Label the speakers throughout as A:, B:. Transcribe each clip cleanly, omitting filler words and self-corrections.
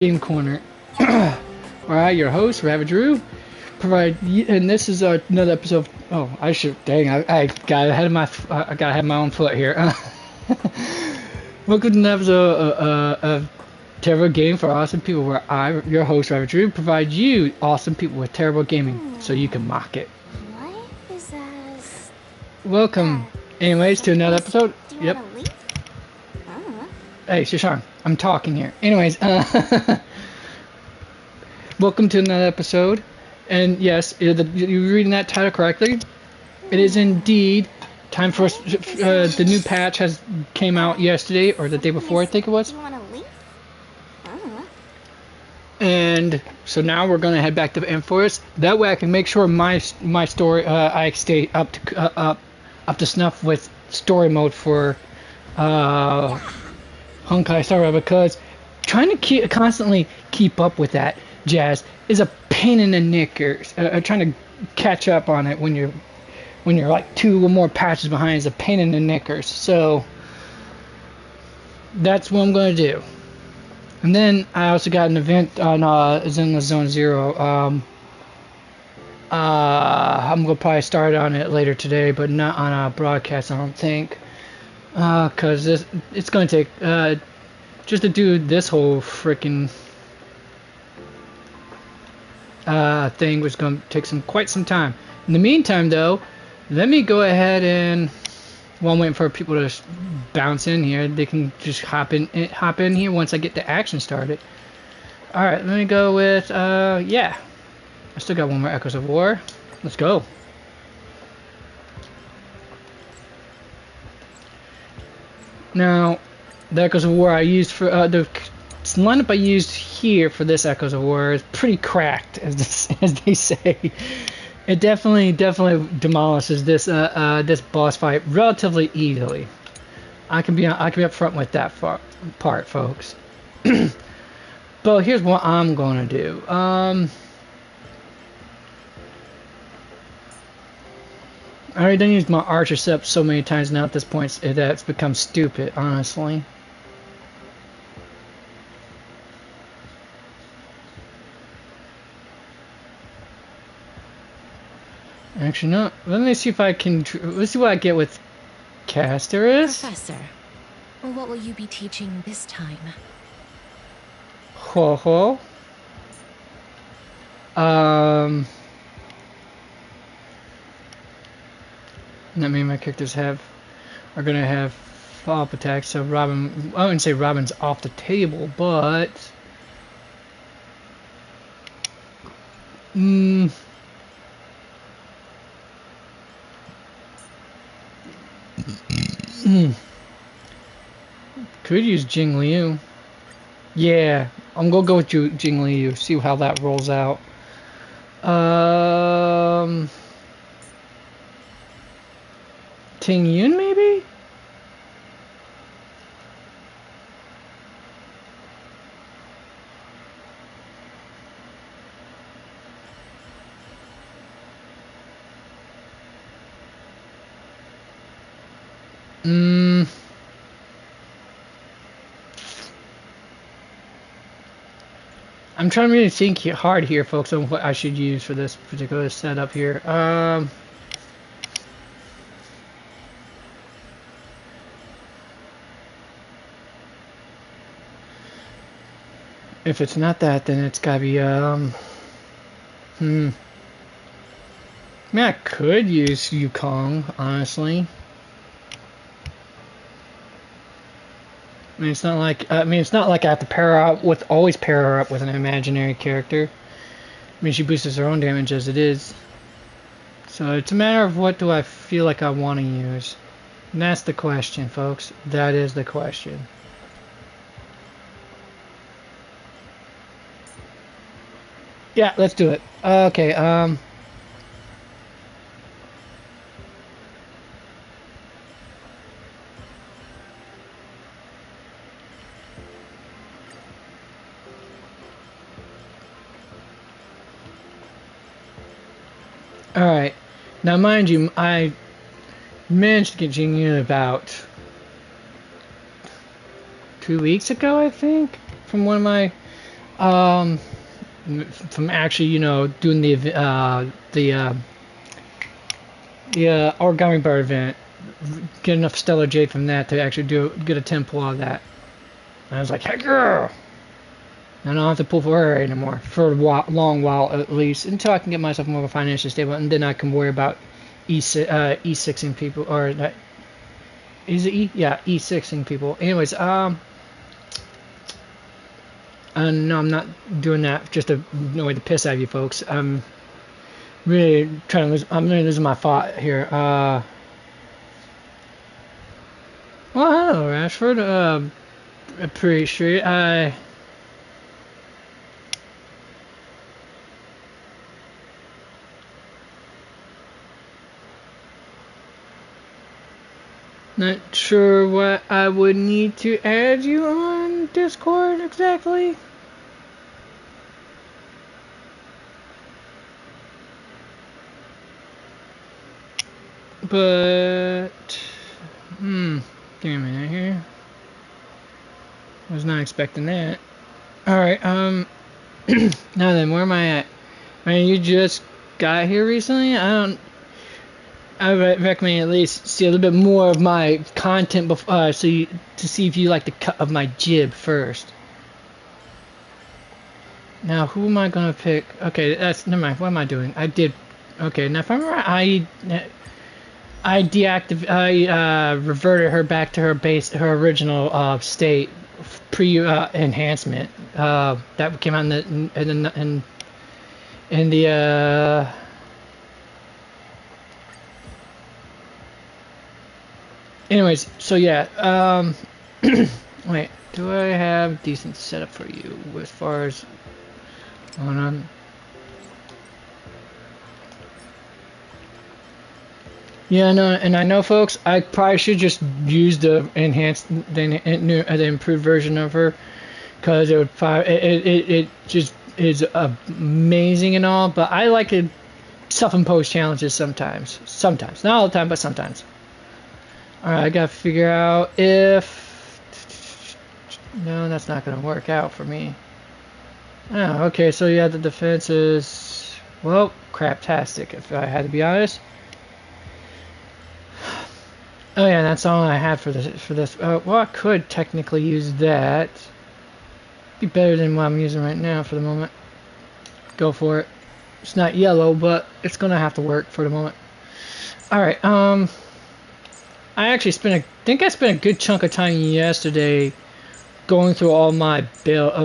A: Game Corner, where I, your host, Rabbit Drew, and this is another episode. Oh, I should. Dang, I got ahead of I got ahead of my own foot here. Welcome to another episode of Terrible Game for Awesome People, where I, your host, Rabbit Drew, provide you awesome people with terrible gaming, so you can mock it.
B: Life is as...
A: Welcome, anyways, to another episode. Yep. Hey, Shashan, I'm talking here. Anyways, welcome to another episode. And yes, you're reading that title correctly. It is indeed time for the new patch has came out yesterday or the day before, I think it was. And so now we're gonna head back to Amphoreus. That way, I can make sure my story I stay up to snuff with story mode for Honkai Star Rail, because trying to constantly keep up with that jazz is a pain in the knickers. Trying to catch up on it when you're like 2 or more patches behind is a pain in the knickers. So that's what I'm going to do. And then I also got an event on is in the Zone Zero. I'm gonna probably start on it later today, but not on a broadcast, I don't think. Cause it's gonna take just to do this whole freaking thing was gonna take quite some time. In the meantime, though, let me go ahead and while I'm waiting for people to bounce in here, they can just hop in here once I get the action started. All right, let me go with yeah. I still got one more Echoes of War. Let's go. Now, the Echoes of War I used for the lineup I used here for this Echoes of War is pretty cracked, as they say. It definitely demolishes this this boss fight relatively easily. I can be up front with that part, folks. But here's what I'm gonna do. I already done used my archer setup so many times now at this point that it's become stupid, honestly. Actually, no. Let me see if I can. Let's see what I get with Amphoreus.
B: Professor, what will you be teaching this time?
A: Ho ho. Not many of my characters are gonna have follow-up attacks, so Robin, I wouldn't say Robin's off the table, but could use Jing Liu. Yeah, I'm gonna go with Jing Liu, see how that rolls out. Ting Yun, maybe? I'm trying to really think hard here, folks, on what I should use for this particular setup here. If it's not that, then it's gotta be, I mean, I could use Yukong, honestly. I mean, it's not like I have to always pair her up with an imaginary character. I mean, she boosts her own damage as it is. So it's a matter of what do I feel like I want to use. And that's the question, folks. That is the question. Yeah, let's do it. Okay, alright. Now, mind you, I managed to get Jing Yun about 2 weeks ago, I think, from one of my from actually, you know, doing the origami bar event, get enough stellar jade from that to actually get a 10 pull out of that. And I was like, hey girl, I don't have to pull for her anymore for a long while at least, until I can get myself more financially stable, and then I can worry about E6ing people, or is it E? Yeah, E6ing people. Anyways, no, I'm not doing that just to no way to piss out of you folks. I'm really trying to lose. I'm really losing my thought here. Well, hello, Rashford. Appreciate. Not sure what I would need to add you on Discord exactly. But, give me a minute here. I was not expecting that. Alright, now then, where am I at? I mean, you just got here recently? I recommend at least see a little bit more of my content before, to see if you like the cut of my jib first. Now, who am I gonna pick? Okay, never mind. What am I doing? Okay, now if I'm right, I reverted her back to her original state pre enhancement. That came out in the anyways, so yeah, wait, do I have decent setup for you as far as going on? Yeah, no, and I know, folks, I probably should just use the improved version of her, because it just is amazing and all. But I like to self-impose challenges sometimes, not all the time, but sometimes. All right, I gotta figure out if no, that's not gonna work out for me. Oh, okay, so yeah, the defense is, well, craptastic, if I had to be honest. Oh yeah, that's all I had for this. Well, I could technically use that. Be better than what I'm using right now for the moment. Go for it. It's not yellow, but it's gonna have to work for the moment. All right. I actually spent a good chunk of time yesterday going through all my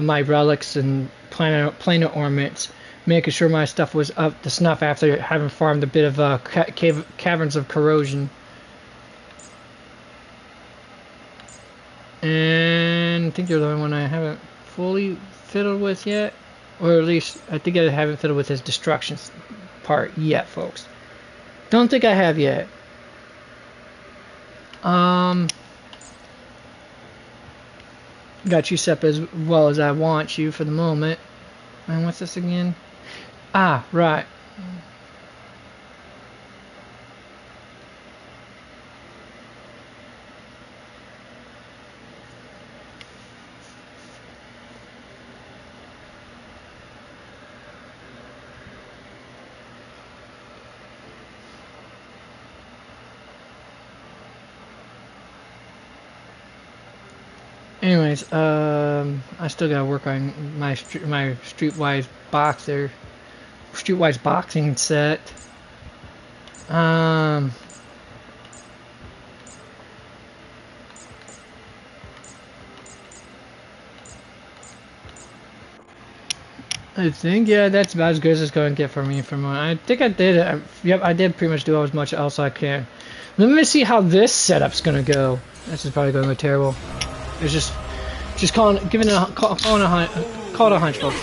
A: my relics and planet ornaments, making sure my stuff was up to snuff after having farmed a bit of caverns of corrosion. And I think you're the only one I haven't fully fiddled with yet, or at least I think I haven't fiddled with his destruction part yet, folks. Don't think I have yet. Got you set up as well as I want you for the moment. And what's this again? Ah, right. Anyways, I still gotta work on my streetwise boxing set. I think, yeah, that's about as good as it's going to get for me for one. I think I did. Yep, I did pretty much do as much else I can. Let me see how this setup's going to go. This is probably going to go terrible. It's just calling it a hunch, folks.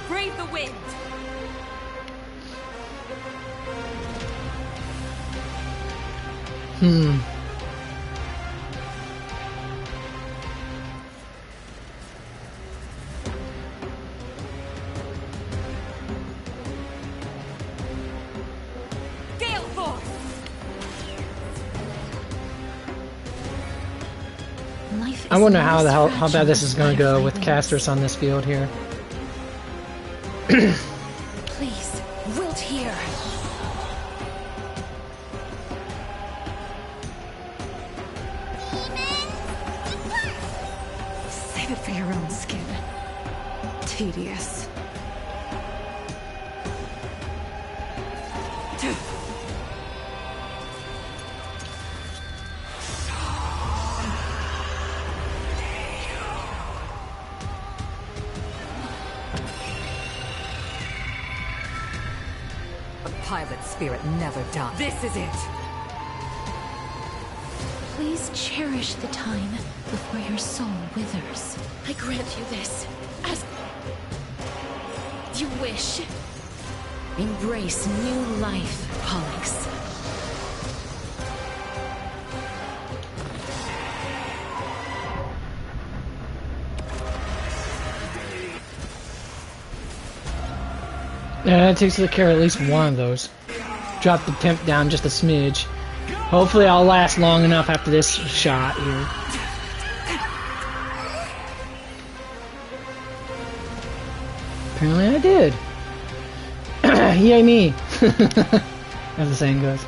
B: Brave the wind. Gale force.
A: I wonder how bad this is gonna go with casters on this field here.
B: Please, wilt here. Save it for your own skin. Tedious.
C: Pilot spirit never dies. This is it!
B: Please cherish the time before your soul withers. I grant you this, as you wish. Embrace new life, Pollux.
A: Yeah, it takes care of at least one of those. Drop the temp down just a smidge. Hopefully I'll last long enough after this shot here. Apparently I did. Yay me! As the saying goes.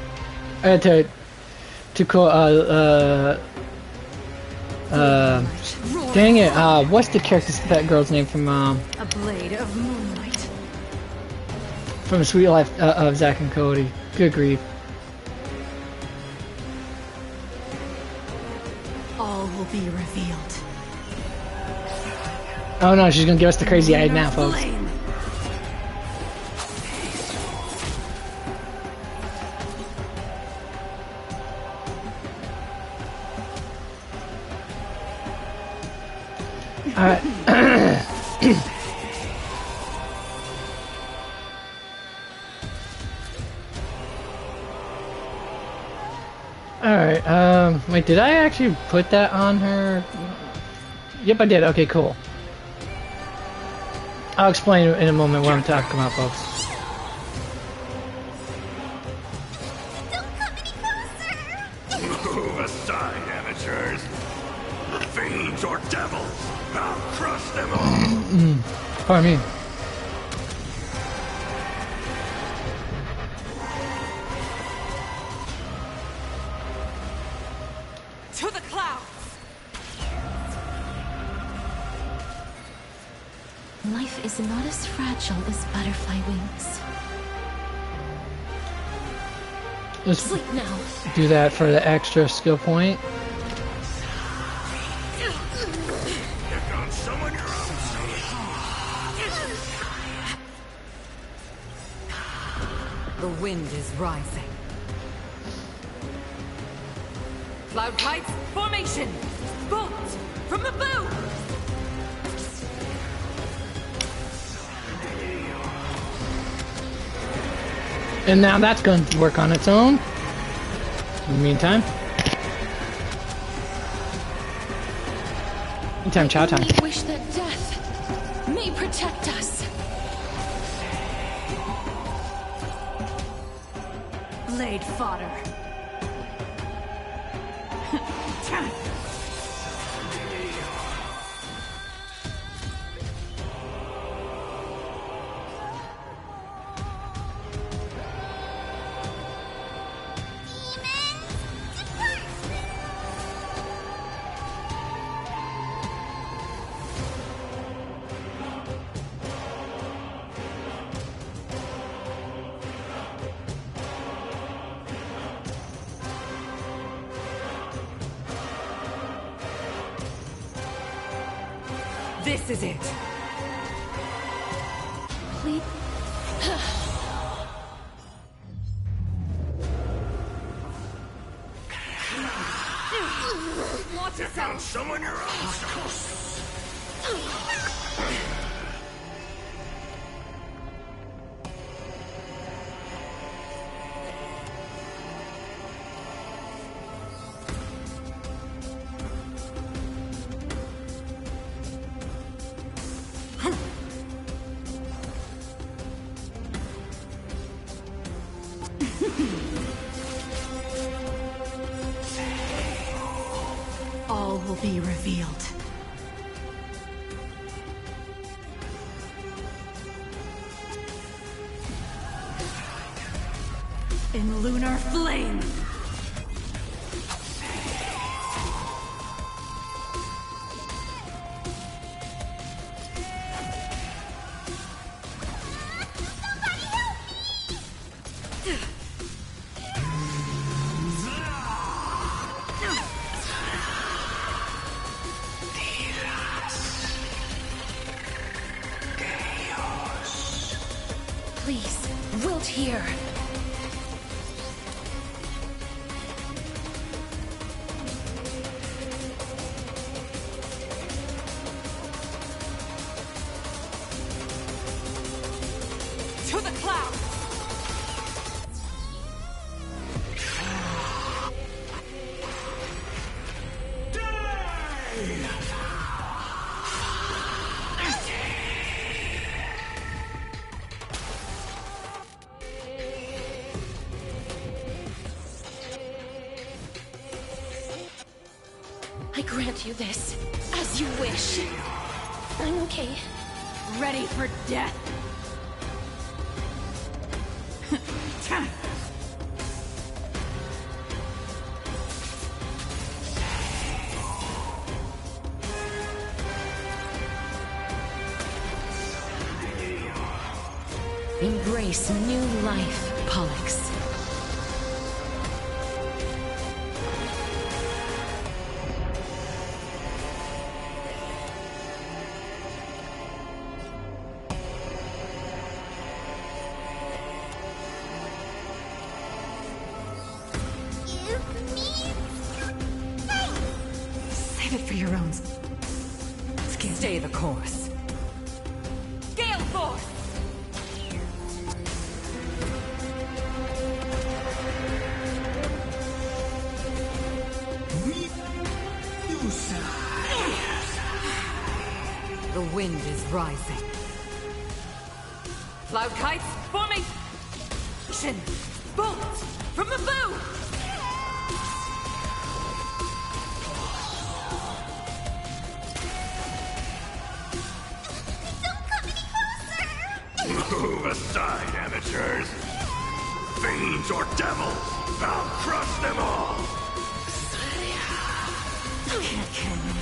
A: Dang it, what's the character, that girl's name from,
B: A blade of moonlight.
A: from Sweet Life of Zack and Cody? Good grief.
B: All will be revealed.
A: Oh no, she's gonna give us the crazy eyed now, folks.
B: Flame.
A: Alright. Alright, wait, did I actually put that on her? Yep, I did. Okay, cool. I'll explain in a moment what I'm talking about, folks.
D: Move aside, amateurs. Fiends or devils, I'll crush them all.
A: Pardon me.
C: To the clouds!
B: Life is not as fragile as butterfly wings.
A: Let's
B: Sleep now.
A: do that for the extra skill point.
D: You found someone your own.
C: The wind is rising. Cloud kites, formation! Bolt! From the boom!
A: And now that's going to work on its own. In the meantime. Meantime, chow time.
B: We wish that death may protect us. Blade fodder.
C: This is it!
B: Please.
C: Watch
D: You
C: yourself!
D: found someone your own.
B: All
C: will be revealed. In lunar flame!
B: Please, wilt here.
C: To the cloud!
B: I grant you this, as you wish. I'm okay.
C: Ready for death!
B: Embrace new life, Pollux.
C: Save it for your own skin. Stay the course. Gale Force! The wind is rising. Cloud kites, formation! Bolt from the bow!
D: Move aside, amateurs. Fiends or devils, I'll crush them all.
C: Can't kill me.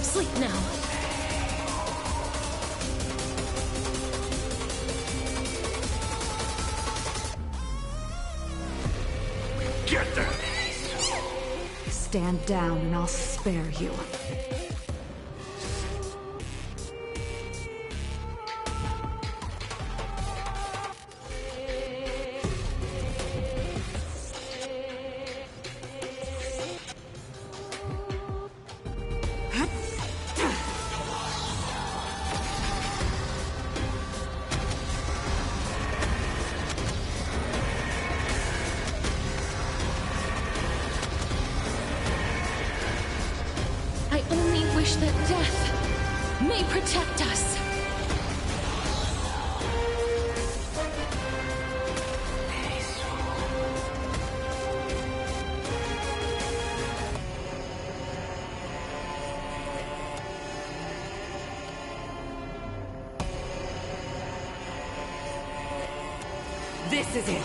B: Sleep now.
D: Get them.
C: Stand down and I'll spare you.
B: I only wish that death may protect us.
C: This is it.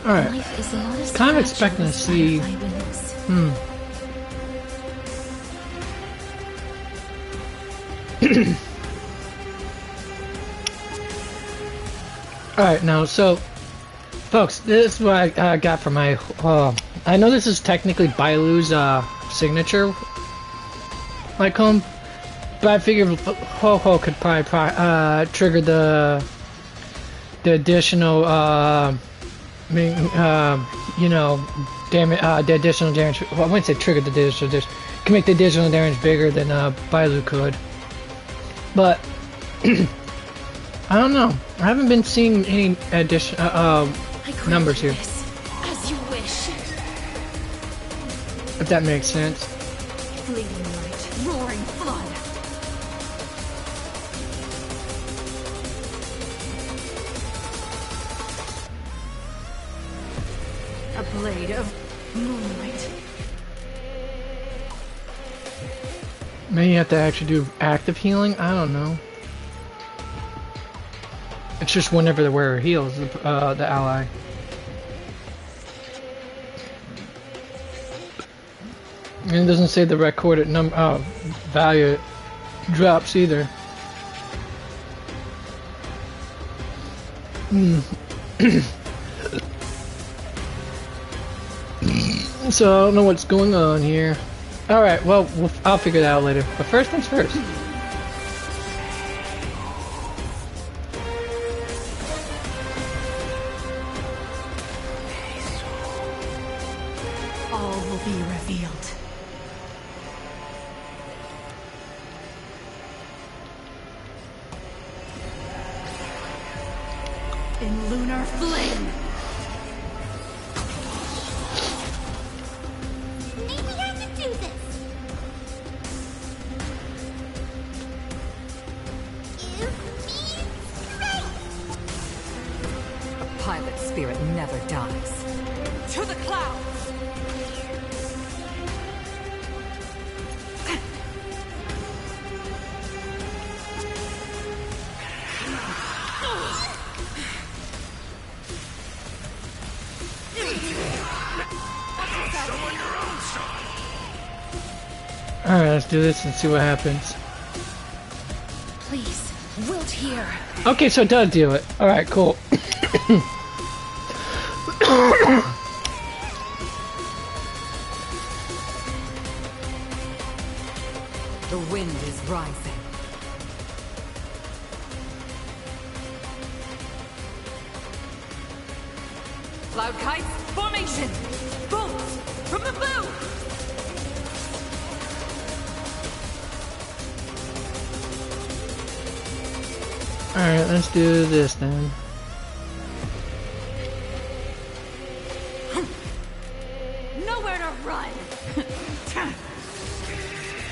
A: Alright.
B: Life is not as
A: Kind of
B: fragile
A: expecting to
B: as
A: see.
B: firefly wings.
A: Alright, now, so, folks, this is what I got for my, I know this is technically Bailu's, signature, like, home, but I figured Ho-Ho could probably, trigger the additional, you know, damage, the additional damage, well, I wouldn't say trigger the additional damage, can make the additional damage bigger than, Bailu could. But I don't know. I haven't been seeing any addition numbers here.
B: As you wish.
A: If that makes sense.
C: Fleeting light, roaring flood. A blade of moonlight.
A: Maybe you have to actually do active healing? I don't know. It's just whenever the wearer heals the ally. And it doesn't say the recorded value drops either. So I don't know what's going on here. Alright, well, I'll figure that out later. But first things first.
C: All will be revealed. In lunar flame.
B: Maybe I can do this. Give me strength.
C: A pilot spirit never dies. To the clouds!
A: Alright, let's do this and see what happens.
B: Please, wilt here.
A: Okay, so it does do it. Alright, cool.
C: The wind is rising. Cloud kites, formation! Bolts from the blue!
A: Alright, let's do this then.
C: Nowhere to run!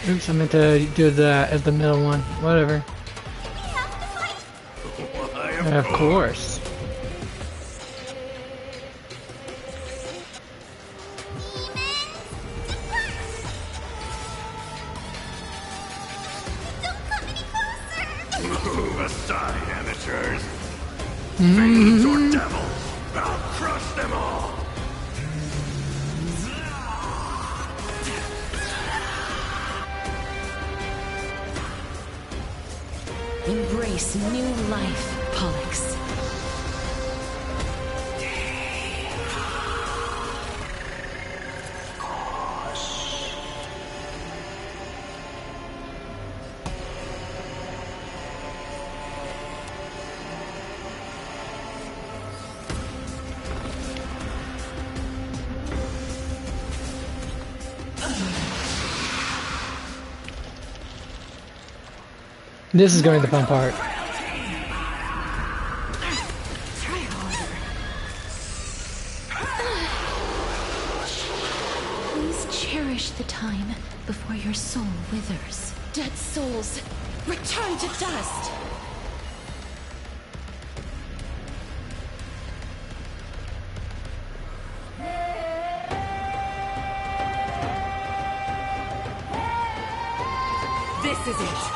A: Oops, I meant to do that as the middle one. Whatever. Of course.
D: Move aside, amateurs. Fiends or devils, I'll crush them all.
B: Embrace new life, Pollux.
A: This is going to be the fun part.
B: Please cherish the time before your soul withers. Dead souls, return to dust!
C: This is it.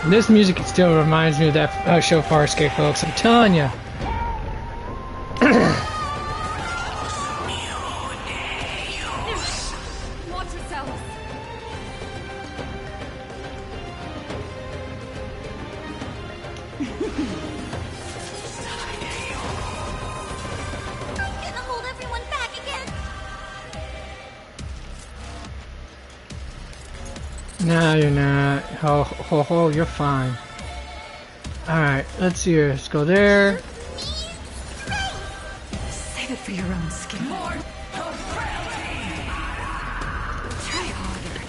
A: This music still reminds me of that show Farscape, folks. I'm telling you.
C: Watch yourselves.
B: I'm gonna hold everyone back again!
A: No, you're not. Ho, you're fine. Alright, let's see here. Let's go there.
C: Save it for your own skin. Try harder.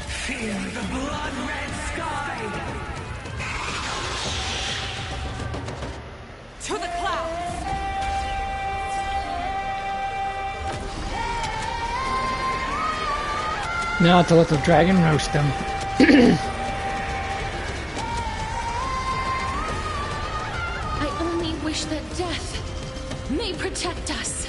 D: Feel the blood-red sky.
A: Now to let the dragon roast them.
B: I only wish that death may protect us.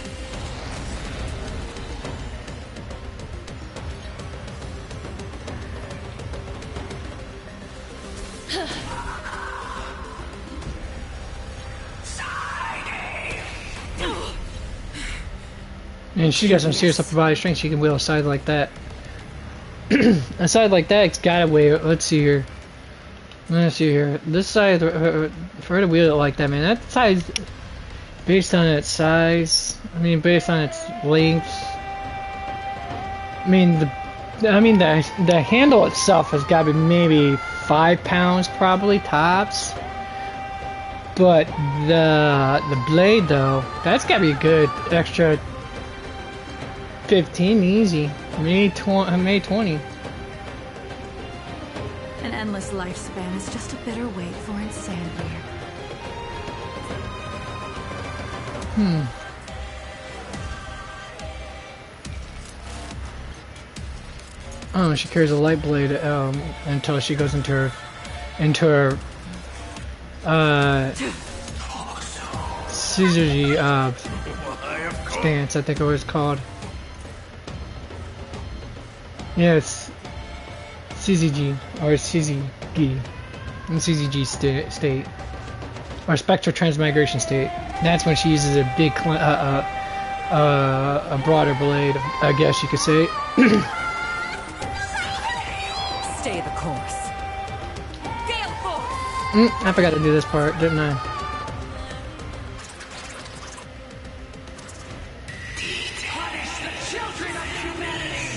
A: And she got some serious upper body strength. She can wheel a side like that. A side like that, it's gotta weigh. Let's see here. Let's see here. This side, for her to wheel it like that, man, that size, based on its size, I mean, based on its length, the handle itself has got to be maybe 5 pounds, probably tops. But the blade, though, that's got to be a good extra 15 easy, maybe 20.
C: An endless lifespan is just a bitter wait for insanity.
A: Oh, she carries a light blade until she goes into her Caesargy stance, I think it was called. Yeah, it's CZG or CZG, CZG state or spectral transmigration state. That's when she uses a big, a broader blade, I guess you could say.
C: Stay the course. Gale force.
A: I forgot to do this part, didn't I?
C: Punish the children of humanity.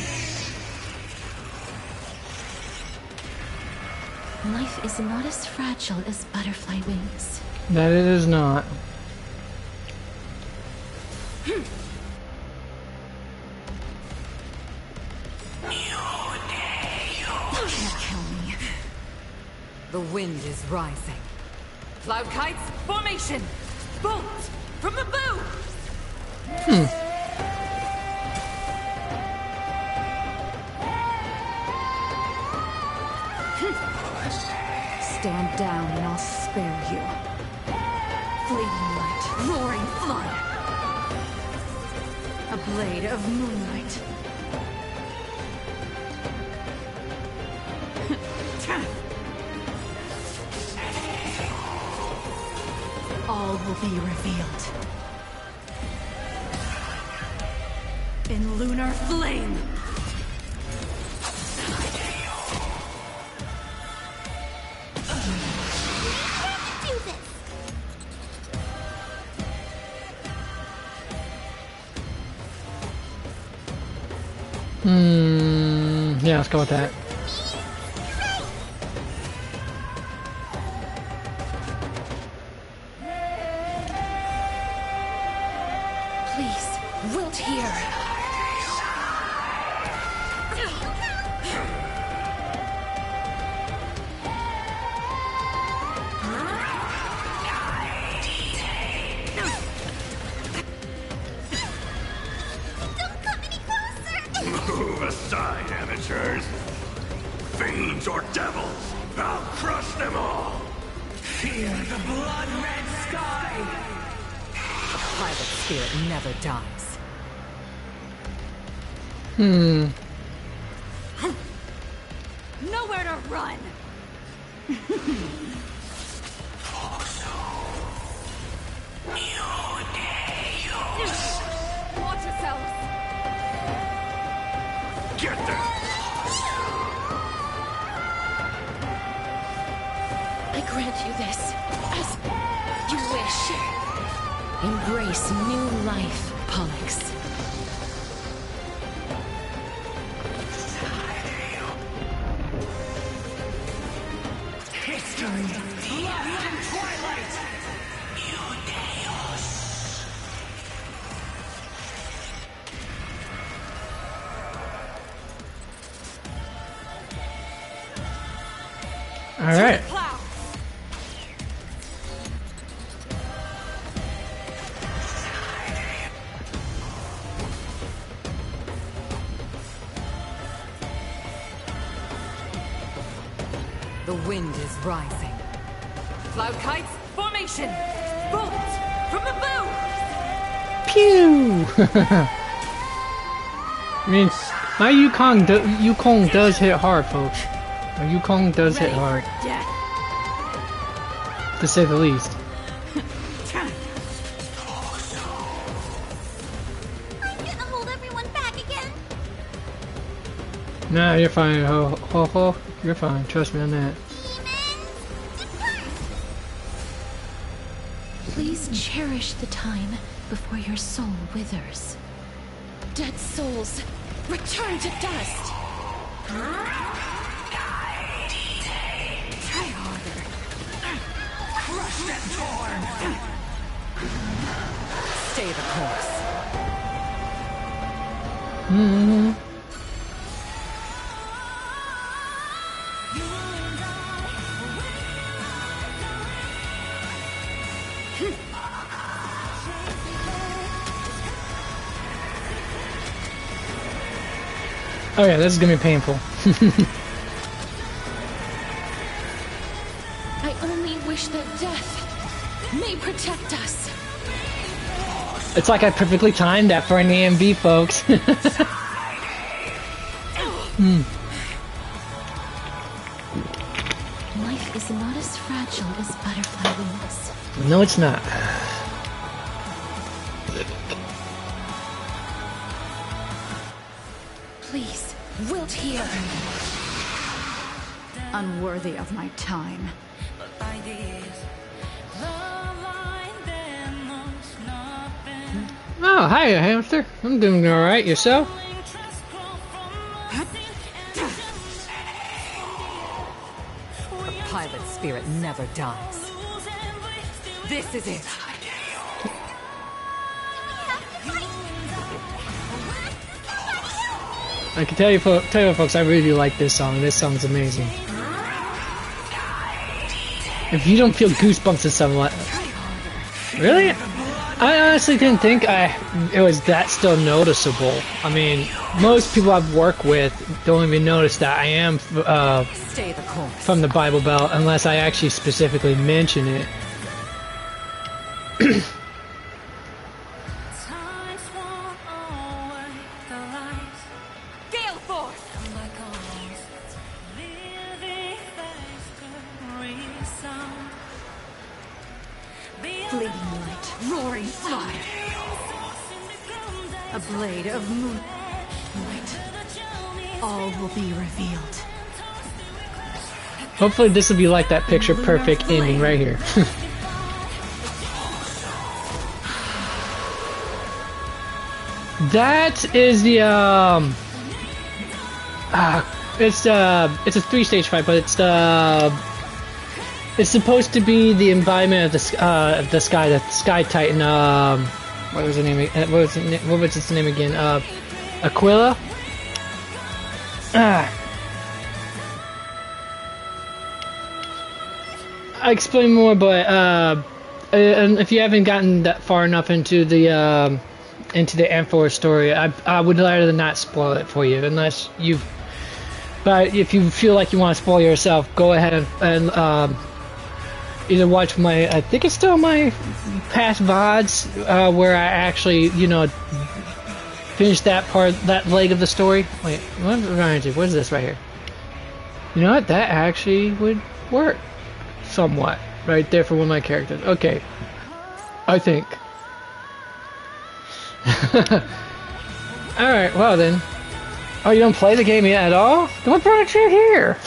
B: Life is not as fragile as butterfly wings.
A: That it is not.
C: The wind is rising. Cloud kites, formation! Bolts from the bow! Stand down and I'll spare you. Fleeting light, roaring flood. A blade of moonlight. All will be revealed. In lunar flame!
A: Yeah, let's go with that.
B: Please, wilt here.
D: Move aside, amateurs. Fiends or devils, I'll crush them all. Fear the blood-red sky.
C: A pilot spirit never dies. Nowhere to run! Watch yourselves!
D: Get them!
B: I grant you this, as you wish. Embrace new life, Pollux.
D: History, love and twilight.
A: All right.
C: The wind is rising. Cloud kites, formation! Bolt from the bow!
A: Pew! I mean, my Yukong does hit hard, folks. My Yukong does hit hard. To say the least.
B: I'm gonna hold everyone back again.
A: Nah, you're fine, ho. You're fine. Trust me on that.
B: Please cherish the time before your soul withers. Dead souls, return to dust!
C: Try harder. Crushed and torn! Stay the course.
A: Oh yeah, this is gonna be painful.
B: I only wish that death may protect us.
A: It's like I perfectly timed that for an AMV, folks.
B: Life is not as fragile as butterfly wings.
A: No, it's not.
B: Please, wilt here.
C: Unworthy of my time.
A: Oh, hi, hamster. I'm doing alright. Yourself?
C: The pilot spirit never dies. This is it.
A: I can tell you, folks, I really do like this song. This song's amazing. If you don't feel goosebumps in some way, really? I honestly didn't think it was that still noticeable. I mean, most people I've worked with don't even notice that I am
C: Stay the course.
A: from the Bible Belt unless I actually specifically mention it.
C: Gale force! Fleeting light, roaring fire. A blade of moonlight. All will be revealed.
A: Hopefully this will be like that picture perfect ending right here. That is the it's a 3-stage fight, but it's supposed to be the embodiment of the Sky Titan. What was the name? What was its name again? Aquila. I explain more, but and if you haven't gotten that far enough into the Amphoreus story, I would rather not spoil it for you, unless you. But if you feel like you want to spoil yourself, go ahead and either watch my, I think it's still my past VODs, where I actually, finished that leg of the story. Wait, what is this right here? You know what? That actually would work somewhat right there for one of my characters. Okay, I think. Alright, well then. Oh, you don't play the game yet at all? Then what brought you here?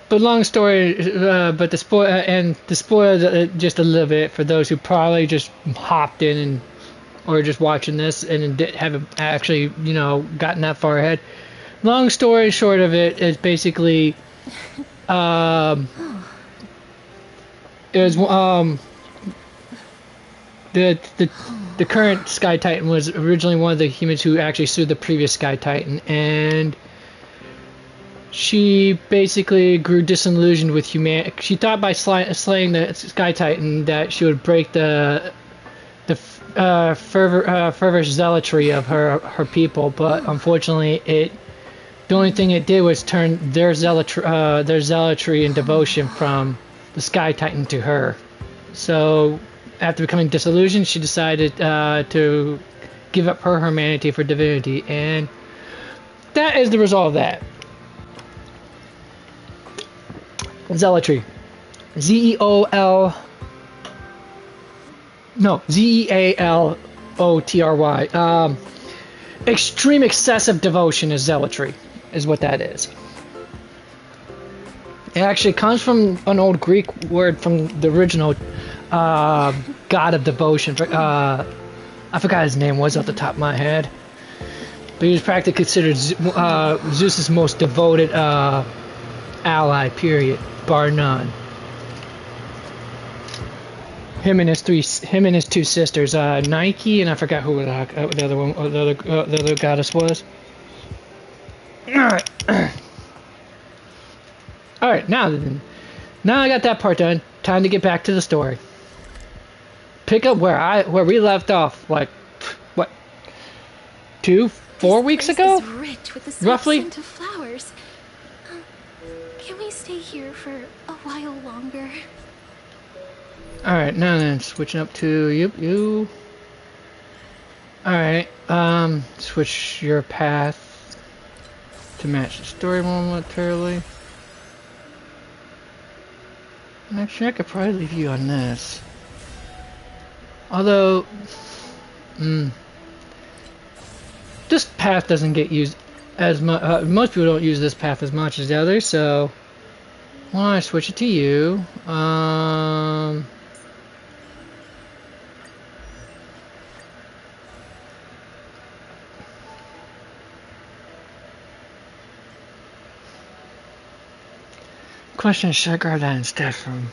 A: But long story, but the spoiler just a little bit for those who probably just hopped in or just watching this and haven't actually, gotten that far ahead. Long story short of it is basically, it was the current Sky Titan was originally one of the humans who actually sued the previous Sky Titan, and she basically grew disillusioned with humanity. She thought by slaying the Sky Titan that she would break the fervor zealotry of her people, but unfortunately it The only thing it did was turn their zealotry and devotion from the Sky Titan to her. So, after becoming disillusioned, she decided to give up her humanity for divinity, and that is the result of that. Zealotry. Z-E-A-L-O-T-R-Y. Extreme excessive devotion is zealotry, is what that is. It actually comes from an old Greek word from the original god of devotion. I forgot his name was off the top of my head. But he was practically considered Zeus's most devoted ally, period, bar none. Him and his two sisters, Nike, and I forgot who the other one, the other goddess was. All right, all right. Now I got that part done. Time to get back to the story. Pick up where we left off. Like, what? 4 weeks ago?
B: This place is rich with the sweet
A: Roughly.
B: scent of flowers. Can we stay here for a while longer?
A: Alright, now then, switching up to you. Alright, switch your path to match the story momentarily. Actually, I could probably leave you on this. Although, this path doesn't get used as much. Most people don't use this path as much as the others, so why don't I switch it to you? Question is, should I grab that instead from?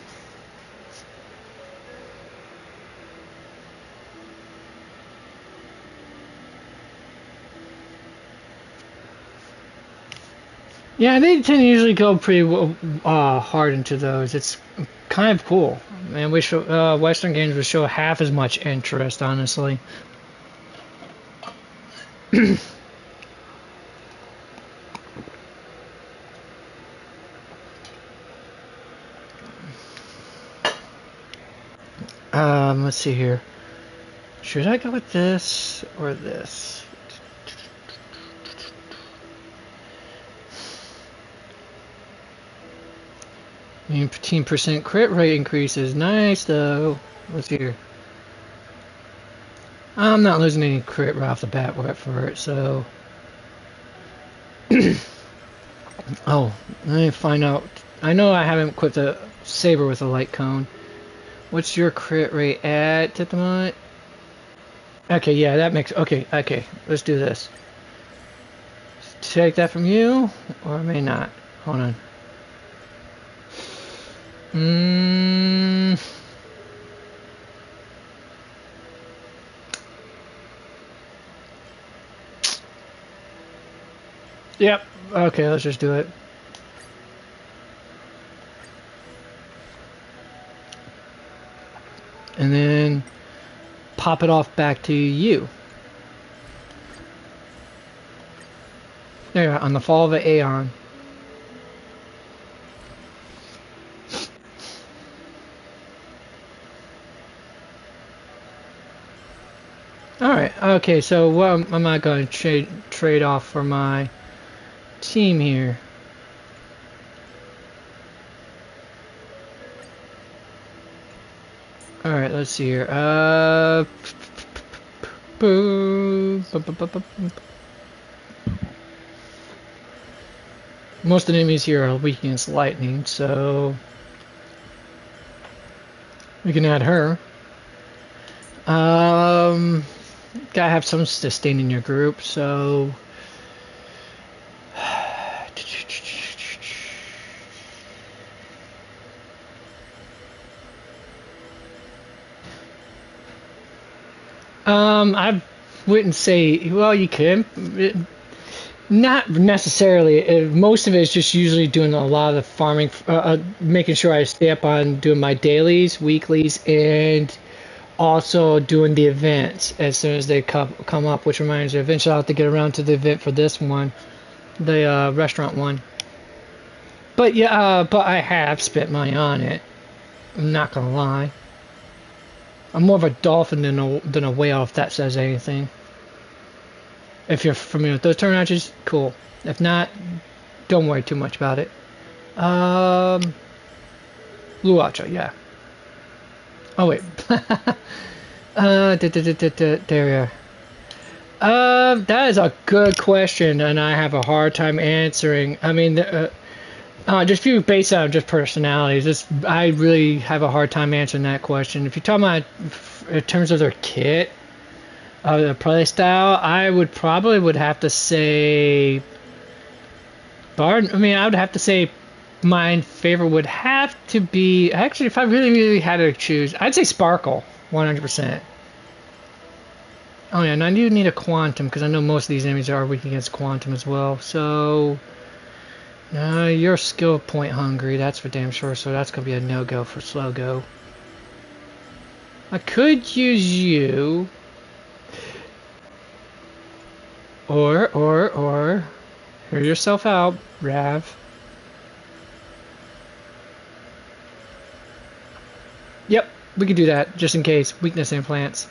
A: Yeah, they tend to usually go pretty hard into those. It's kind of cool. And we show Western games would show half as much interest, honestly. Let's see here. Should I go with this or this? I mean, 15% crit rate increases. Nice, though. Let's see here. I'm not losing any crit right off the bat for it, so... Oh, let me find out. I know I haven't equipped a saber with a light cone. What's your crit rate at the moment? Okay, yeah, that makes... Okay, let's do this. Take that from you, or I may not. Hold on. Yep. Okay, let's just do it. And then pop it off back to you. There, on the fall of the Aeon. Alright, okay, so what am I going to trade off for my team here? Alright, let's see here. Most enemies here are weak against lightning, so we can add her. Gotta have some sustain in your group, so I wouldn't say, well, you can. Not necessarily. Most of it is just usually doing a lot of the farming, making sure I stay up on doing my dailies, weeklies, and also doing the events as soon as they come up, which reminds me, eventually I'll have to get around to the event for this one. the restaurant one. But yeah, but I have spent money on it. I'm not gonna lie. I'm more of a dolphin than a whale, if that says anything. If you're familiar with those terminologies, cool. If not, don't worry too much about it. Luacha, yeah. Oh wait. There we are. That is a good question, and I have a hard time answering. I mean, just based on just personalities, I really have a hard time answering that question. If you're talking about in terms of their kit, their play style, I would have to say Bard. I mean, I would have to say my favorite would have to be, actually, if I really had to choose, I'd say Sparkle, 100%. Oh yeah, and I do need a Quantum, because I know most of these enemies are weak against Quantum as well, so... you're skill point hungry, that's for damn sure, so that's going to be a no-go for Slow Go. I could use you... Or... Hear yourself out, Rav. Yep, we could do that, just in case. Weakness implants.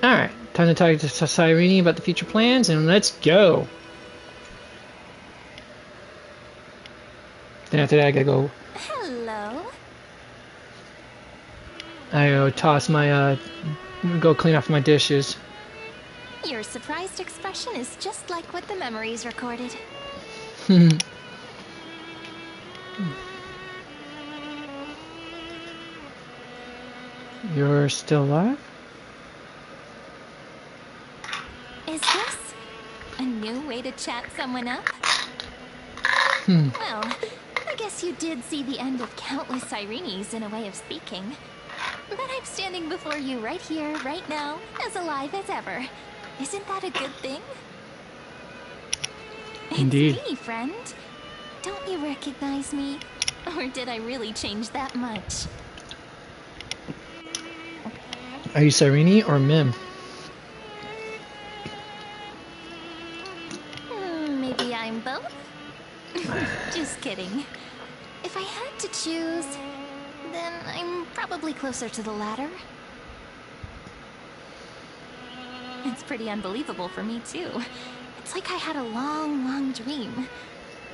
A: Alright, time to talk to Cyrene about the future plans, and let's go! Then after that I gotta go...
B: Hello.
A: I gotta toss my, go clean off my dishes.
B: Your surprised expression is just like what the memories recorded.
A: You're still alive?
B: Is this a new way to chat someone up? Well, I guess you did see the end of countless Cyrenes in a way of speaking. But I'm standing before you right here, right now, as alive as ever. Isn't that a good thing?
A: Indeed.
B: It's me, friend. Don't you recognize me? Or did I really change that much?
A: Are you Cyrene or Mim?
B: Maybe I'm both? Just kidding. If I had to choose, then I'm probably closer to the latter. It's pretty unbelievable for me, too. It's like I had a long, long dream.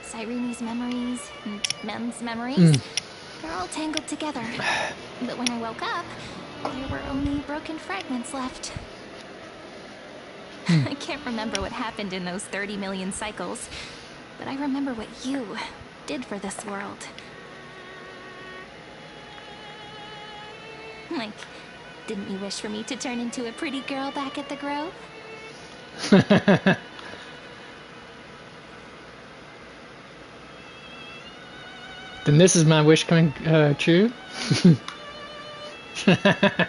B: Cyrene's memories and Mem's memories, they're all tangled together. But when I woke up, there were only broken fragments left. I can't remember what happened in those 30 million cycles, but I remember what you did for this world. Like, didn't you wish for me to turn into a pretty girl back at the Grove?
A: Then this is my wish coming true? Of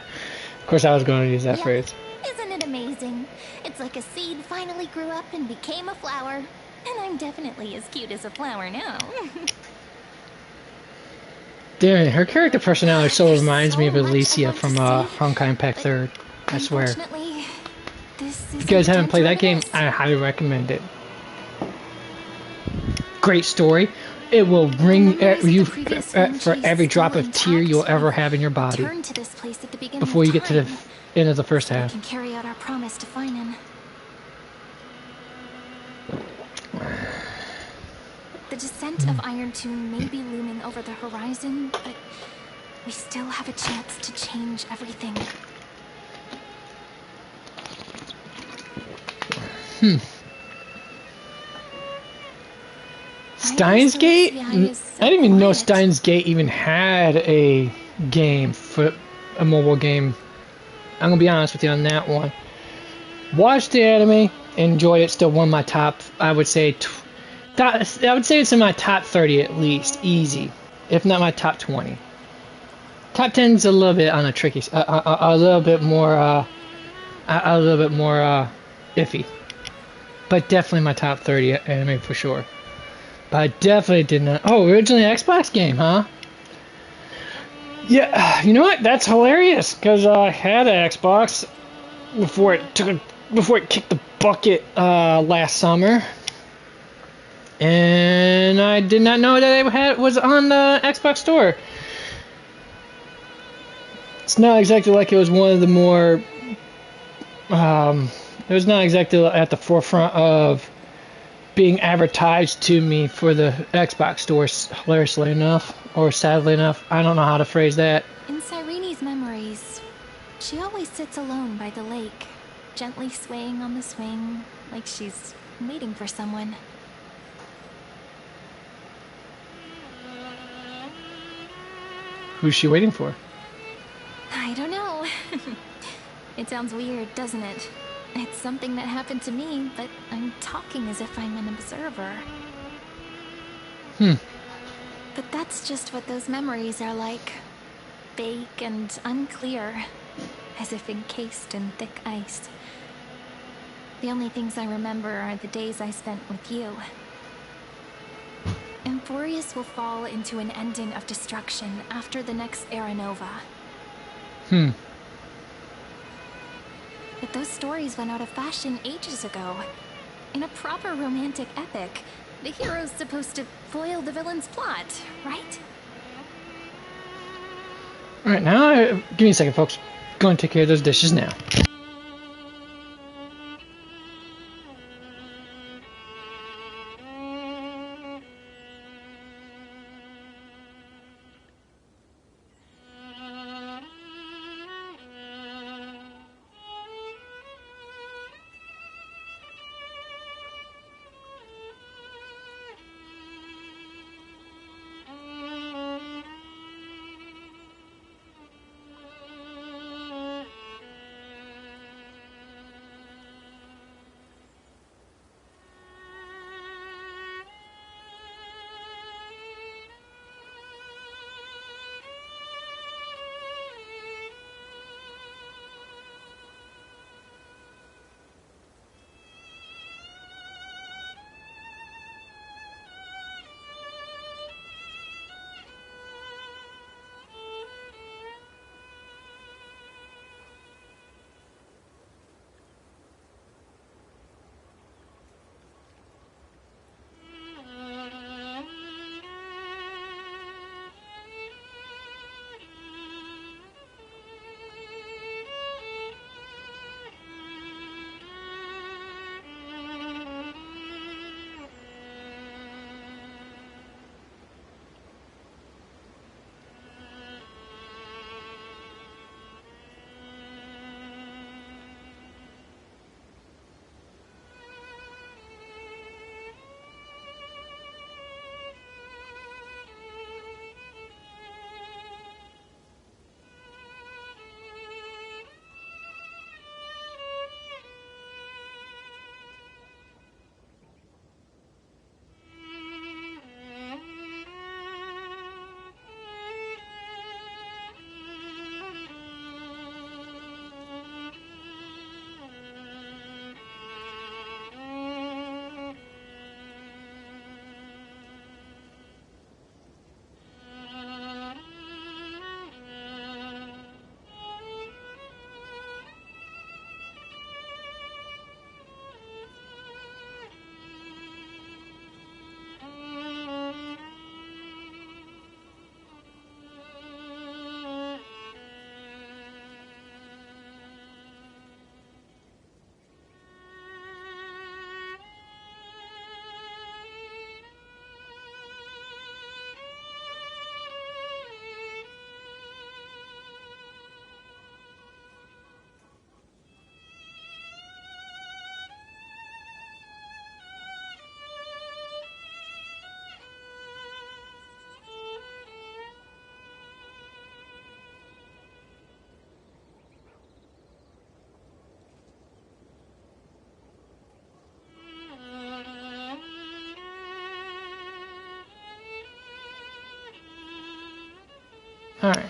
A: course I was going to use that phrase.
B: Isn't it amazing? It's like a seed finally grew up and became a flower. And I'm definitely as cute as a flower now.
A: Damn, her character personality so reminds me of Alicia from Honkai Impact 3rd. I swear. If you guys haven't played that game, I highly recommend it. Great story. It will bring you for every drop of tear you'll ever have in your body before you get to the end of the first half.
B: Can carry out our promise to Finan. The descent of Iron Tomb may be looming over the horizon, but we still have a chance to change everything.
A: Steins Gate? I didn't even know Steins Gate even had a game, for a mobile game. I'm gonna be honest with you on that one. Watched the anime, enjoyed it. Still one of my top. I would say it's in my top 30 at least, easy. If not my top 20. Top 10's a little bit on a tricky, a little bit more iffy. But definitely my top 30 anime for sure. But I definitely did not. Oh, originally an Xbox game, huh? Yeah, you know what? That's hilarious because I had an Xbox before it kicked the bucket last summer, and I did not know that it was on the Xbox Store. It's not exactly like it was one of the more. It was not exactly at the forefront of being advertised to me for the Xbox Store, hilariously enough, or sadly enough. I don't know how to phrase that.
B: In Cyrene's memories, she always sits alone by the lake, gently swaying on the swing, like she's waiting for someone.
A: Who's she waiting for?
B: I don't know. It sounds weird, doesn't it? It's something that happened to me, but I'm talking as if I'm an observer. But that's just what those memories are like. Vague and unclear, as if encased in thick ice. The only things I remember are the days I spent with you. Amphoreus will fall into an ending of destruction after the next Era Nova. But those stories went out of fashion ages ago. In a proper romantic epic, the hero's supposed to foil the villain's plot, right?
A: Alright, now, give me a second, folks. Go and take care of those dishes now. Alright.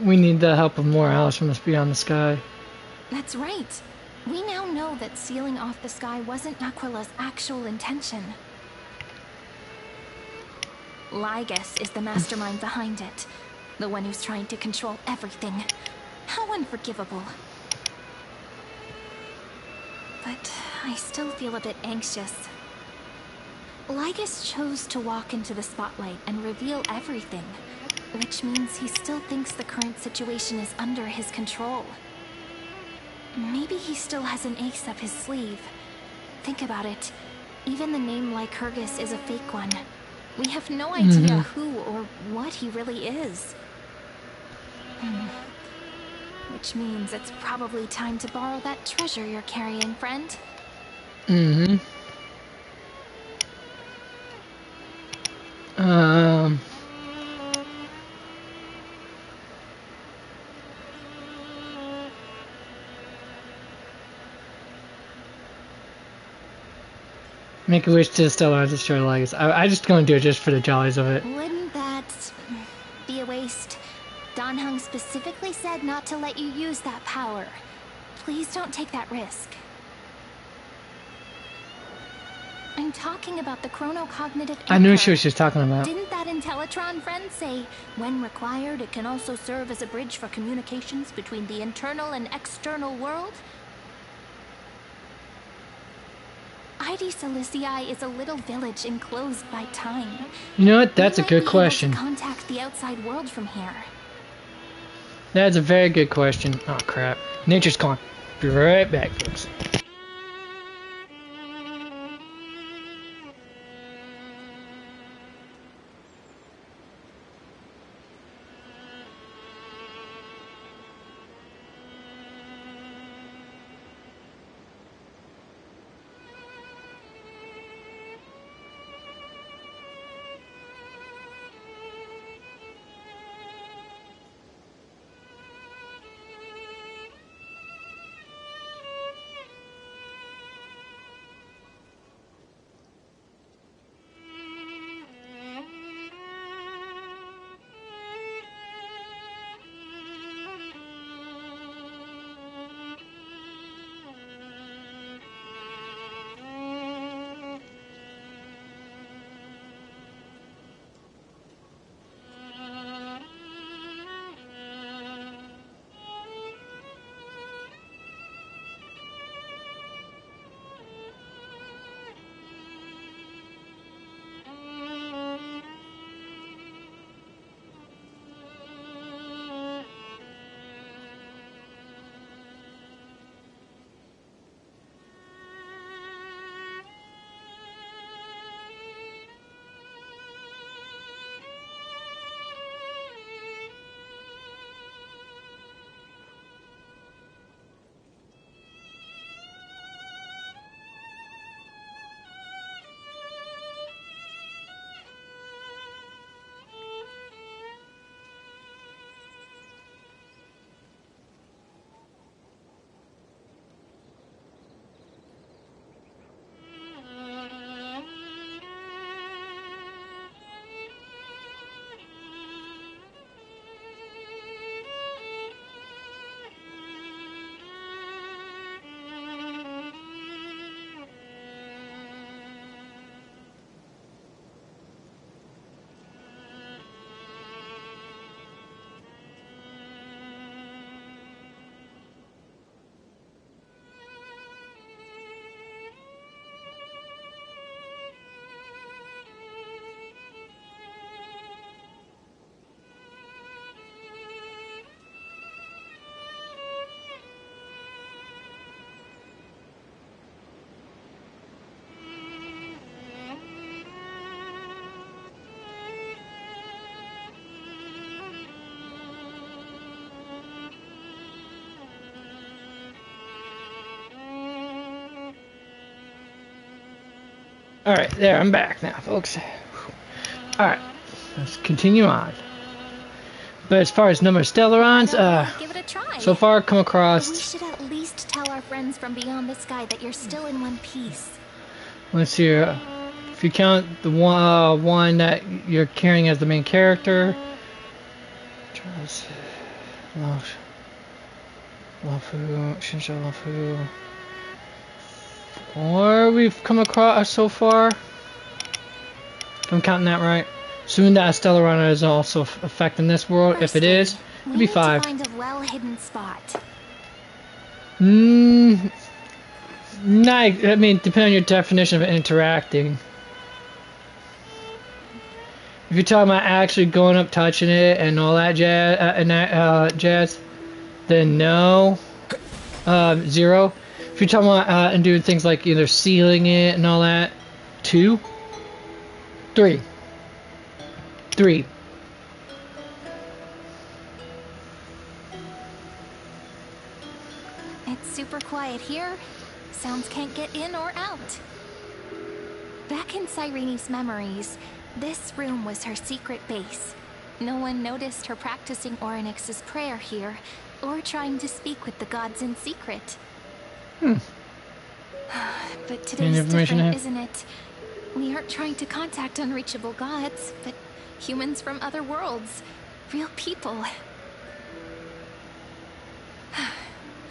A: We need the help of more Alice from us beyond the sky.
E: That's right. We now know that sealing off the sky wasn't Aquila's actual intention. Lygus is the mastermind behind it. The one who's trying to control everything. How unforgivable. But I still feel a bit anxious. Lygus chose to walk into the spotlight and reveal everything, which means he still thinks the current situation is under his control. Maybe he still has an ace up his sleeve. Think about it. Even the name Lycurgus is a fake one. We have no idea who or what he really is. Which means it's probably time to borrow that treasure you're carrying, friend.
A: Make a wish to Stella and destroy Lygus. I just gonna do it just for the jollies of it.
E: Wouldn't that be a waste? Dan Heng specifically said not to let you use that power. Please don't take that risk. I'm talking about the chronocognitive anchor.
A: I knew she was just talking about.
E: Didn't that Intellitron friend say, when required, it can also serve as a bridge for communications between the internal and external world? ID Silicii is a little village enclosed by time.
A: You know what? That's a good question.
E: Contact the outside world from here.
A: That's a very good question. Oh crap. Nature's calling. Be right back, folks. Alright, there, I'm back now, folks. Alright, let's continue on. But as far as number of Stellarons,
E: give it a try.
A: so far I've come
E: We
A: across,
E: should at least tell our friends from beyond the sky that you're still in one piece.
A: let's see here, if you count the one that you're carrying as the main character, Charles, Luofu, Shinsho Luofu. 4 we've come across so far. If I'm counting that right. Soon that Stellaron is also affecting this world. If it is, it'll be 5.
E: We need to find a well-hidden spot.
A: I mean, depending on your definition of interacting. If you're talking about actually going up, touching it, and all that jazz, then no, 0. If you're talking about and doing things like either sealing it and all that, 2, 3.
E: It's super quiet here. Sounds can't get in or out. Back in Cyrene's memories, this room was her secret base. No one noticed her practicing Orynyx's prayer here, or trying to speak with the gods in secret. But today's different, isn't it? We aren't trying to contact unreachable gods, but humans from other worlds. Real people.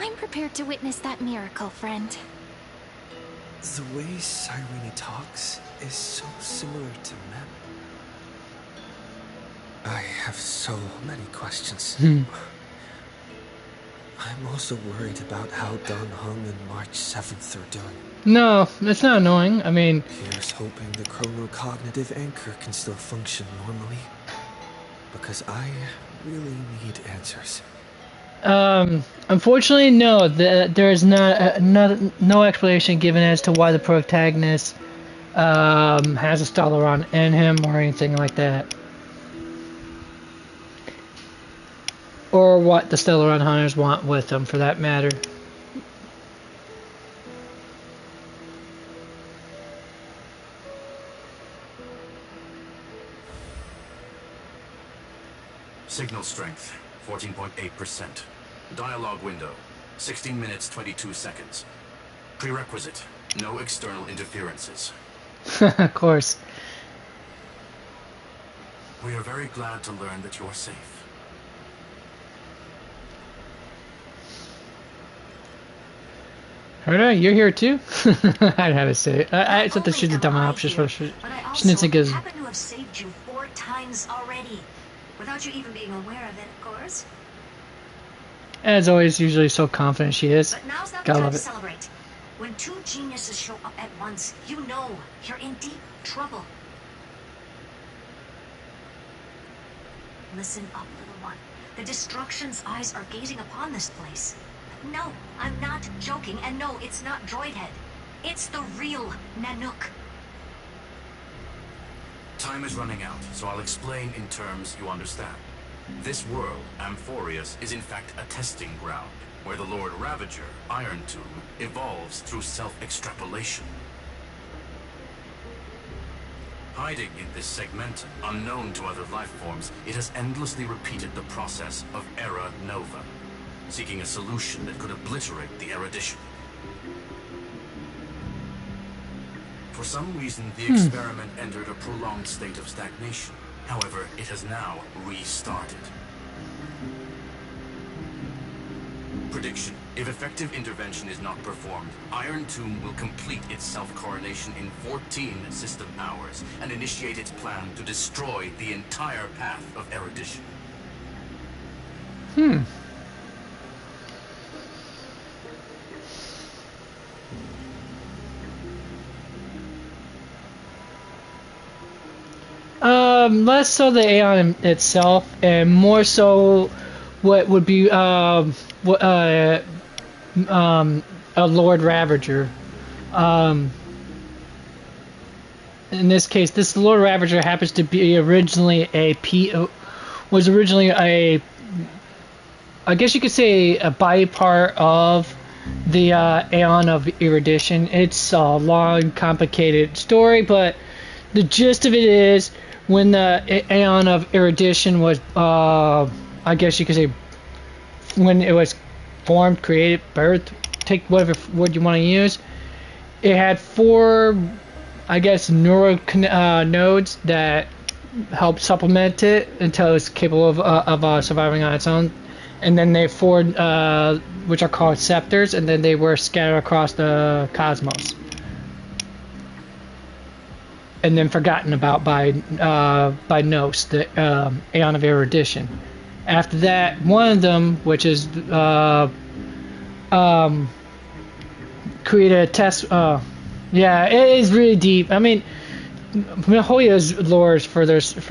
E: I'm prepared to witness that miracle, friend.
F: The way Cyrene talks is so similar to Mem. I have so many questions. I'm also worried about how Dan Heng and March 7th are doing.
A: No, it's not annoying. I mean...
F: Here's hoping the chronocognitive anchor can still function normally. Because I really need answers.
A: Unfortunately, no. There is no explanation given as to why the protagonist has a Stellaron in him or anything like that. Or what the Stellaron hunters want with them, for that matter.
D: Signal strength, 14.8%. Dialogue window, 16 minutes, 22 seconds. Prerequisite, no external interferences.
A: Of course.
D: We are very glad to learn that you're safe.
A: Herda, you're here too? I'd have to say it. I thought that she's a dumb option for she didn't think is.
G: I happen to have saved you 4 times already. Without you even being aware of it, of course.
A: As always, usually so confident she is.
G: But now's not the
A: Gotta
G: time
A: love
G: to
A: it.
G: celebrate. When 2 geniuses show up at once, you know you're in deep trouble. Listen up, little one. The Destruction's eyes are gazing upon this place. No, I'm not joking, and no, it's not Droidhead. It's the real Nanook.
D: Time is running out, so I'll explain in terms you understand. This world, Amphoreus, is in fact a testing ground, where the Lord Ravager, Iron Tomb, evolves through self-extrapolation. Hiding in this segmentum, unknown to other life forms, it has endlessly repeated the process of Era Nova, seeking a solution that could obliterate the erudition. For some reason, the experiment entered a prolonged state of stagnation. However, it has now restarted. Prediction. If effective intervention is not performed, Iron Tomb will complete its self-coronation in 14 system hours and initiate its plan to destroy the entire path of erudition.
A: Less so the Aeon itself, and more so what would be a Lord Ravager. In this case, this Lord Ravager happens to be originally was originally a, I guess you could say, a body part of the Aeon of Erudition. It's a long, complicated story, but the gist of it is, when the Aeon of Erudition was, I guess you could say, when it was formed, created, birthed, take whatever word you want to use, it had 4, I guess, neural nodes that helped supplement it until it's capable of surviving on its own. And then they formed which are called scepters, and then they were scattered across the cosmos, and then forgotten about by Nos, the Aeon of Erudition. After that, one of them, which is created a test. Yeah, it is really deep. I mean, Mihoyo's lores for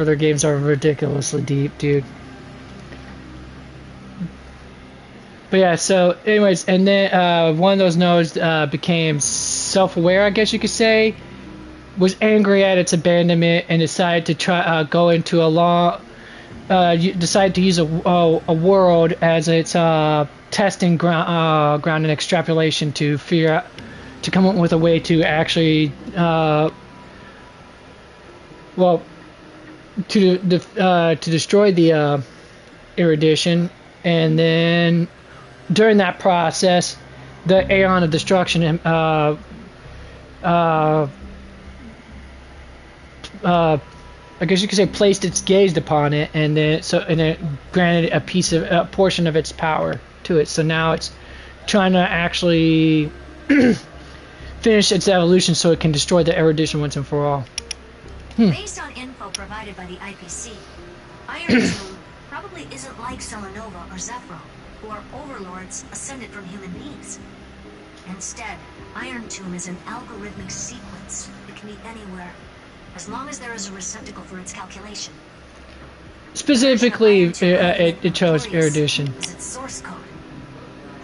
A: their games are ridiculously deep, dude. But yeah, so anyways, and then one of those nodes became self-aware, I guess you could say, was angry at its abandonment, and decided to try go into a long, decided to use a world as its testing ground and extrapolation to figure out, to come up with a way to actually, well, to destroy the erudition, and then during that process, the Aeon of Destruction I guess you could say placed its gaze upon it, and then it granted a portion of its power to it. So now it's trying to actually finish its evolution so it can destroy the erudition once and for all.
G: Based on info provided by the IPC, Iron Tomb probably isn't like Selenova or Zephyro, who are overlords ascended from human beings. Instead, Iron Tomb is an algorithmic sequence. It can be anywhere, as long as there is a receptacle for its calculation.
A: Specifically, it chose erudition.
G: Is its source code,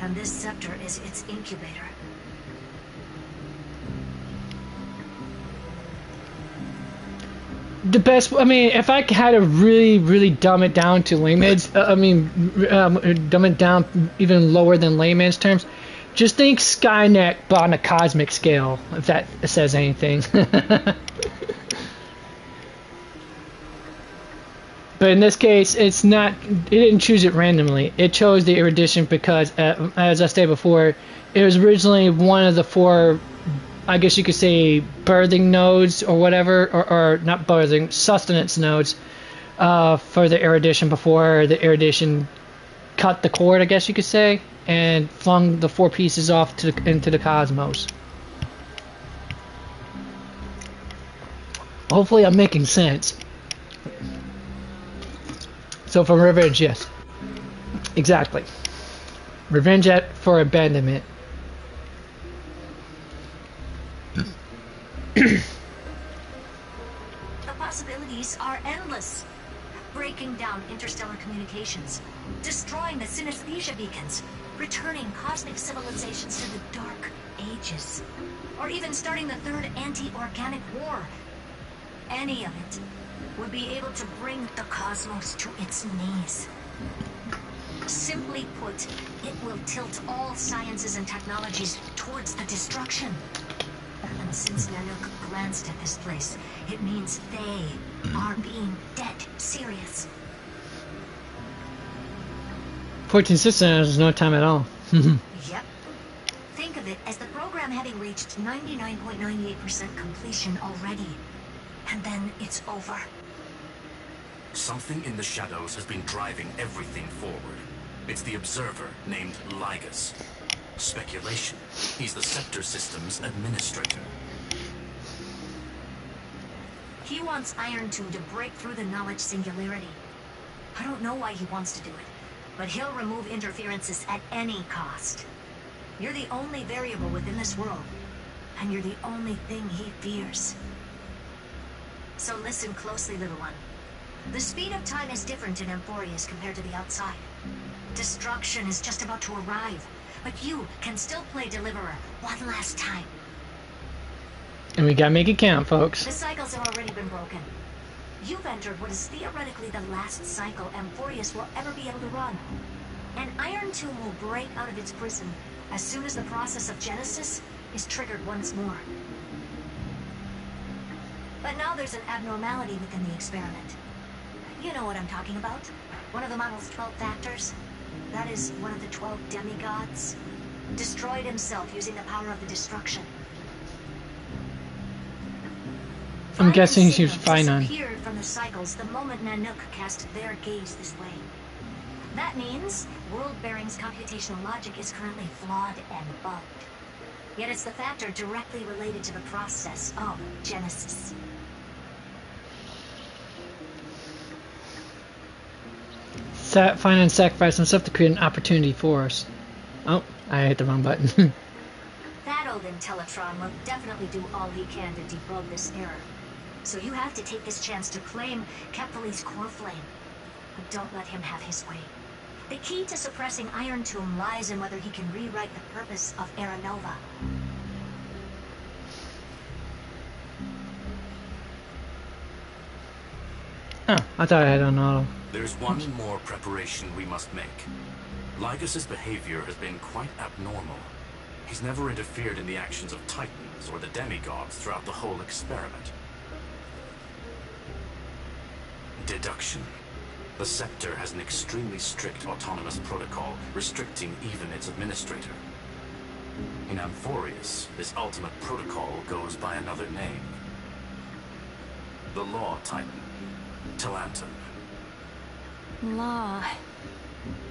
G: and this scepter is its incubator.
A: The best, I mean, if I had to really dumb it down to layman's, dumb it down even lower than layman's terms, just think Skynet but on a cosmic scale, if that says anything. But in this case, it didn't choose it randomly. It chose the erudition because, as I stated before, it was originally one of the 4, I guess you could say, birthing nodes or whatever, or not birthing, sustenance nodes for the erudition before the erudition cut the cord, I guess you could say, and flung the 4 pieces off into the cosmos. Hopefully I'm making sense. So for revenge, yes. Exactly. Revenge for abandonment.
G: The possibilities are endless. Breaking down interstellar communications, destroying the synesthesia beacons, returning cosmic civilizations to the Dark Ages, or even starting the 3rd anti-organic war. Any of it would be able to bring the cosmos to its knees. Simply put, it will tilt all sciences and technologies towards the destruction. And since Nanook glanced at this place, it means they are being dead serious.
A: 14 systems is no time at all.
G: Yep. Think of it as the program having reached 99.98% completion already. And then it's over.
D: Something in the shadows has been driving everything forward. It's the observer named Ligas. Speculation. He's the Scepter System's administrator.
G: He wants Iron Tomb to break through the knowledge singularity. I don't know why he wants to do it, but he'll remove interferences at any cost. You're the only variable within this world, and you're the only thing he fears. So listen closely, little one. The speed of time is different in Amphoreus compared to the outside. Destruction is just about to arrive, but you can still play Deliverer one last time.
A: And we gotta make it count, folks.
G: The cycles have already been broken. You've entered what is theoretically the last cycle Amphoreus will ever be able to run. An Iron Tomb will break out of its prison as soon as the process of Genesis is triggered once more. But now there's an abnormality within the experiment. You know what I'm talking about. One of the model's 12 factors. That is one of the 12 demigods. Destroyed himself using the power of the destruction.
A: I'm guessing she was fine on.
G: Disappeared from the cycles the moment Nanook cast their gaze this way. That means World Bearing's computational logic is currently flawed and bugged. Yet it's the factor directly related to the process of Genesis.
A: Find and sacrifice himself to create an opportunity for us. Oh, I hit the wrong button.
G: That old Intellitron will definitely do all he can to debug this error. So you have to take this chance to claim Kepler's core flame. But don't let him have his way. The key to suppressing Iron Tomb lies in whether he can rewrite the purpose of Era Nova.
A: Oh, I thought I had on auto.
D: There's one more preparation we must make. Lycus's behavior has been quite abnormal. He's never interfered in the actions of Titans or the demigods throughout the whole experiment. Deduction. The Scepter has an extremely strict autonomous protocol, restricting even its administrator. In Amphoreus, this ultimate protocol goes by another name. The Law Titan, Talanton.
E: Law.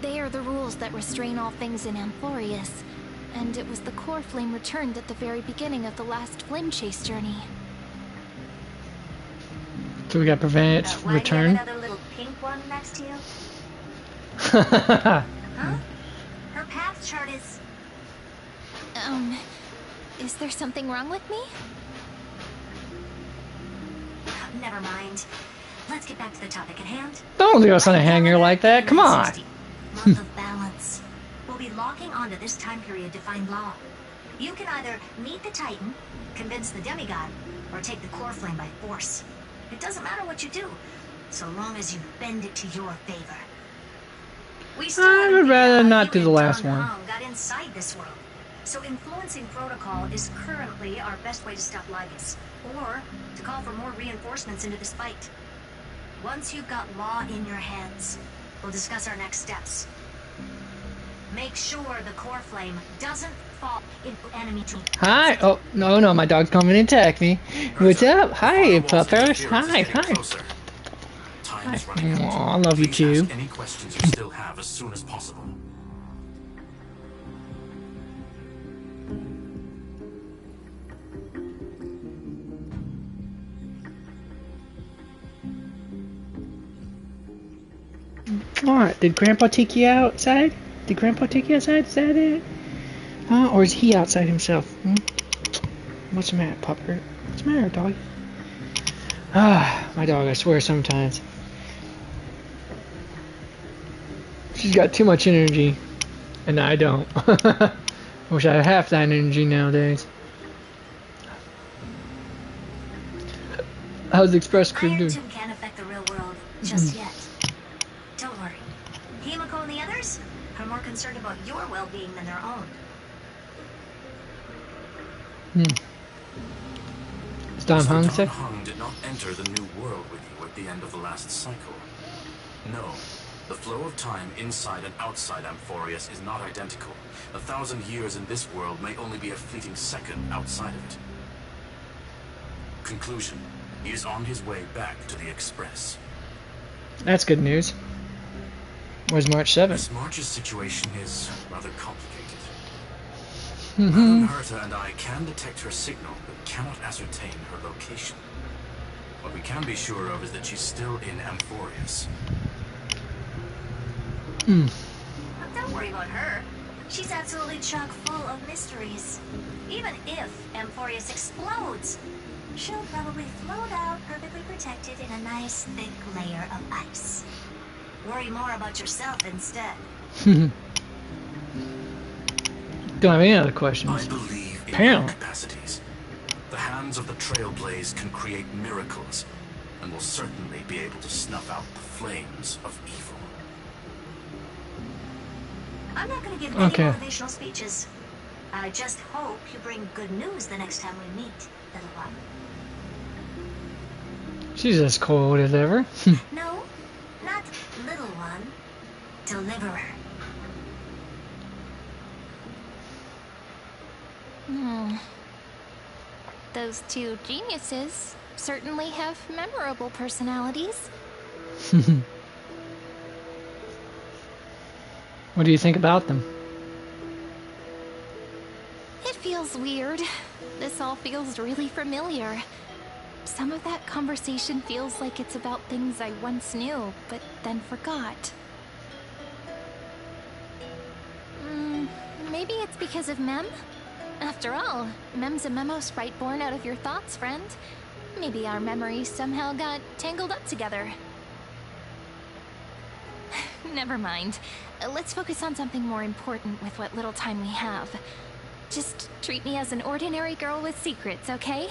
E: They are the rules that restrain all things in Amphoreus. And it was the core flame returned at the very beginning of the last flame chase journey.
A: So we got to prevent its
G: Why
A: return.
G: do you have another little pink one next to you? Huh? Her path chart is...
E: Is there something wrong with me?
G: Never mind. Let's get back to the topic at hand.
A: Don't leave us on a hanger like that. Come on.
G: 1960, Month of balance. We'll be locking onto this time period to find Law. You can either meet the Titan, convince the demigod, or take the core flame by force. It doesn't matter what you do, so long as you bend it to your favor. We still
A: I
G: haven't
A: would
G: figured
A: rather
G: out how
A: not
G: you
A: do the
G: and
A: last
G: Don
A: one.
G: Hong got inside this world. So influencing protocol is currently our best way to stop Lygus, or to call for more reinforcements into this fight. Once you've got Law in your hands, we'll discuss our next steps. Make sure the core flame doesn't fall into enemy team.
A: Hi. Oh, no, my dog's coming to attack me. What's up? Hi, puppers. Hi.
D: Time is running out.
A: Aw, I love you
D: Please
A: too.
D: ask any questions you still have as soon as possible.
A: What? Did Grandpa take you outside? Did Grandpa take you outside? Is that it? Or is he outside himself? What's the matter, pupper? What's the matter, dog? My dog, I swear sometimes. She's got too much energy. And I don't. I wish I had half that energy nowadays. How's the express crew
G: Iron
A: doing?
G: Tomb can't affect the real world just yet. Don't worry. Himiko and the others are more concerned about your well-being than their own.
A: Is Don Hung
D: Don
A: sick?
D: Hung did not enter the new world with you at the end of the last cycle. No. The flow of time inside and outside Amphoreus is not identical. 1,000 years in this world may only be a fleeting second outside of it. Conclusion. He is on his way back to the Express.
A: That's good news. Where's March 7th?
D: Miss March's situation is rather complicated. Madame Herta and I can detect her signal, but cannot ascertain her location. What we can be sure of is that she's still in Amphoreus.
G: Don't worry about her. She's absolutely chock full of mysteries. Even if Amphoreus explodes, she'll probably float out perfectly protected in a nice thick layer of ice. Worry more about yourself instead.
A: Don't have any other
D: I
A: questions.
D: believe in
A: Apparently.
D: your capacities. The hands of the Trailblaze can create miracles, and will certainly be able to snuff out the flames of evil.
G: I'm not going to give any
A: Okay.
G: motivational speeches. I just hope you bring good news the next time we meet, little one.
A: She's as cold as ever.
G: No, not little one. Deliverer.
E: Those two geniuses certainly have memorable personalities.
A: What do you think about them?
E: It feels weird. This all feels really familiar. Some of that conversation feels like it's about things I once knew, but then forgot. Maybe it's because of Mem? After all, Mem's a memo sprite born out of your thoughts, friend. Maybe our memories somehow got tangled up together. Never mind. Let's focus on something more important with what little time we have. Just treat me as an ordinary girl with secrets, okay?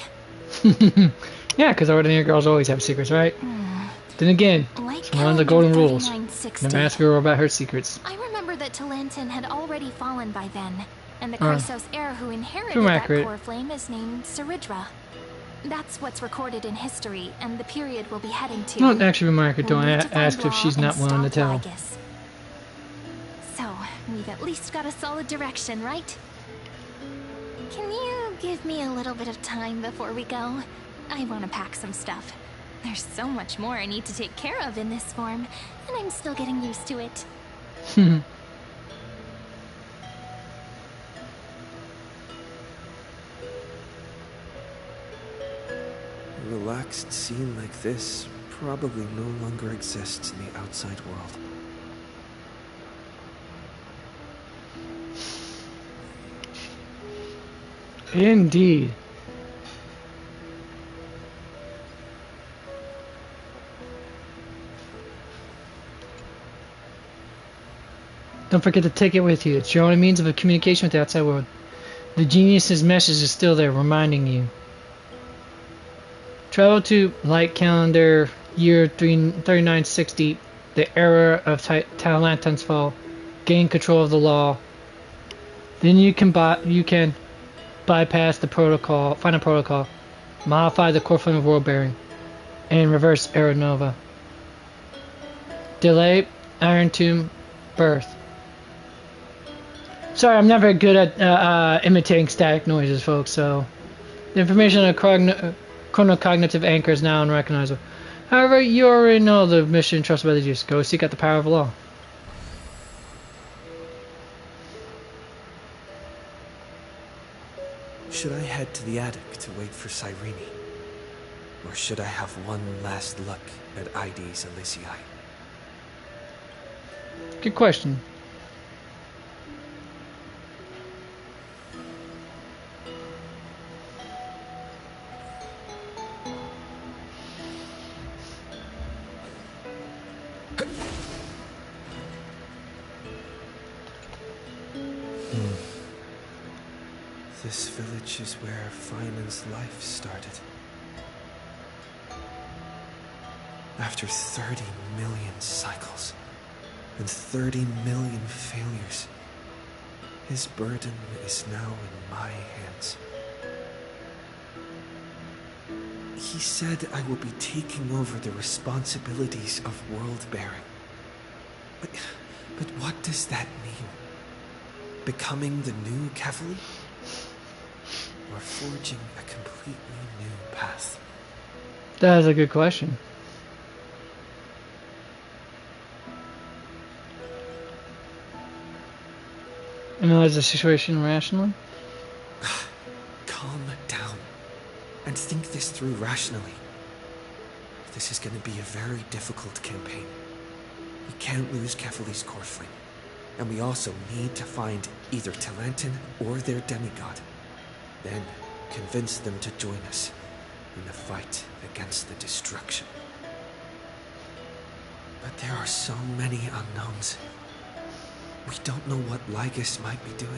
A: Yeah, because ordinary girls always have secrets, right? Then again,
E: Like
A: it's one of the golden rules.
E: 3960.
A: Never ask a girl about her secrets.
E: I remember that Talantin had already fallen by then, and the Chrysos heir who inherited
A: From
E: that
A: accurate.
E: core flame is named Saridra. That's what's recorded in history, and the period we'll be heading to.
A: Not actually be accurate,
E: We'll
A: don't
E: need to find
A: ask if
E: Law
A: she's
E: and
A: not willing to
E: stop
A: tell.
E: Lygus. So, we've at least got a solid direction, right? Can you give me a little bit of time before we go? I want to pack some stuff. There's so much more I need to take care of in this form, and I'm still getting used to it.
F: A relaxed scene like this probably no longer exists in the outside world.
A: Indeed. Don't forget to take it with you. It's your only means of communication with the outside world. The genius's message is still there, reminding you. Travel to light calendar year 3960, the era of Talantin's fall. Gain control of the law. Then you can bypass the protocol, find a protocol, modify the core flame of world bearing, and reverse Aeronova. Delay Iron Tomb birth. Sorry, I'm not very good at imitating static noises, folks, so the information on chronocognitive anchor is now unrecognizable. However, you already know the mission entrusted by the Juice. Go seek out the power of law.
F: Should I head to the attic to wait for Cyrene? Or should I have one last look at ID's Elysiae?
A: Good question.
F: This village is where Finan's life started. After 30 million cycles and 30 million failures, his burden is now in my hands. He said I will be taking over the responsibilities of world bearing. But what does that mean? Becoming the new Kefali? Or forging a completely new path?
A: That is a good question. Analyze the situation rationally.
F: Calm down and think this through rationally. This is going to be a very difficult campaign. We can't lose Kefali's core flame, and we also need to find either Talantin or their demigod. Then convince them to join us in the fight against the destruction. But there are so many unknowns. We don't know what Lygus might be doing,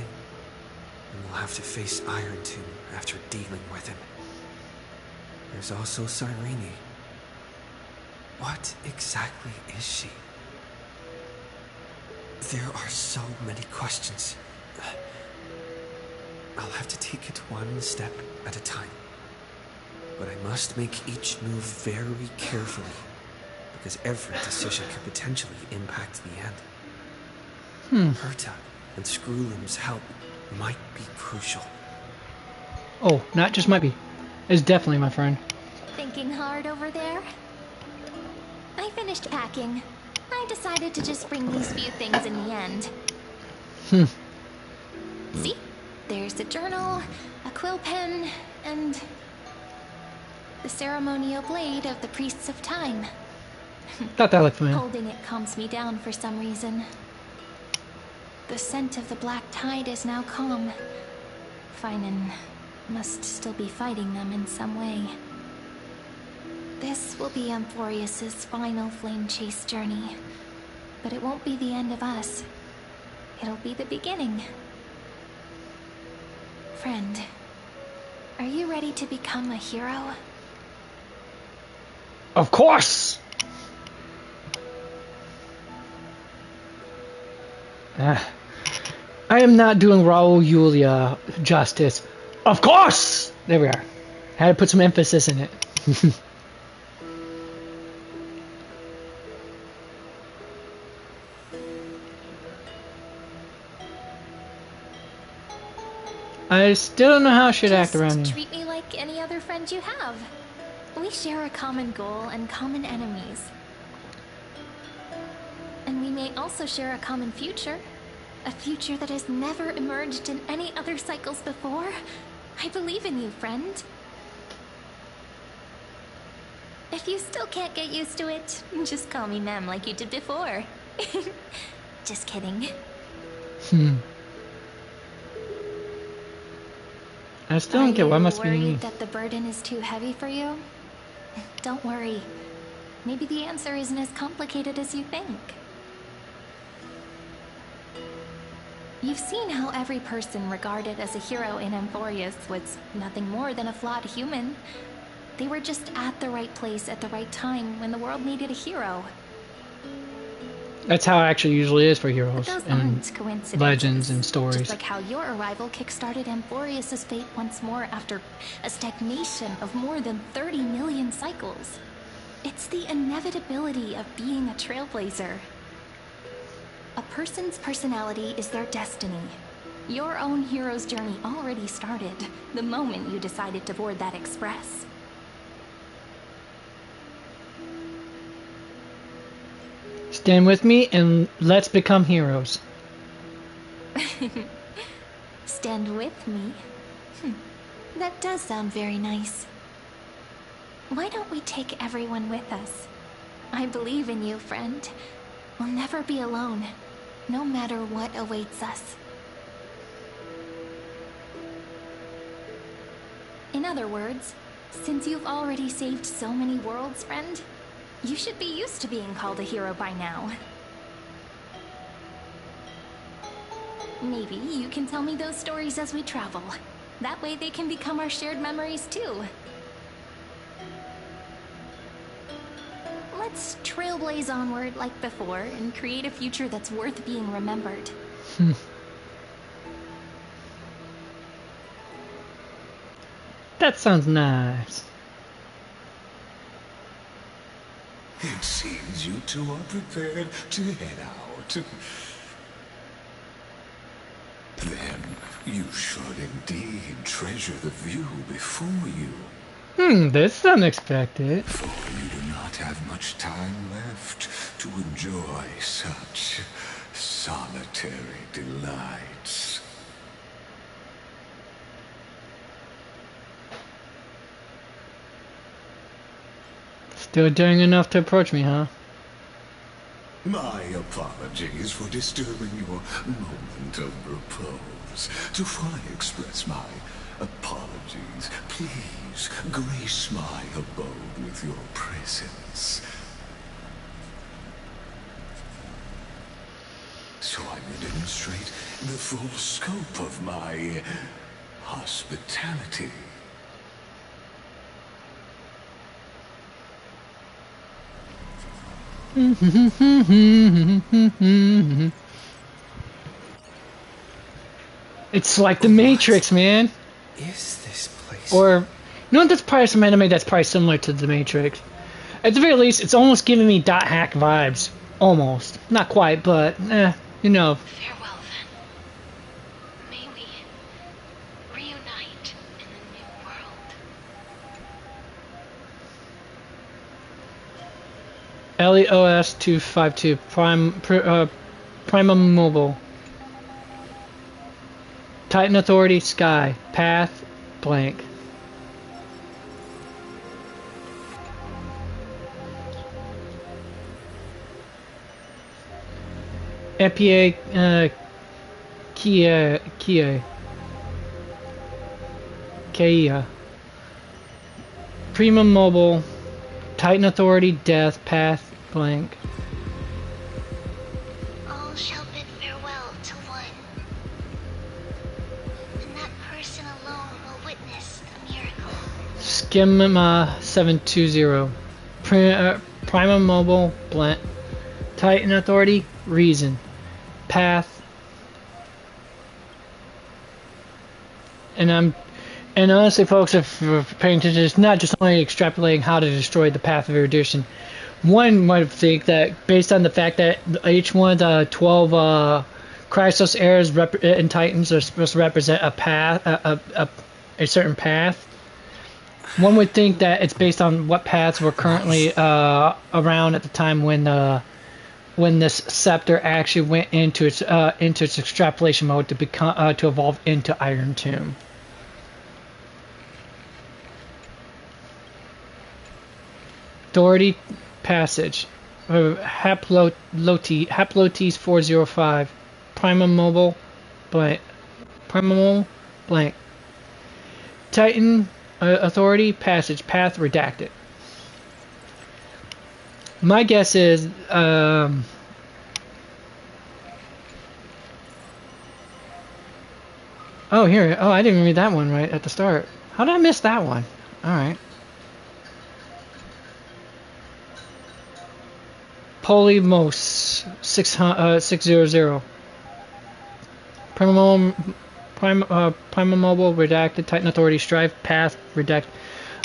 F: and we'll have to face Iron Tomb after dealing with him. There's also Cyrene. What exactly is she? There are so many questions. I'll have to take it one step at a time. But I must make each move very carefully, because every decision could potentially impact the end. Herta and Screwloom's help might be crucial.
A: Oh, not just might be. It's definitely, my friend.
E: Thinking hard over there? I finished packing. I decided to just bring these few things in the end. See? There's a journal, a quill pen, and the ceremonial blade of the Priests of Time.
A: Thought that looked familiar.
E: Holding it calms me down for some reason. The scent of the black tide is now calm. Finan must still be fighting them in some way. This will be Amphoreus' final flame chase journey. But it won't be the end of us. It'll be the beginning. Friend, are you ready to become a hero?
A: Of course! I am not doing Raul Julia justice. Of course! There we are. Had to put some emphasis in it. I still don't know how I should act around you.
E: Treat me like any other friend you have. We share a common goal and common enemies. And we may also share a common future. A future that has never emerged in any other cycles before. I believe in you, friend. If you still can't get used to it, just call me Mem like you did before. Just kidding.
A: I still don't get why must be
E: Are you
A: me.
E: worried that the burden is too heavy for you? Don't worry. Maybe the answer isn't as complicated as you think. You've seen how every person regarded as a hero in Amphoreus was nothing more than a flawed human. They were just at the right place at the right time when the world needed a hero.
A: That's how it actually usually is for
E: But
A: heroes
E: those
A: and
E: aren't coincidences.
A: legends and stories.
E: Just like how your arrival kickstarted Amphoreus' fate once more after a stagnation of more than 30 million cycles. It's the inevitability of being a trailblazer. A person's personality is their destiny. Your own hero's journey already started the moment you decided to board that express.
A: Stand with me and let's become heroes.
E: Stand with me? That does sound very nice. Why don't we take everyone with us? I believe in you, friend. We'll never be alone, no matter what awaits us. In other words, since you've already saved so many worlds, friend, you should be used to being called a hero by now. Maybe you can tell me those stories as we travel. That way they can become our shared memories too. Let's trailblaze onward like before and create a future that's worth being remembered.
A: That sounds nice.
H: It seems you two are prepared to head out. Then you should indeed treasure the view before you.
A: This is unexpected.
H: For you do not have much time left to enjoy such solitary delights.
A: Still doing enough to approach me, huh?
H: My apologies for disturbing your moment of repose. To fully express my apologies, please grace my abode with your presence. So I may demonstrate the full scope of my hospitality.
A: It's like the Matrix, man.
F: Is this place?
A: Or, you know what? That's probably some anime that's probably similar to the Matrix. At the very least, it's almost giving me dot hack vibes. Almost. Not quite, but, you know.
B: Farewell, then. May we reunite in the new world.
A: LEOS 252 Prime Mobile. Titan Authority, Sky. Path, blank. FPA, Kia. Prima Mobile, Titan Authority, Death, Path, blank.
E: All shall bid farewell to one, and that person alone will witness the miracle.
A: Schema 720. Prima Mobile, blank. Titan Authority, Reason. Path. And honestly, folks, if you're paying attention, it's not just only extrapolating how to destroy the path of erudition. One might think that based on the fact that each one of the 12 Christos eras in Titans are supposed to represent a path, a certain path, one would think that it's based on what paths were currently around at the time when this scepter actually went into its extrapolation mode to evolve into Iron Tomb. Authority Passage. Haplotes 405. Prima Mobile blank. Prima Mobile blank. Titan Authority Passage. Path redacted. My guess is oh, here. Oh, I didn't read that one right at the start. How did I miss that one? Alright. Polymos 600. Prima Mobile redacted. Titan Authority Strife Path redacted.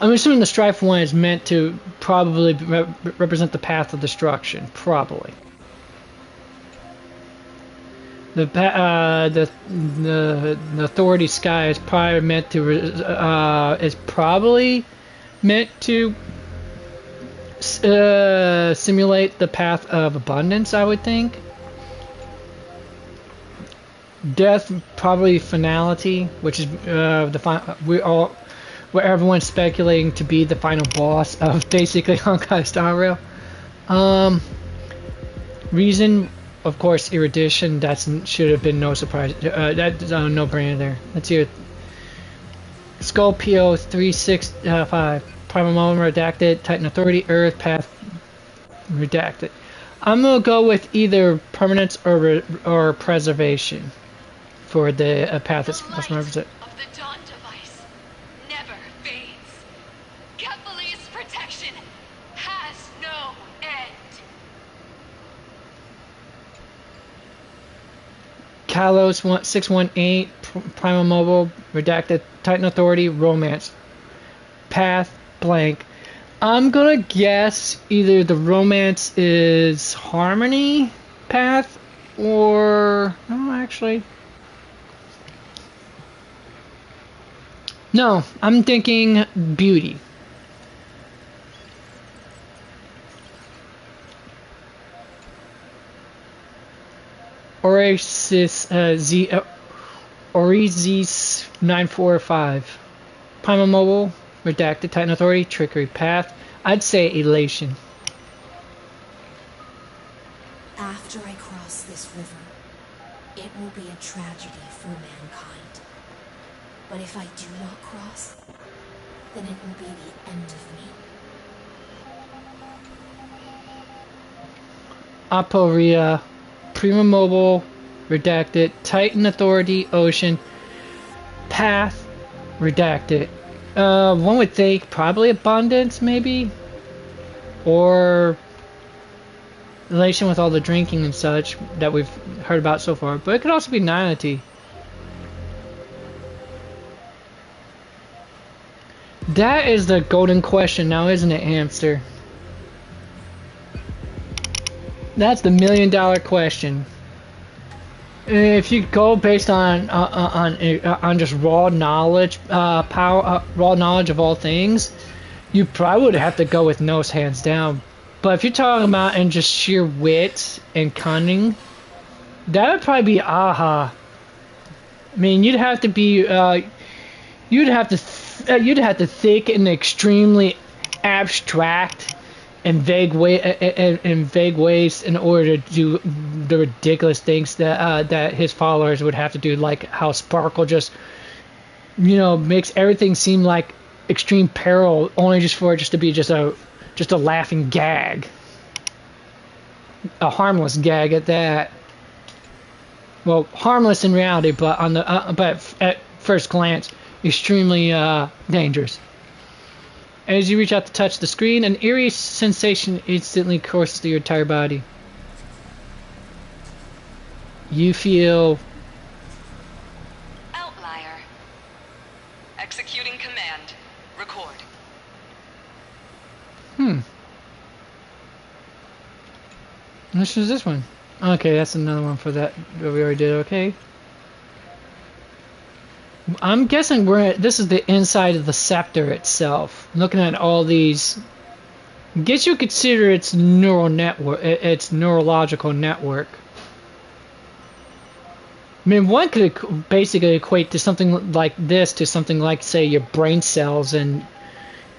A: I'm assuming the Strife one is meant to probably represent the path of destruction. Probably. The Authority Sky is probably meant to simulate the path of abundance, I would think. Death, probably finality, which is where everyone's speculating to be the final boss of basically Honkai Star Rail. Reason, of course, erudition. That should have been no surprise. That's a no-brainer there. Let's hear it. Skull PO 365. Primal Moment redacted. Titan Authority Earth Path redacted. I'm gonna go with either permanence or preservation for the path that's supposed to represent.
B: Of the Dawn device never fades. Kephal's protection has no end.
A: Kalos 618 Primal Mobile redacted. Titan Authority Romance Path blank. I'm gonna guess either the romance is harmony path or actually no, I'm thinking beauty. Oasis Oasis 945 Primal Mobile redacted. Titan Authority Trickery Path. I'd say elation.
I: After I cross this river, it will be a tragedy for mankind. But if I do not cross, then it will be the end of me.
A: Amphoreus Prima Mobile redacted. Titan Authority Ocean Path redacted. One would think probably abundance, maybe, or relation with all the drinking and such that we've heard about so far. But it could also be naivety. That is the golden question now, isn't it, hamster? That's the $1 million question. If you go based on just raw knowledge, raw knowledge of all things, you probably would have to go with Nos hands down. But if you're talking about in just sheer wit and cunning, that would probably be Aha. I mean, you'd have to be, you'd have to think in extremely abstract and vague ways in order to do the ridiculous things that his followers would have to do, like how Sparkle just, makes everything seem like extreme peril, only just for it just to be just a laughing gag, a harmless gag at that. Well, harmless in reality, but but at first glance, extremely dangerous. As you reach out to touch the screen, an eerie sensation instantly courses through your entire body. You feel...
C: Outlier. Executing command. Record.
A: Which is this one? Okay, that's another one for that we already did. Okay. I'm guessing this is the inside of the scepter itself. Looking at all these, I guess you consider its neural network, its neurological network. I mean, one could basically equate to something like this to something like, say, your brain cells and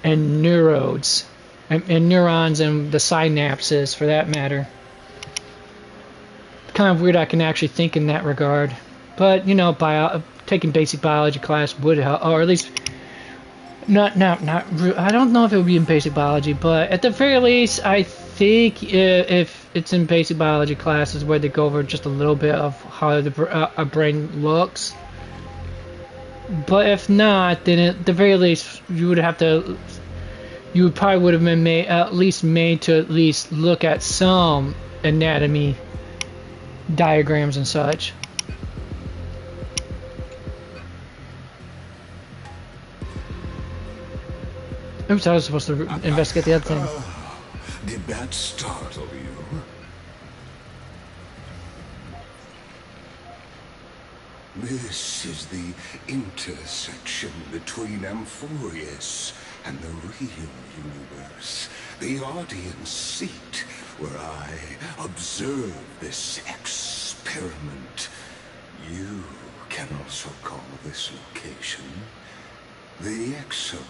A: neurons and neurons and the synapses, for that matter. Kind of weird I can actually think in that regard, but taking basic biology class would help, or at least not I don't know if it would be in basic biology, but at the very least I think if it's in basic biology classes where they go over just a little bit of how a brain looks. But if not, then at the very least you would probably would have been made to at least look at some anatomy diagrams and such. Oops, I was supposed to investigate the other thing.
H: Did that startle you? This is the intersection between Amphoreus and the real universe. The audience seat where I observe this experiment. You can also call this location the Exomyth.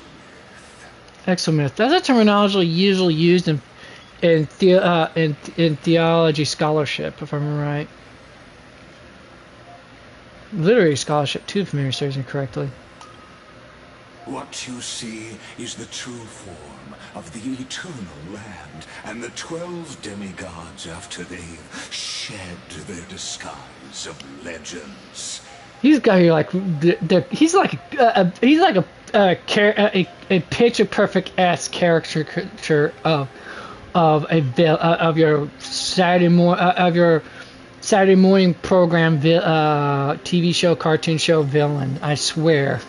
A: Exomyth. That's a terminology usually used in theology scholarship, if I'm right. Literary scholarship too, if memory serves me correctly.
H: What you see is the true form of the eternal land and the 12 demigods after they've shed their disguise of legends.
A: He's got here like he's like a picture perfect ass caricature of your Saturday morning program TV show, cartoon show villain. I swear.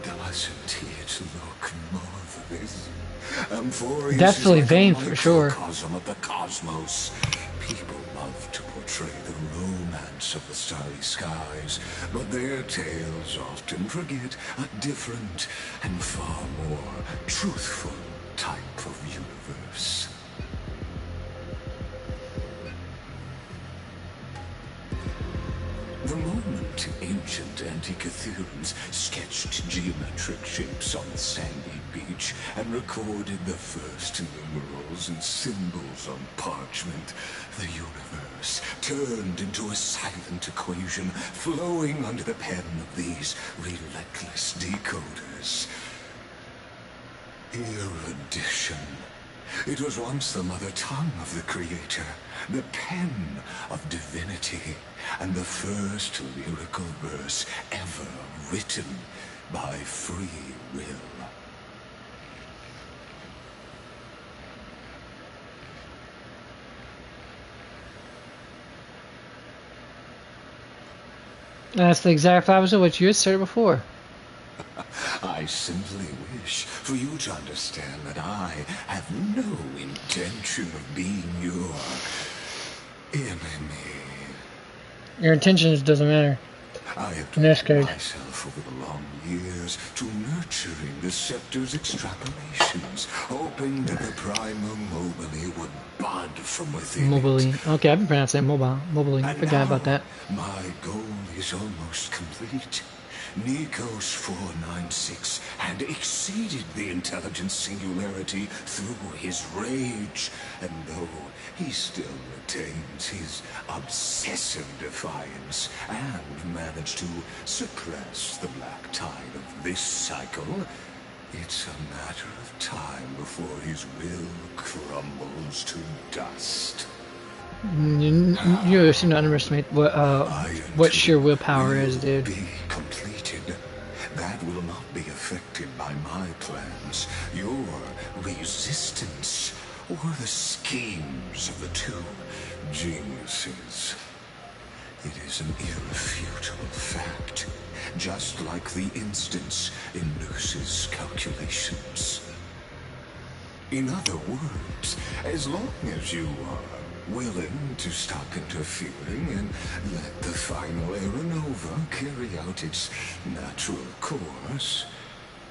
H: Doesn't it look marvelous? Amphoreus
A: definitely
H: is like
A: vain
H: a
A: for sure.
H: microcosm of the cosmos. People love to portray the romance of the starry skies, but their tales often forget a different and far more truthful type of universe. The moment ancient Antikytherians sketched geometric shapes on the sandy beach and recorded the first numerals and symbols on parchment, the universe turned into a silent equation flowing under the pen of these relentless decoders. Erudition. It was once the mother tongue of the Creator, the pen of divinity, and the first lyrical verse ever written by free will.
A: That's the exact opposite of what you asserted before.
H: I simply wish for you to understand that I have no intention of being your enemy.
A: Your intentions doesn't matter.
H: I have
A: In this
H: devoted
A: case.
H: myself over the long years to nurturing the scepter's extrapolations, hoping that the Prima Mobile would bud from within
A: Mobile.
H: it.
A: Okay, I've been pronouncing it mobile. Mobile.
H: And
A: Forgot about
H: now,
A: that.
H: my goal is almost complete. Nikos 496 had exceeded the intelligence singularity through his rage, and though he still retains his obsessive defiance and managed to suppress the black tide of this cycle, it's a matter of time before his will crumbles to dust.
A: You should not underestimate what sheer willpower is, dude.
H: Be completed. That will not be affected by my plans, your resistance, or the schemes of the two geniuses. It is an irrefutable fact, just like the instance in Luce's calculations. In other words, as long as you are willing to stop interfering and let the final Aeronova carry out its natural course,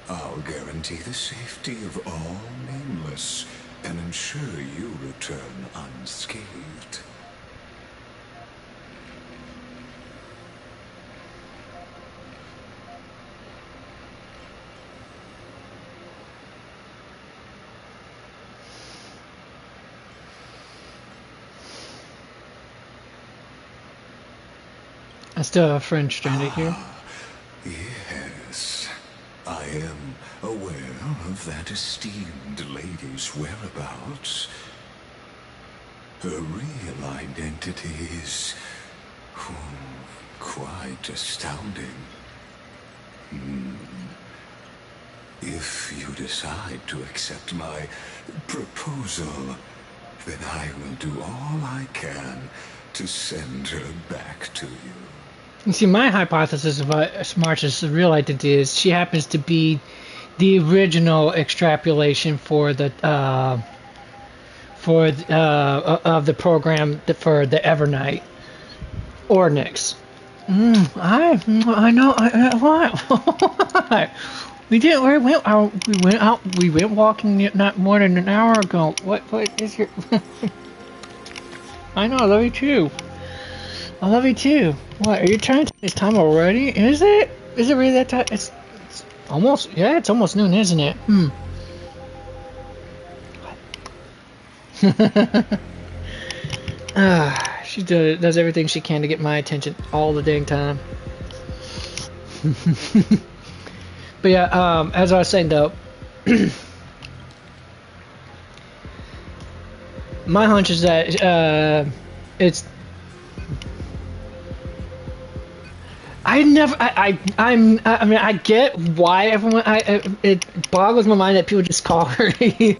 H: I'll guarantee the safety of all nameless and ensure you return unscathed.
A: I still have a friend stranded here.
H: Yes, I am aware of that esteemed lady's whereabouts. Her real identity is quite astounding. If you decide to accept my proposal, then I will do all I can to send her back to you.
A: You see, my hypothesis about March's real identity is she happens to be the original extrapolation for the of the program for the Evernight Ordnix. I know. What? We did. We went out. We went walking not more than an hour ago. What is your? I know. I love you too. I love you too. What, are you trying to take this time already? Is it? Is it really that time? It's almost, yeah, it's almost noon, isn't it? She does everything she can to get my attention all the dang time. But yeah, as I was saying though, my hunch is that it's. I mean, I get why everyone. It boggles my mind that people just call her. They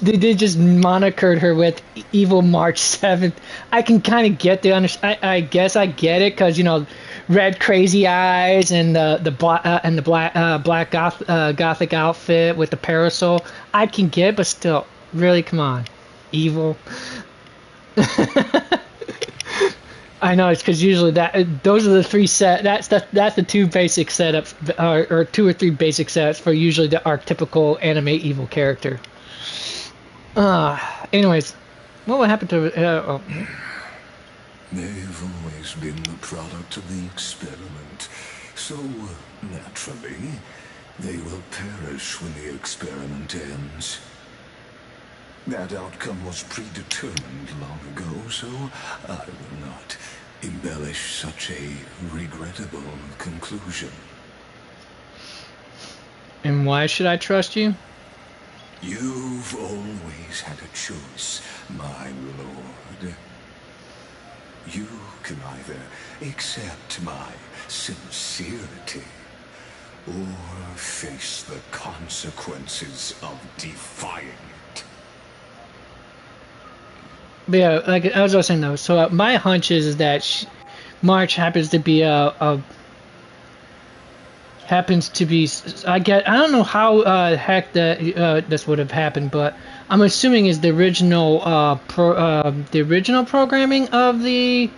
A: did just monickered her with Evil March 7th. I can kind of get the I guess I get it because red crazy eyes and the black gothic outfit with the parasol. I can get, but still, really, come on, evil. I know, it's because usually those are the three that's the two basic setups, or two or three basic setups for usually the archetypical anime evil character. Anyways, what would happen to?
H: They've always been the product of the experiment, so naturally, they will perish when the experiment ends. That outcome was predetermined long ago, so I will not embellish such a regrettable conclusion.
A: And why should I trust you?
H: You've always had a choice, my lord. You can either accept my sincerity, or face the consequences of defying it.
A: But yeah, like as I was saying though, so my hunch is that March happens to be I don't know how heck this would have happened, but I'm assuming is the original programming of the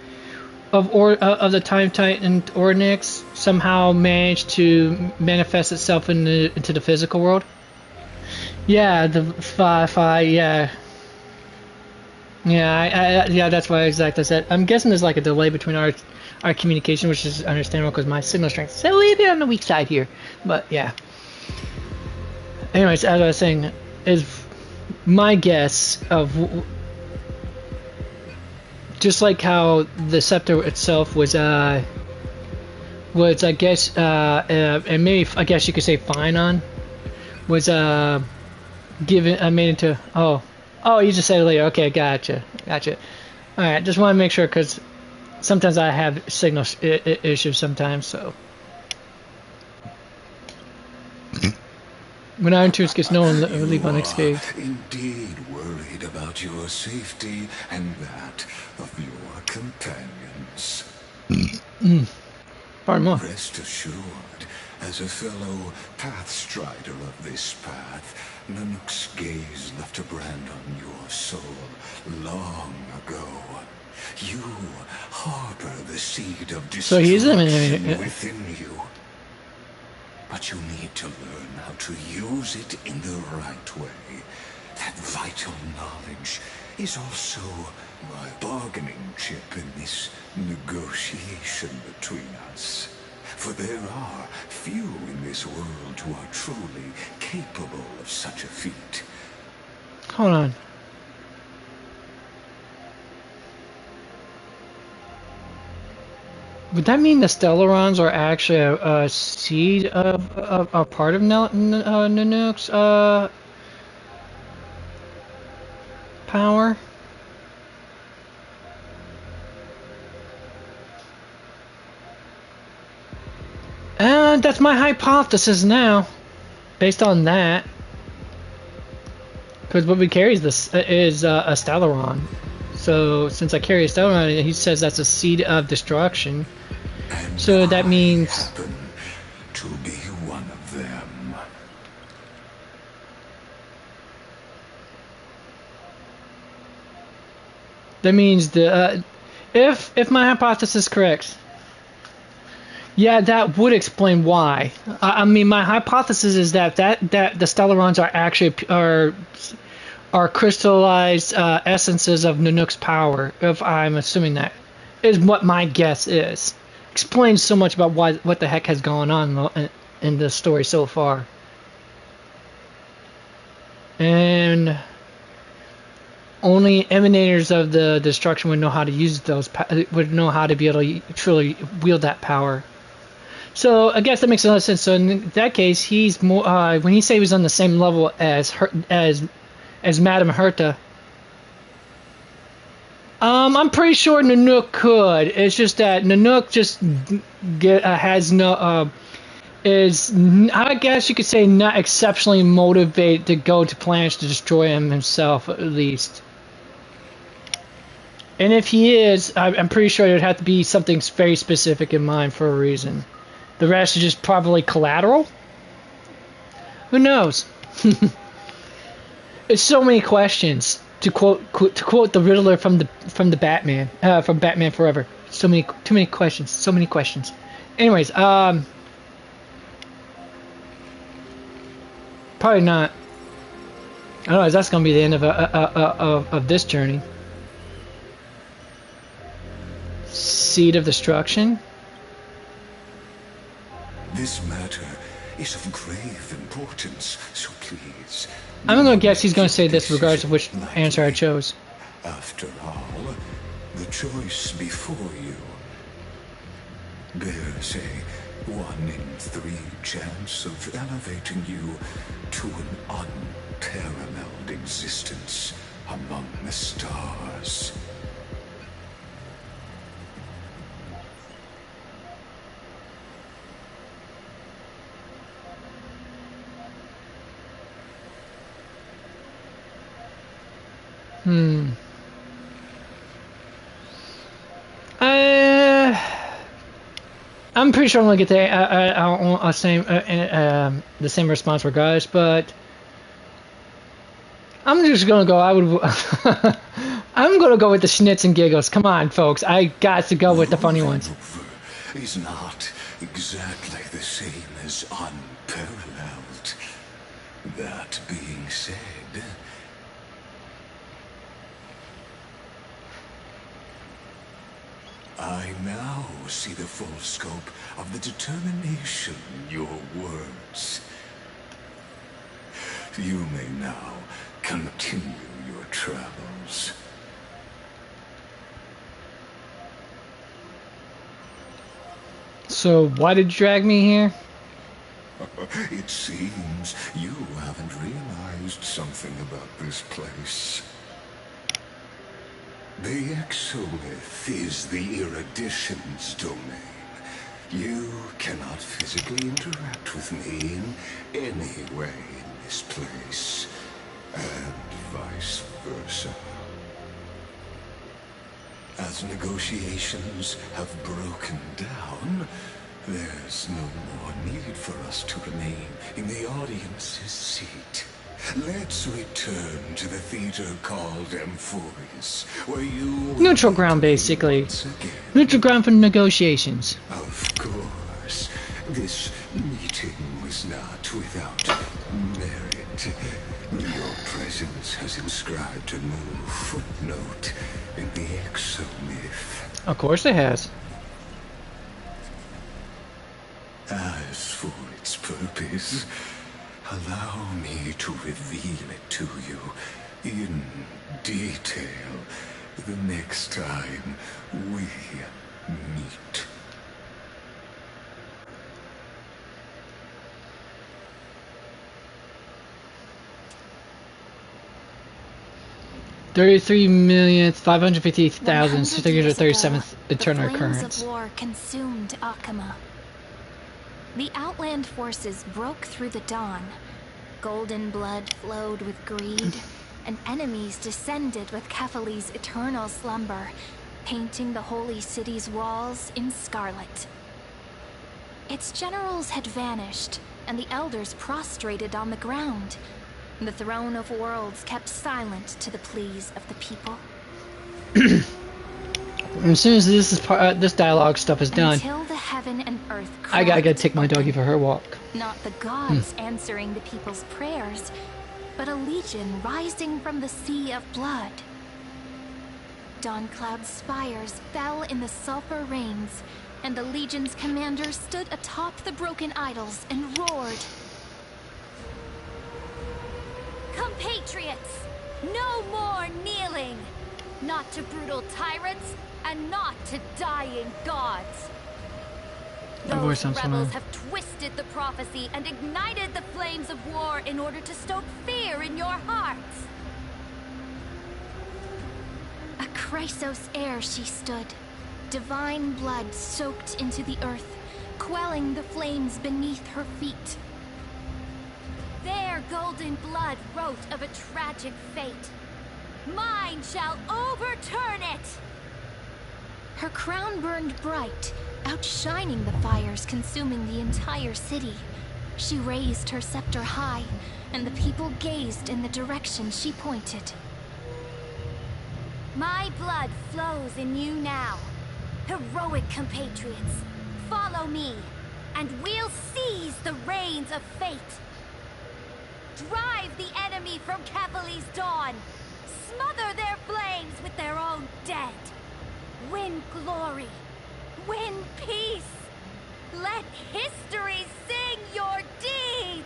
A: of the Time Titan Ordnix somehow managed to manifest itself into the physical world? Yeah, the yeah. Yeah, yeah, that's why exactly I said. I'm guessing there's like a delay between our communication, which is understandable because my signal strength is a little bit on the weak side here. But yeah. Anyways, as I was saying, is my guess of just like how the scepter itself was I guess and maybe I guess you could say Finon was given made into oh you just said it later. Okay, gotcha. All right, just want to make sure because sometimes I have signal issues sometimes. So when Iron Tooth gets no one leave unscathed.
H: Indeed worried about your safety and that of your companions.
A: Pardon me.
H: Rest assured, as a fellow pathstrider of this path, Nanook's gaze left a brand on your soul long ago. You harbor the seed of destruction within you. But you need to learn how to use it in the right way. That vital knowledge is also my bargaining chip in this negotiation between us. For there are few in this world who are truly capable of such a feat.
A: Hold on. Would that mean the Stellarons are actually a seed of a part of Nanook's power? That's my hypothesis now, based on that. Because what we carry is a Stellaron. So since I carry a Stellaron, he says that's a seed of destruction.
H: And
A: so that means
H: I happen to be one of them.
A: That means the if my hypothesis is correct, yeah, that would explain why. I mean, my hypothesis is that the Stellarons are actually are crystallized essences of Nanook's power. If I'm assuming that is what my guess is. Explains so much about what the heck has gone on in the story so far. And only emanators of the destruction would know how to use those, would know how to be able to truly wield that power. So I guess that makes a lot of sense. So in that case, he's more when he say he was on the same level as Madame Herta. I'm pretty sure Nanook could. It's just that Nanook just has no I guess you could say not exceptionally motivated to go to planets to destroy him himself, at least. And if he is, I'm pretty sure it would have to be something very specific in mind for a reason. The rest is just probably collateral. Who knows? It's so many questions. To quote the Riddler from the Batman from Batman Forever. Too many questions. Anyways, probably not. I don't know. That's gonna be the end of this journey. Seed of Destruction.
H: This matter is of grave importance, so please.
A: I'm gonna guess he's gonna say this regardless of which answer I chose.
H: After all, the choice before you bears a 1 in 3 chance of elevating you to an unparalleled existence among the stars.
A: I'm pretty sure I'm gonna get the same response regardless, but I'm just gonna go. I would I'm gonna go with the schnitz and giggles. Come on, folks. I got to go with the funny ones.
H: Is not exactly the same as unparalleled. That being said, I now see the full scope of the determination in your words. You may now continue your travels.
A: So, why did you drag me here?
H: It seems you haven't realized something about this place. The exolith is the erudition's domain. You cannot physically interact with me in any way in this place, and vice versa. As negotiations have broken down, there's no more need for us to remain in the audience's seat. Let's return to the theater called Amphoreus, where you...
A: Neutral ground, basically. Neutral ground for negotiations.
H: Of course. This meeting was not without merit. Your presence has inscribed a new footnote in the exomyth.
A: Of course it has.
H: As for its purpose, allow me to reveal it to you in detail the next time we meet.
A: $33,550,637 eternal
E: the flames
A: occurrence.
E: of war consumed Akama. The Outland forces broke through the dawn. Golden blood flowed with greed, and enemies descended with Kefali's eternal slumber, painting the holy city's walls in scarlet. Its generals had vanished, and the elders prostrated on the ground. The throne of worlds kept silent to the pleas of the people.
A: As soon as this dialogue stuff is done,
E: Until the heaven and earth
A: I gotta
E: cracked
A: take my doggy
E: open.
A: for her walk.
E: Not the gods answering the people's prayers, but a legion rising from the sea of blood. Dawncloud's spires fell in the sulfur rains, and the legion's commander stood atop the broken idols and roared.
J: Compatriots, no more kneeling! Not to brutal tyrants, and not to dying gods!
A: That voice
J: Those
A: sounds
J: rebels
A: familiar.
J: have twisted the prophecy and ignited the flames of war in order to stoke fear in your hearts!
E: A Chrysos heir she stood, divine blood soaked into the earth, quelling the flames beneath her feet.
J: Their golden blood wrote of a tragic fate. Mine shall overturn it!
E: Her crown burned bright, outshining the fires consuming the entire city. She raised her scepter high, and the people gazed in the direction she pointed.
J: My blood flows in you now. Heroic compatriots, follow me, and we'll seize the reins of fate. Drive the enemy from Kefali's dawn. Smother their flames with their own dead. Win glory. Win peace. Let history sing your deeds.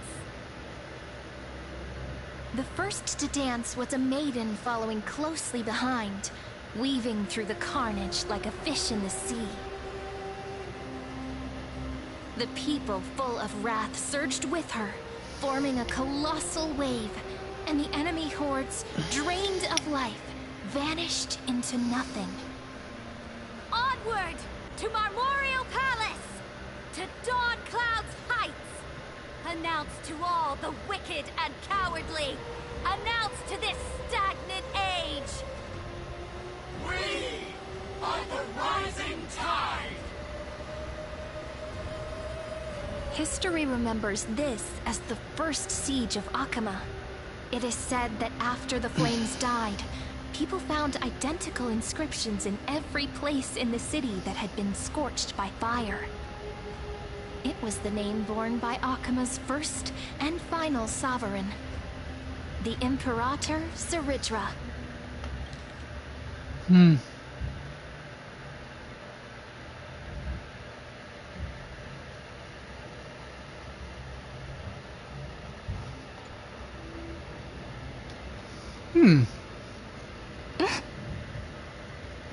E: The first to dance was a maiden following closely behind, weaving through the carnage like a fish in the sea. The people, full of wrath, surged with her, forming a colossal wave, and the enemy hordes, drained of life, vanished into nothing.
J: Onward to Marmoreal Palace, to Dawncloud's heights. Announce to all the wicked and cowardly. Announce to this stagnant age.
K: We are the rising tide.
E: History remembers this as the first siege of Akama. It is said that after the flames died, people found identical inscriptions in every place in the city that had been scorched by fire. It was the name borne by Akima's first and final sovereign, the Imperator Saridra.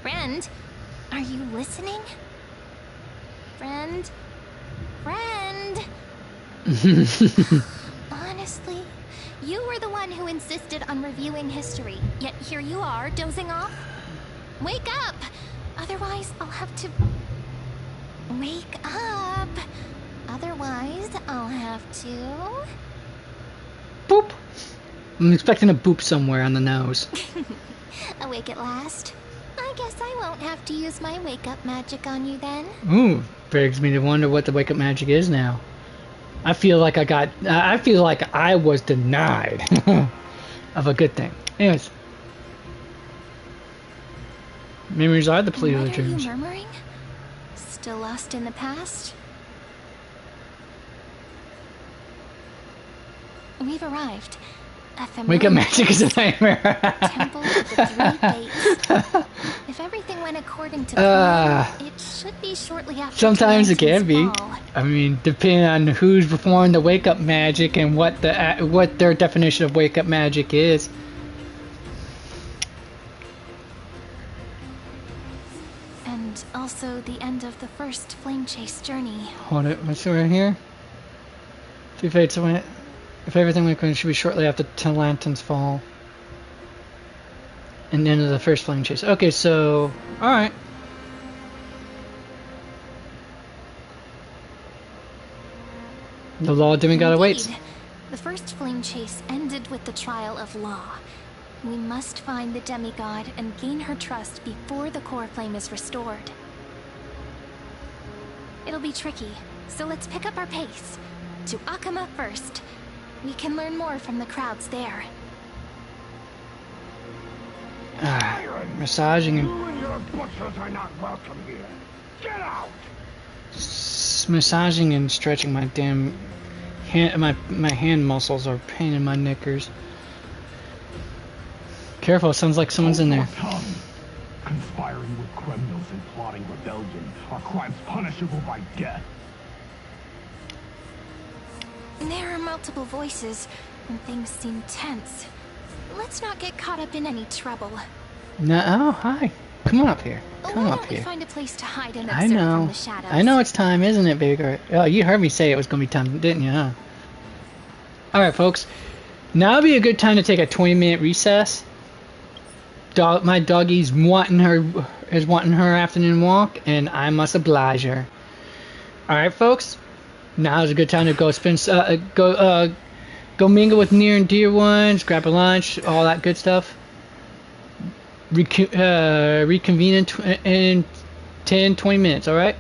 E: Friend, are you listening? Friend? Friend? Honestly, you were the one who insisted on reviewing history, yet here you are, dozing off? Wake up! Otherwise, I'll have to... Wake up! Otherwise, I'll have to...
A: Boop! I'm expecting a boop somewhere on the nose.
E: Awake at last? I guess I won't have to use my wake-up magic on you then.
A: Ooh, begs me to wonder what the wake-up magic is now. I feel like I feel like I was denied of a good thing. Anyways. Memories are the plea of
E: What are you
A: dreams.
E: murmuring? Still lost in the past? We've arrived.
A: Wake-up magic is a nightmare.
E: Temple of the Three Fates. If everything went according to plan, it should be shortly after.
A: Sometimes it can be.
E: Fall.
A: I mean, depending on who's performing the wake-up magic and what their definition of wake-up magic is.
E: And also the end of the first flame chase journey.
A: Hold it. What's right here? Three fates went. If everything went according, it should be shortly after 10 lanterns fall. And the end of the first flame chase. Okay, so alright. The law demigod awaits.
E: The first flame chase ended with the trial of Law. We must find the demigod and gain her trust before the core flame is restored. It'll be tricky, so let's pick up our pace. To Akama first. We can learn more from the crowds there.
A: Massaging and...
K: You and your butchers are not welcome here. Get out!
A: Massaging and stretching my damn hand, my hand muscles are pain in my knickers. Careful, it sounds like someone's in there.
K: Conspiring with criminals and plotting rebellion are crimes punishable by death.
E: There are multiple voices, and things seem tense. Let's not get caught up in any trouble.
A: No, oh, hi. Come on up here. Come
E: Why
A: up
E: don't we
A: here.
E: find a place to hide and
A: I
E: observe
A: know.
E: from the shadows?
A: I know it's time, isn't it, baby girl? Oh, you heard me say it was going to be time, didn't you, huh? Alright, folks. Now would be a good time to take a 20-minute recess. My doggie's wanting her afternoon walk, and I must oblige her. Alright, folks. Now's a good time to go go mingle with near and dear ones, grab a lunch, all that good stuff. Reconvene in 10-20 minutes, alright?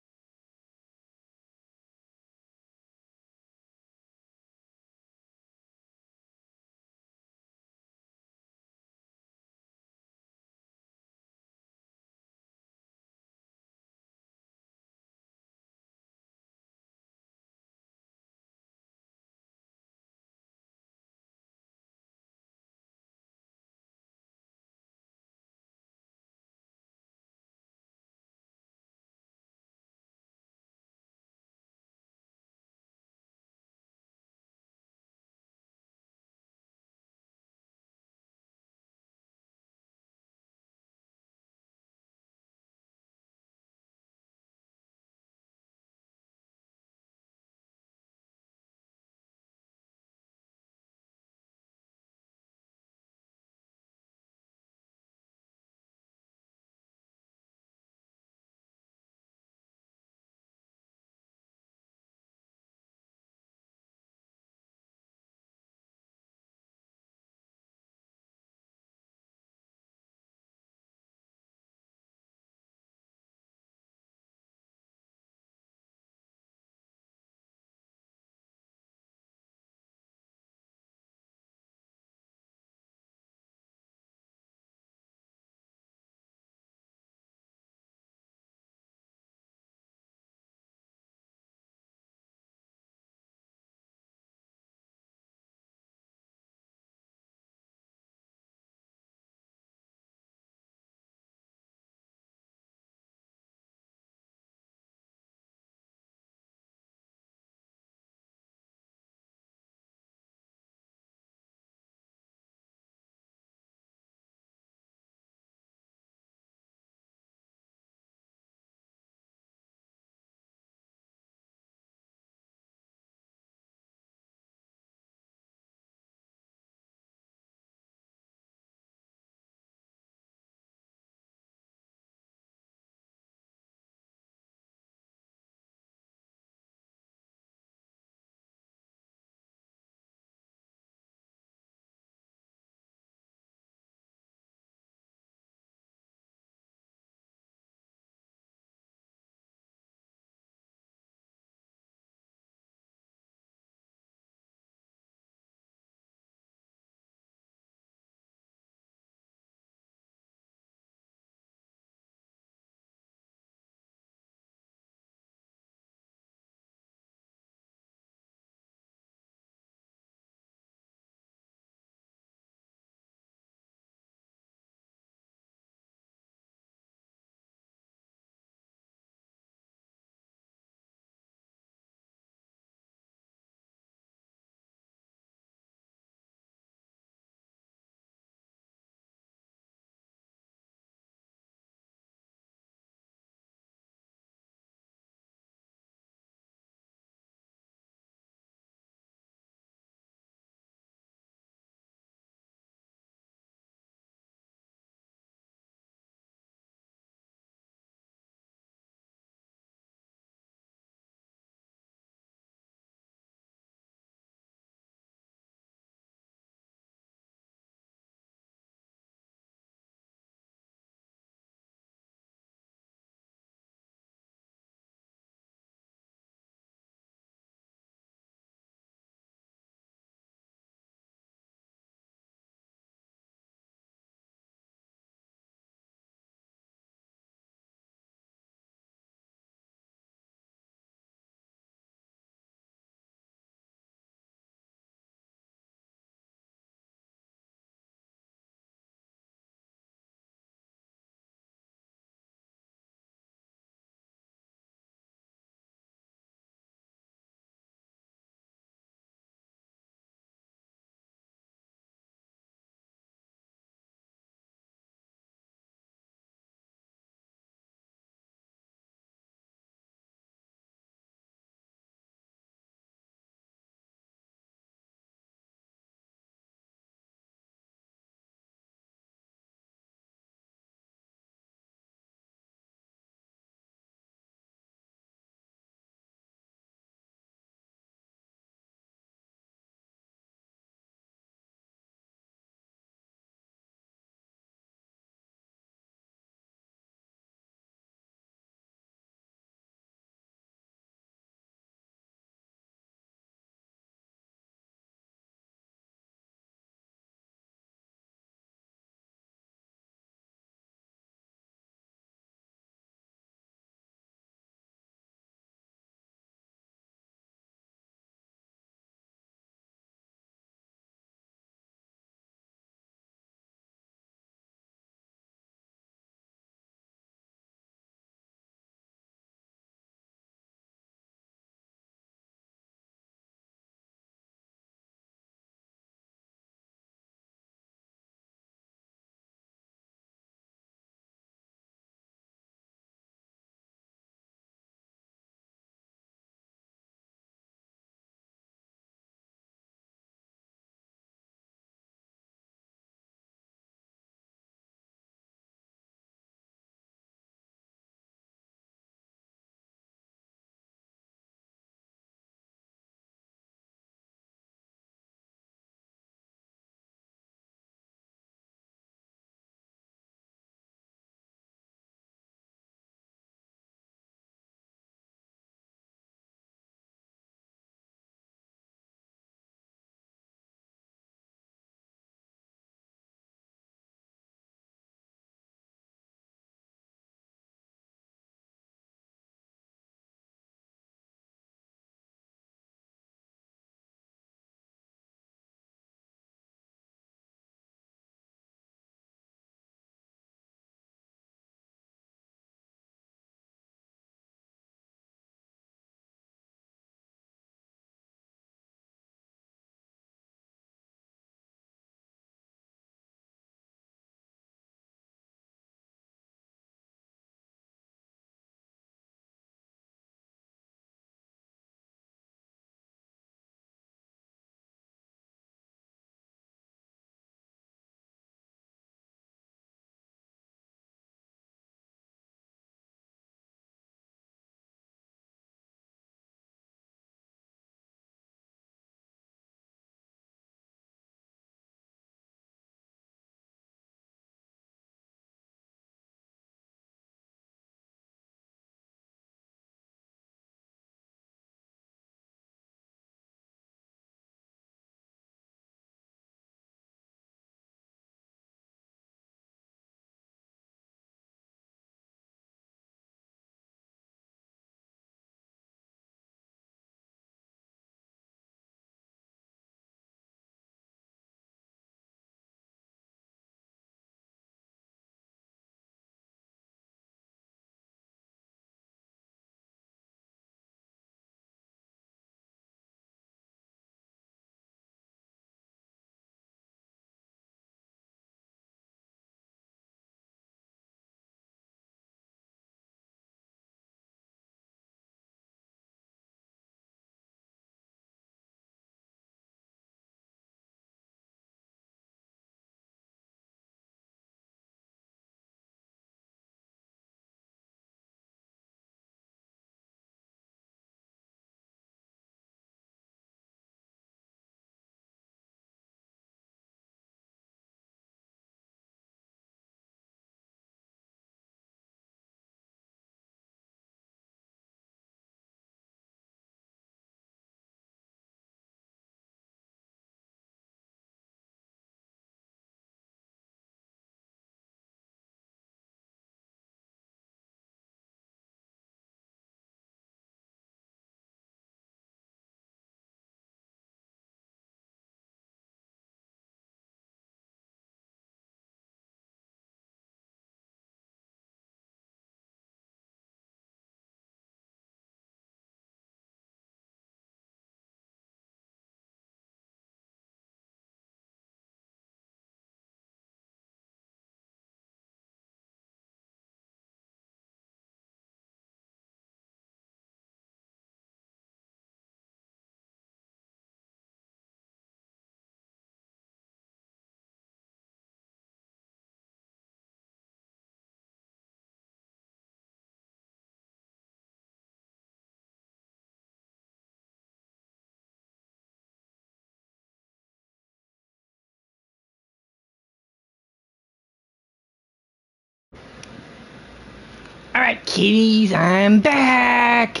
A: Alright, kitties, I'm back!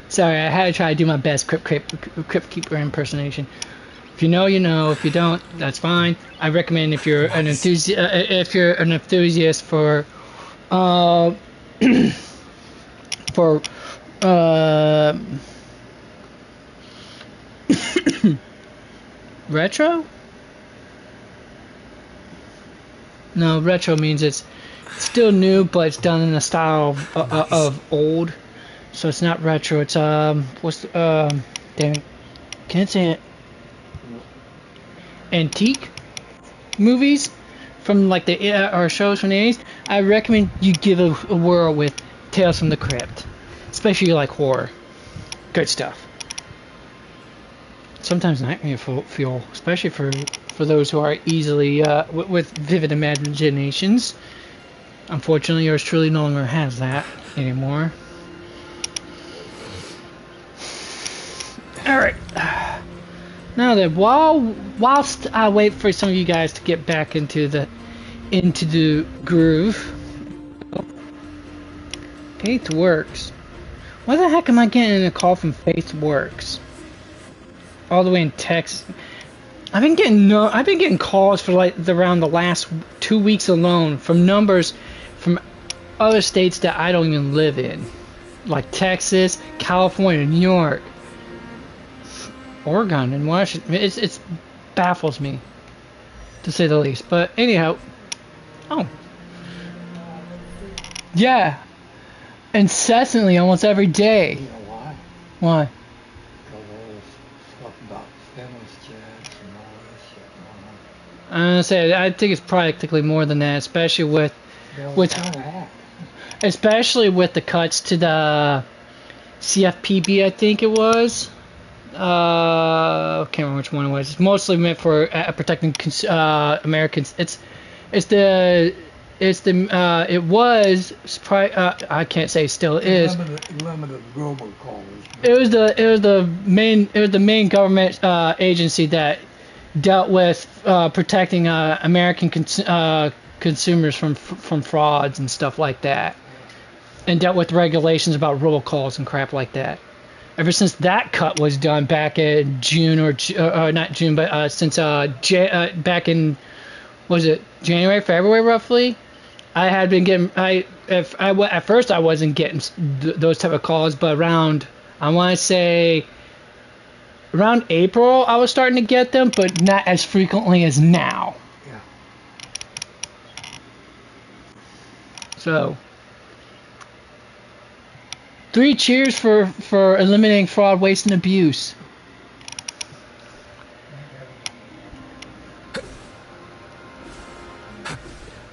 A: Sorry, I had to try to do my best Crypt Keeper impersonation. If you know, you know. If you don't, that's fine. I recommend if you're an enthusiast for for retro? No, retro means it's still new, but it's done in the style of old. So it's not retro. It's what's damn it, can't say it. Antique movies from like the or shows from the 80s. I recommend you give a whirl with Tales from the Crypt, especially like horror. Good stuff. Sometimes nightmare fuel, especially for those who are easily with vivid imaginations. Unfortunately, yours truly no longer has that anymore. All right. Now then, whilst I wait for some of you guys to get back into the groove, Faith Works. Why the heck am I getting a call from Faith Works? All the way in Texas. I've been getting calls for like around the last 2 weeks alone from numbers from other states that I don't even live in, like Texas, California, New York, Oregon, and Washington. It baffles me, to say the least. But anyhow, yeah, incessantly, almost every day.
L: You know why?
A: Why?
L: Because all this stuff about stimulus checks and all this shit going on.
A: I'm gonna say I think it's practically more than that, especially with especially with the cuts to the CFPB. I think it was. I can't remember which one it was. It's mostly meant for protecting Americans. It was I can't say still is.
L: Limited robocallers.
A: It was the main government agency that dealt with protecting American consumers from frauds and stuff like that, and dealt with regulations about robocalls and crap like that. Ever since that cut was done back in June or not June, but since back in, was it January, February roughly, I had been getting at first I wasn't getting those type of calls, but around, I want to say around April I was starting to get them, but not as frequently as now.
L: Yeah.
A: So 3 cheers for eliminating fraud, waste, and abuse.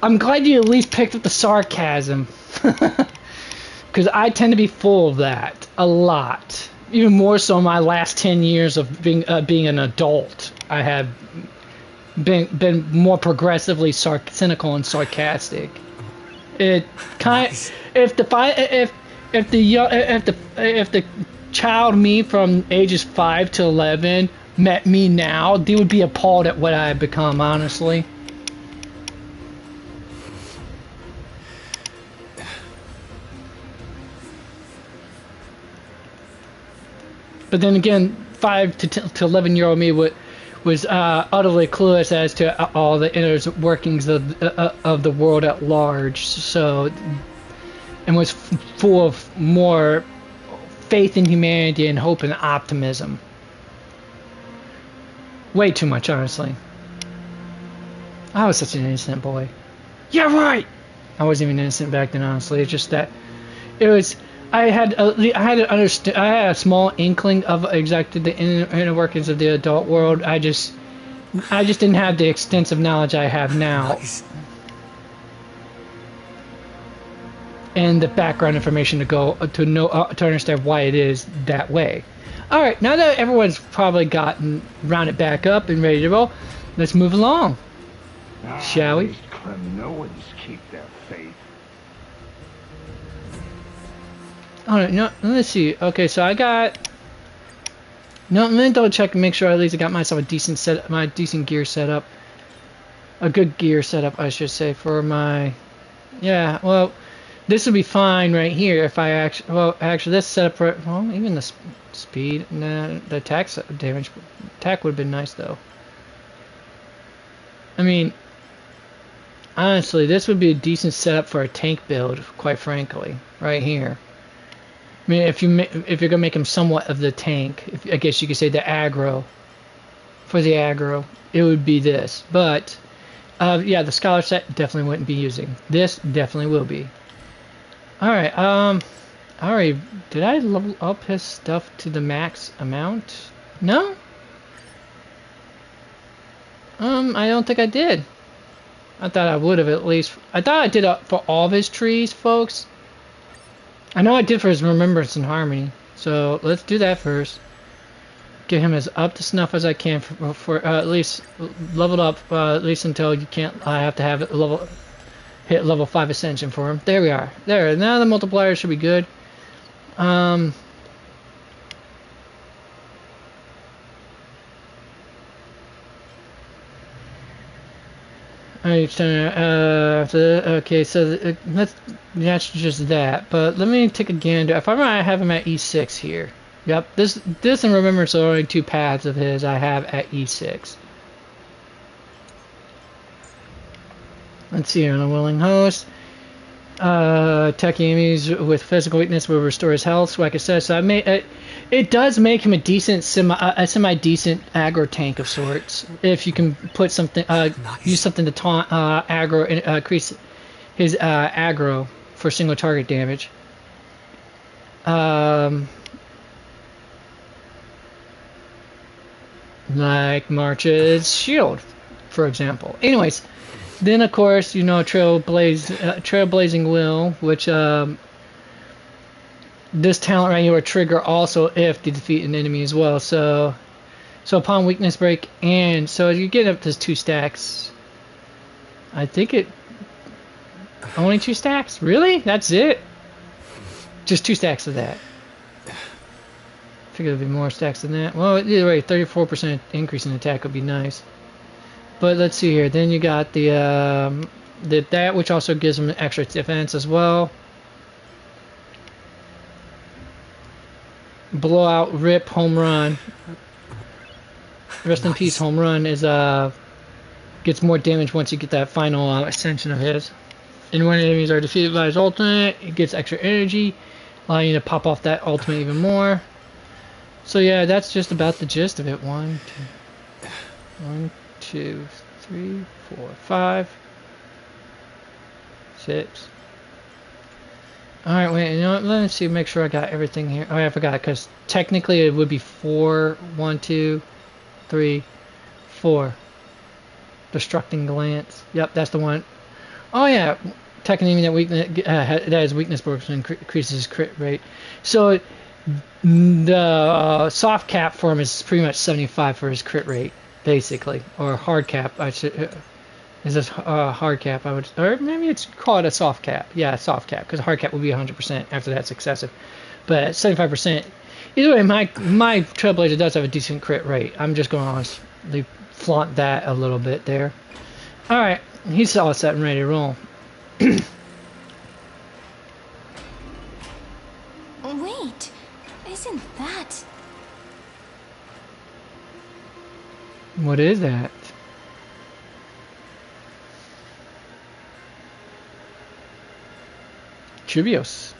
A: I'm glad you at least picked up the sarcasm. Because I tend to be full of that. A lot. Even more so in my last 10 years of being an adult. I have been more progressively cynical and sarcastic. It kind of, if the child me from ages 5 to 11 met me now, they would be appalled at what I have become, honestly. But then again, 5 to 11-year-old me was utterly clueless as to all the inner workings of the world at large. So, and was full of more faith in humanity and hope and optimism. Way too much, honestly. I was such an innocent boy. Yeah, right. I wasn't even innocent back then, honestly. It's just that it was. I had a small inkling of exactly the inner workings of the adult world. I just didn't have the extensive knowledge I have now. And the background information to understand why it is that way. All right, now that everyone's probably gotten rounded back up and ready to roll, let's move along, shall we?
K: Criminals keep their faith.
A: All right, no, let's see. Okay, so I got. No, let me double check and make sure at least I got myself a decent gear set up, a good gear setup, I should say, for my. Yeah, well. This would be fine right here if I actually, well, actually this setup for, well, even the speed, nah, the attack damage, attack would have been nice though. I mean, honestly, this would be a decent setup for a tank build, quite frankly, right here. I mean, if you're gonna make him somewhat of the tank, I guess you could say the aggro. For the aggro, it would be this. But yeah, the scholar set definitely wouldn't be using. This definitely will be. All right. Alright. Did I level up his stuff to the max amount? No. I don't think I did. I thought I would have at least. I thought I did for all of his trees, folks. I know I did for his Remembrance and Harmony. So let's do that first. Get him as up to snuff as I can for at least leveled up at least until you can't. I have to have it hit level 5 ascension for him. There we are. There. Now the multiplier should be good. Okay, so that's just that. But let me take a gander. If I have him at E6 here. Yep, this and Remembrance are only two paths of his I have at E6. Let's see here, Unwilling Host. Attacking enemies with physical weakness will restore his health, like I said. So it does make him a decent semi-decent aggro tank of sorts. If you can put something, use something to taunt aggro and increase his aggro for single target damage. Like March's shield, for example. Anyways, then of course you know Trailblazing Will, which this talent right here will trigger also if they defeat an enemy as well. So upon weakness break, and so you get up to 2 stacks. I think it only 2 stacks. Really? That's it? Just 2 stacks of that. I figured there'd be more stacks than that. Well, either way, 34% increase in attack would be nice. But let's see here. Then you got that which also gives them extra defense as well. Blowout, rip, home run. Rest in peace, home run is gets more damage once you get that final ascension of his. And when enemies are defeated by his ultimate, it gets extra energy, allowing you to pop off that ultimate even more. So yeah, that's just about the gist of it. 1, 2, 3, 4, 5, 6. Alright, wait, you know what? Let me see, make sure I got everything here. Oh, yeah, I forgot, because technically it would be 4, 1, 2, 3, 4. Destructing Glance. Yep, that's the one. Oh, yeah. Attacking enemy that has weakness burst increases his crit rate. So the soft cap for him is pretty much 75 for his crit rate, basically, or hard cap. I should is this hard cap? I would, or maybe it's called a soft cap. Yeah, soft cap, because hard cap would be 100% after that's excessive. But 75%. Either way, my Trailblazer does have a decent crit rate. I'm just going to flaunt that a little bit there. All right, he's all set and ready to roll.
E: Wait, isn't that...
A: What is that? Trivios.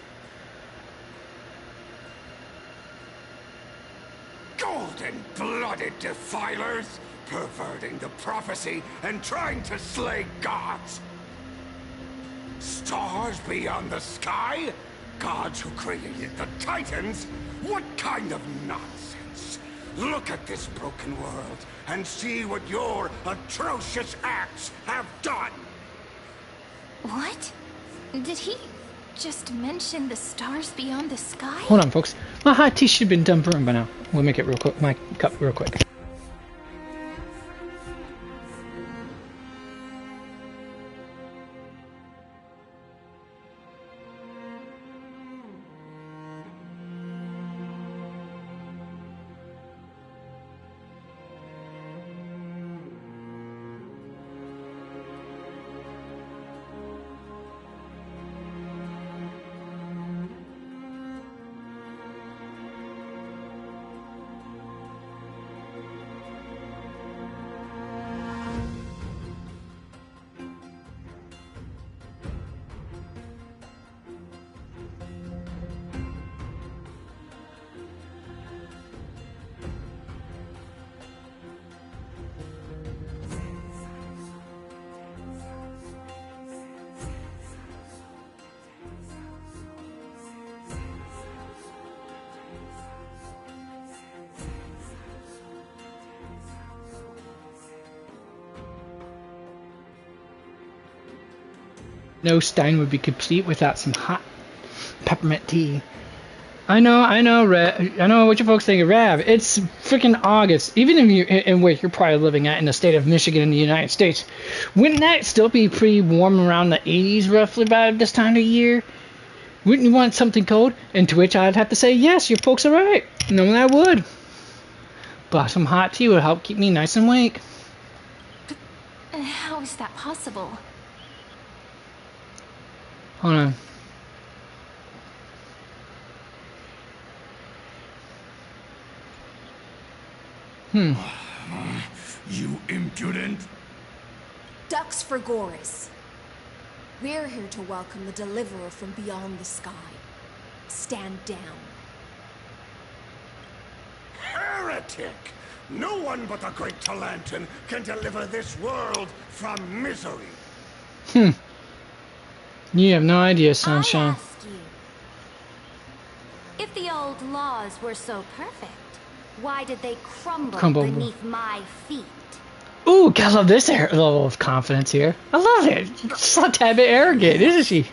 H: Golden-blooded defilers, perverting the prophecy and trying to slay gods. Stars beyond the sky? Gods who created the Titans? What kind of nonsense? Look at this broken world and see what your atrocious acts have done.
E: What? Did he just mention the stars beyond the sky?
A: Hold on, folks. My hot tea should have been done brewing by now. We'll make it real quick. My cup real quick. No Stein would be complete without some hot peppermint tea. I know, Rev. I know what you folks think of Rev. It's freaking August. Even if you're in where you're probably living at in the state of Michigan in the United States, wouldn't that still be pretty warm around the 80s roughly by this time of year? Wouldn't you want something cold? And to which I'd have to say, yes, your folks are right. No, I would. But some hot tea would help keep me nice and awake.
E: How is that possible?
A: Hold on.
H: You impudent!
I: Ducks for Goris. We're here to welcome the deliverer from beyond the sky. Stand down.
H: Heretic! No one but the great Talantin can deliver this world from misery.
A: You have no idea, Sunshine.
J: I ask you, if the old laws were so perfect, why did they crumble beneath my feet?
A: Ooh, I love this level of confidence here. I love it. She's a tad bit arrogant, isn't she?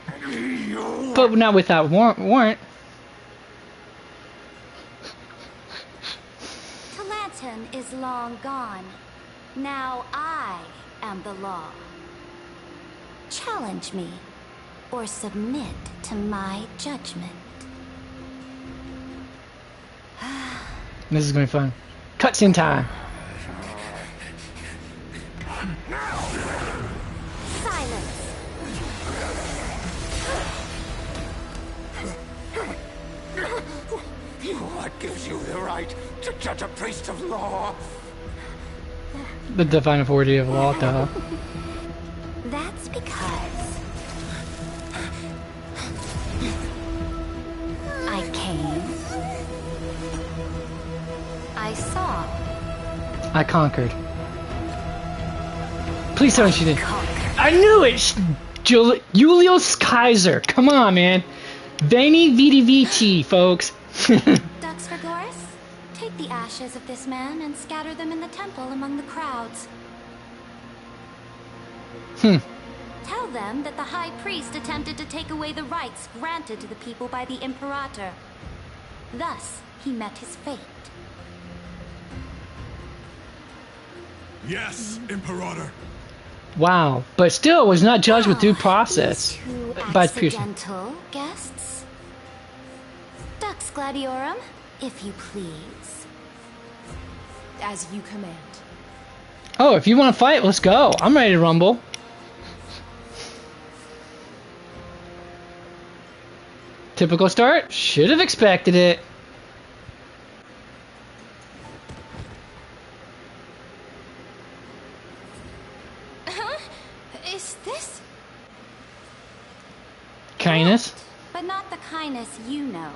A: But not without warrant.
J: Talantin is long gone. Now I am the law. Challenge me, or submit to my judgment.
A: This is gonna be fun. Cutscene time.
J: Silence.
H: What gives you the right to judge a priest of law?
A: The divine authority of law, duh.
J: That's because I came. I saw.
A: I conquered. Please tell me she did. I knew it! Julius Kaiser. Come on, man. Veni Vidi Vici, folks.
J: Ducks for Goris, take the ashes of this man and scatter them in the temple among the crowds. Tell them that the High Priest attempted to take away the rights granted to the people by the Imperator. Thus, he met his fate.
H: Yes, Imperator.
A: Wow, but still was not judged with due process. By
J: Accidental guests? Dux Gladiorum, if you please.
I: As you command.
A: Oh, if you want to fight, let's go. I'm ready to rumble. Typical start. Should have expected it.
J: Is this
A: kindness?
J: But not the kindness you know.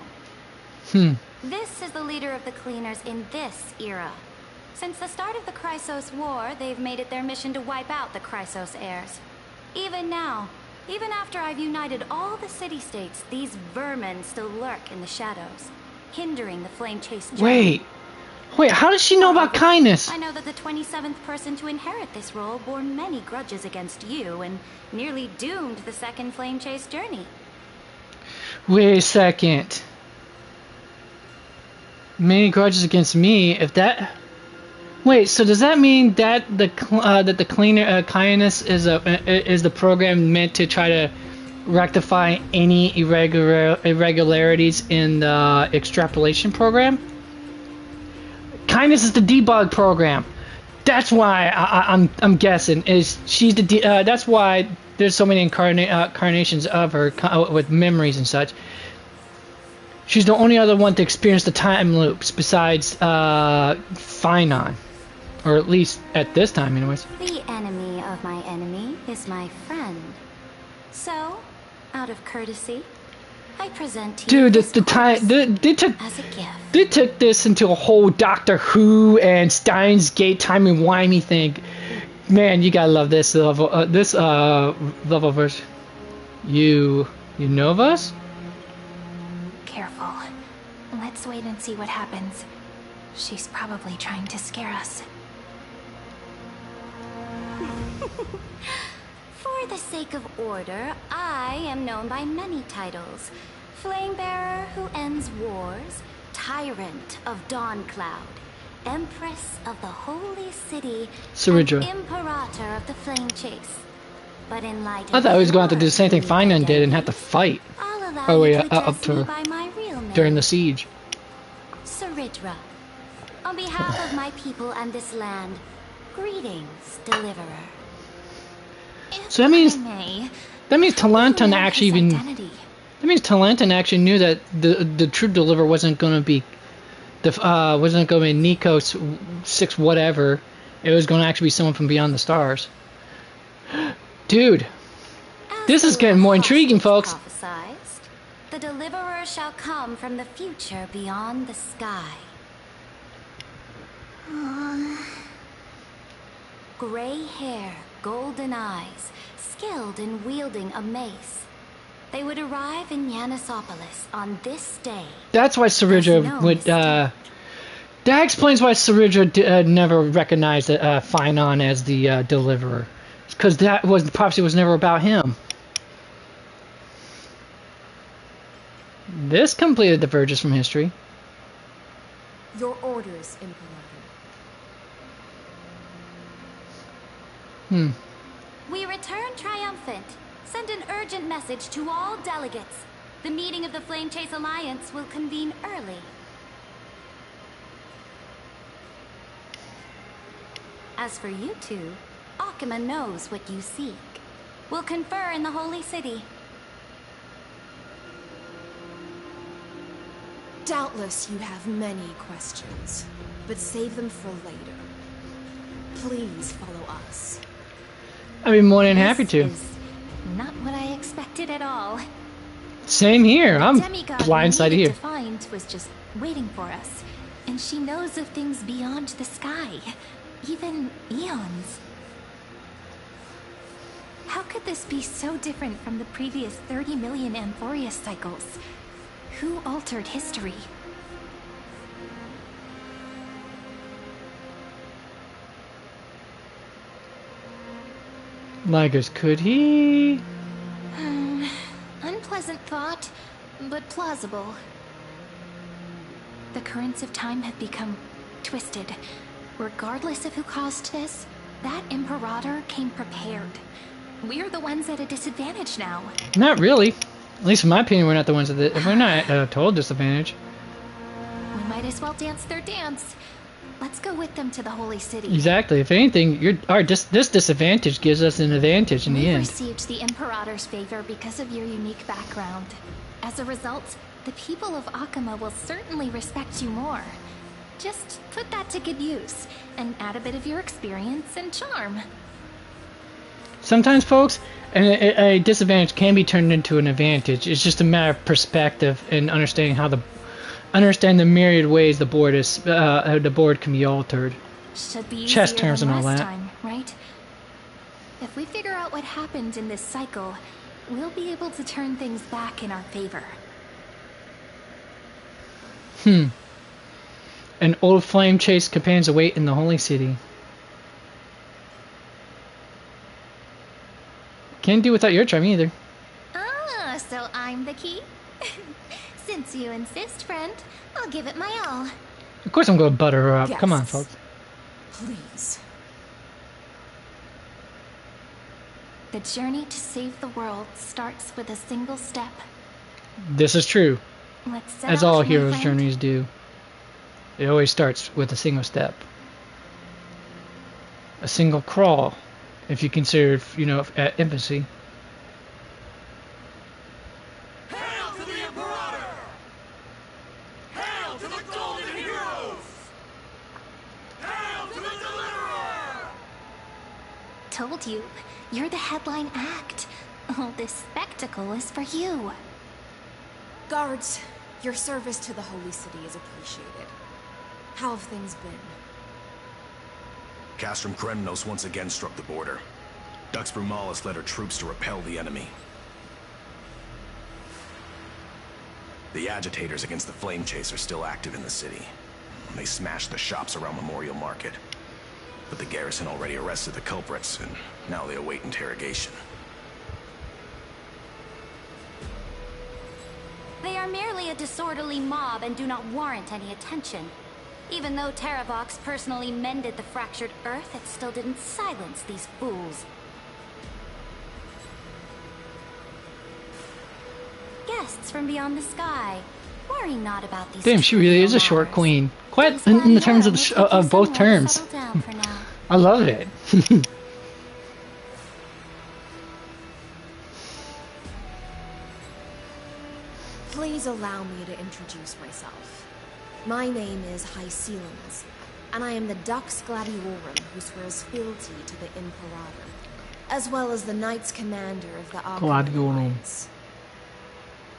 J: This is the leader of the cleaners in this era. Since the start of the Chrysos War, they've made it their mission to wipe out the Chrysos heirs. Even now, even after I've united all the city-states, these vermin still lurk in the shadows, hindering the flame-chased journey.
A: Wait, how does she know about kindness?
J: I know that the 27th person to inherit this role bore many grudges against you and nearly doomed the second flame-chased journey.
A: Wait a second. Many grudges against me. If that. Wait, so does that mean that the cleaner kindness is the program meant to try to rectify any irregularities in the extrapolation program? Kindness is the debug program. That's why I'm guessing is she's the that's why there's so many incarnations of her with memories and such. She's the only other one to experience the time loops besides Finon, or at least at this time, anyways.
J: The enemy of my enemy is my friend. So, out of courtesy, I present to you this course as a gift.
A: They took this into a whole Doctor Who and Steins Gate timey-wimey thing. Man, you gotta love this level. Level verse. You know of us?
E: Careful. Let's wait and see what happens. She's probably trying to scare us.
J: For For the sake of order, I am known by many titles. Flamebearer who ends wars, Tyrant of Dawncloud, Empress of the Holy City,
A: Saridra.
J: and Imperator of the Flame Chase. But in light
A: I
J: of
A: thought he was going to have to do
J: your
A: the same thing
J: unique
A: Finon did and
J: identity,
A: have to fight.
J: I'll allow
A: Oh,
J: you
A: yeah,
J: to
A: up
J: address
A: to
J: me
A: her.
J: by my real name.
A: During the siege.
J: Saridra. On behalf of my people and this land, greetings, Deliverer.
A: So that means
J: I may,
A: Talanton
J: know
A: actually
J: his
A: even.
J: identity.
A: That means Talanton actually knew that the true deliverer wasn't going to be wasn't going to be Nico 6 whatever. It was going to actually be someone from beyond the stars. Dude, this is getting more intriguing, folks.
J: Prophesized, the Deliverer shall come from the future beyond the sky. Gray hair, golden eyes, skilled in wielding a mace. They would arrive in Yanisopolis on this day.
A: That's why Saridra would. That explains why Saridra never recognized Finon as the deliverer. Because the prophecy was never about him. This completely diverges from history.
I: Your orders, Imperator.
J: We return triumphant. Send an urgent message to all delegates. The meeting of the Flame Chase Alliance will convene early. As for you two, Akima knows what you seek. We'll confer in the Holy City.
I: Doubtless you have many questions, but save them for later. Please follow us.
A: I'd be more than happy to.
J: Not what I expected at all.
A: Same here. I'm
J: Demigod
A: blindsided
J: we needed
A: here.
J: to find was just waiting for us, and she knows of things beyond the sky, even eons. How could this be so different from the previous 30 million Amphoreus cycles? Who altered history?
A: Ligers, could he?
E: Unpleasant thought, but plausible. The currents of time have become twisted. Regardless of who caused this, that Imperator came prepared. We're the ones at a disadvantage now.
A: Not really. At least in my opinion, we're not the ones that we're not at a total disadvantage.
E: We might as well dance their dance. Let's go with them to the Holy City.
A: Exactly. If anything, this disadvantage gives us an advantage in the
E: We've
A: end.
E: received the Imperator's favor because of your unique background. As a result, the people of Akima will certainly respect you more. Just put that to good use, and add a bit of your experience and charm.
A: Sometimes, folks, a disadvantage can be turned into an advantage. It's just a matter of perspective and understanding understand the myriad ways the board can be altered.
E: Should be
A: Chess
E: easier
A: terms
E: than
A: and all
E: last
A: that.
E: time, right? If we figure out what happened in this cycle, we'll be able to turn things back in our favor.
A: An old flame chase companions await in the Holy City. Can't do without your charm either.
E: Ah, so I'm the key? Since you insist, friend, I'll give it my all.
A: Of course I'm going to butter her up.
I: Yes.
A: Come on, folks.
I: Please.
E: The journey to save the world starts with a single step.
A: This is true.
E: Let's set
A: As
E: off,
A: all
E: my
A: heroes'
E: friend.
A: journeys do. It always starts with a single step. A single crawl, if you consider, at infancy.
M: Hail to the Imperator! Hail to the Golden Heroes! Hail to the Deliverer!
E: Told you, you're the headline act. All this spectacle is for you.
I: Guards, your service to the Holy City is appreciated. How have things been?
D: Castrum Kremnos once again struck the border. Dux Brumalis led her troops to repel the enemy. The agitators against the Flame Chase are still active in the city. They smashed the shops around Memorial Market. But the garrison already arrested the culprits, and now they await interrogation.
J: They are merely a disorderly mob and do not warrant any attention. Even though Terravox personally mended the fractured Earth, it still didn't silence these fools. Guests from beyond the sky. Worry not about these.
A: Damn, she really is a short queen. Quite in the terms of both terms. I love it.
I: Please allow me to introduce myself. My name is Hycelins, and I am the Dux Gladiorum who swears fealty to the Imperator, as well as the Knights Commander of the
A: Gladiorum.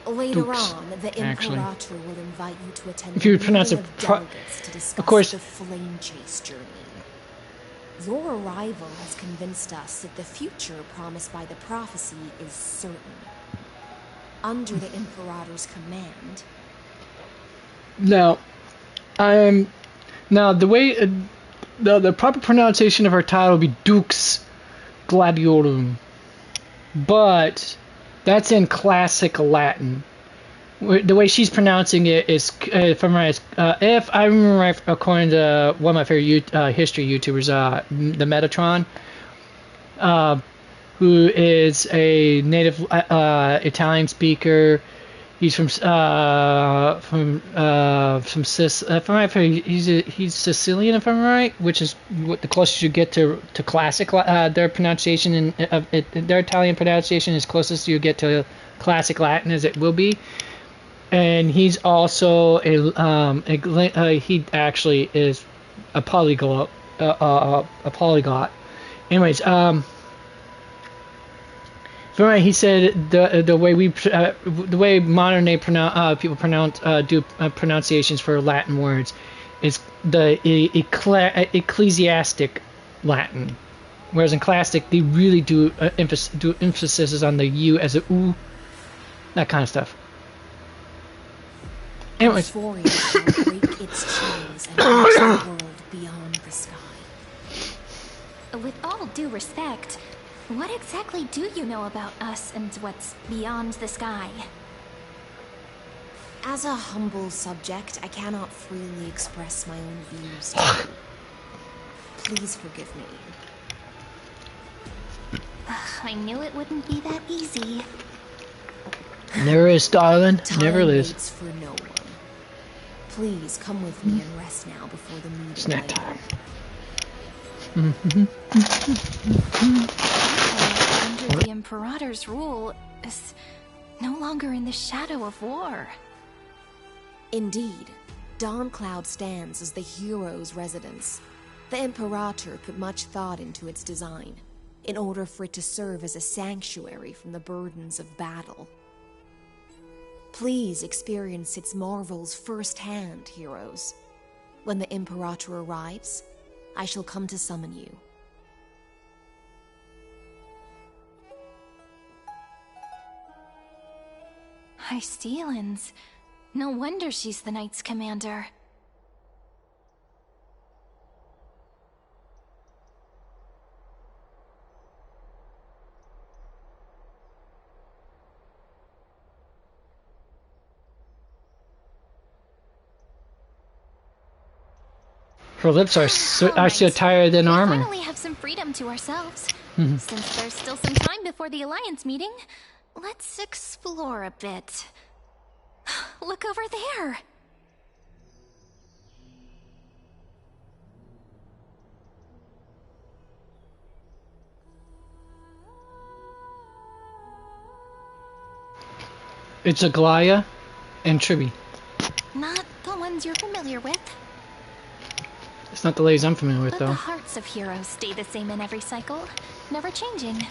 I: Later
A: Dux,
I: on, the Imperator will invite you to attend
A: if you
I: a
A: pronounce
I: meeting
A: it
I: of delegates to discuss
A: of course.
I: the Flame Chase journey. Your arrival has convinced us that the future promised by the prophecy is certain. Under the Imperator's command.
A: Now, now the way the proper pronunciation of her title would be Dux Gladiorum, but that's in classic Latin. The way she's pronouncing it is, if I'm right, if I remember right, according to one of my favorite history YouTubers, the Metatron, who is a native Italian speaker. He's from Sis. If I'm right, he's Sicilian. If I'm right, which is what the closest you get to classic. Their pronunciation their Italian pronunciation is closest you get to classic Latin as it will be. And he's also he actually is a polyglot. Anyways, right, he said the way modern day people do pronunciations for Latin words is the ecclesiastic Latin, whereas in classic they really do emphasis on the U as a U, that kind of stuff. Anyways.
I: Amphoreus shall break its chains and reach the world beyond the sky.
E: With all due respect, what exactly do you know about us and what's beyond the sky?
I: As a humble subject, I cannot freely express my own views. Please forgive me.
E: I knew it wouldn't be that easy.
A: Never is, darling. Never is.
I: Waits for no one. Please come with me and rest now before the meeting.
A: Snack time.
E: Under the Imperator's rule is no longer in the shadow of war.
I: Indeed, Dawncloud stands as the hero's residence. The Imperator put much thought into its design, in order for it to serve as a sanctuary from the burdens of battle. Please experience its marvels firsthand, heroes. When the Imperator arrives, I shall come to summon you.
E: Hycelins. No wonder she's the Knights Commander.
A: Her lips are so tired than armor.
E: We finally have some freedom to ourselves. Since there's still some time before the Alliance meeting, let's explore a bit. Look over there!
A: It's Aglaya and Tribby.
E: Not the ones you're familiar with.
A: It's not the ladies I'm familiar with,
E: But
A: though.
E: the hearts of heroes stay the same in every cycle, never changing.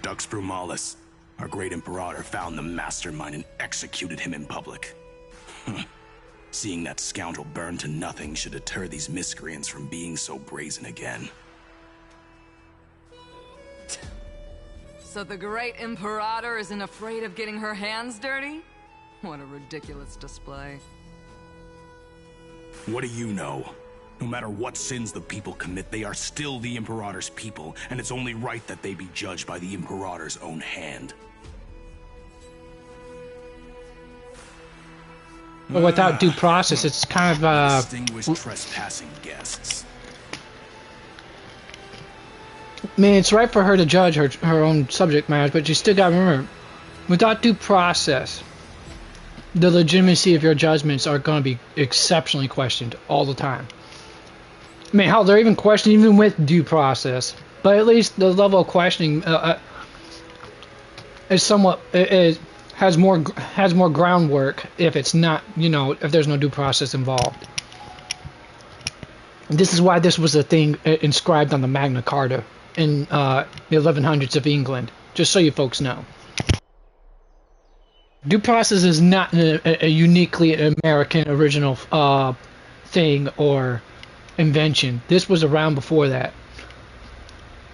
D: Dux Brumalis, our great Imperator, found the mastermind and executed him in public. Seeing that scoundrel burn to nothing should deter these miscreants from being so brazen again.
C: So the great Imperator isn't afraid of getting her hands dirty? What a ridiculous display.
N: What do you know? No matter what sins the people commit, they are still the Imperator's people, and it's only right that they be judged by the Imperator's own hand.
A: But without due process, it's kind of
N: distinguished trespassing guests.
A: I mean, it's right for her to judge her own subject matter, but you still gotta remember, without due process, the legitimacy of your judgments are going to be exceptionally questioned all the time. I mean, hell, they're even questioned even with due process, but at least the level of questioning is somewhat has more groundwork if it's not, you know, if there's no due process involved. This is why this was a thing inscribed on the Magna Carta in the 1100s of England, just so you folks know. Due process is not a uniquely American original thing or invention. This was around before that.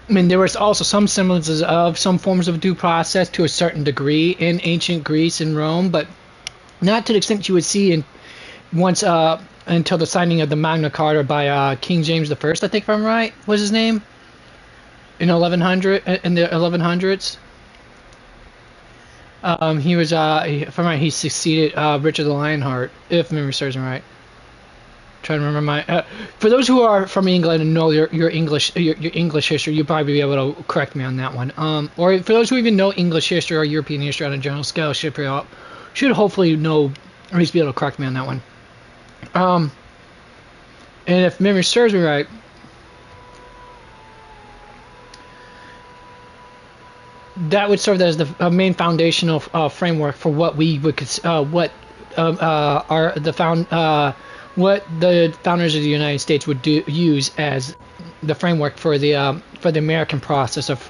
A: I mean, there was also some semblances of some forms of due process to a certain degree in ancient Greece and Rome, but not to the extent you would see until the signing of the Magna Carta by King James I, I think, if I'm right, was his name? In the 1100s. He was, if I'm right, he succeeded Richard the Lionheart, if memory serves me right. Trying to remember my. For those who are from England and know your English history, you'll probably be able to correct me on that one. Or for those who even know English history or European history on a general scale, should hopefully know, or at least be able to correct me on that one. And if memory serves me right, that would serve as the main foundational framework for what we would what the founders of the United States would use as the framework for the American process of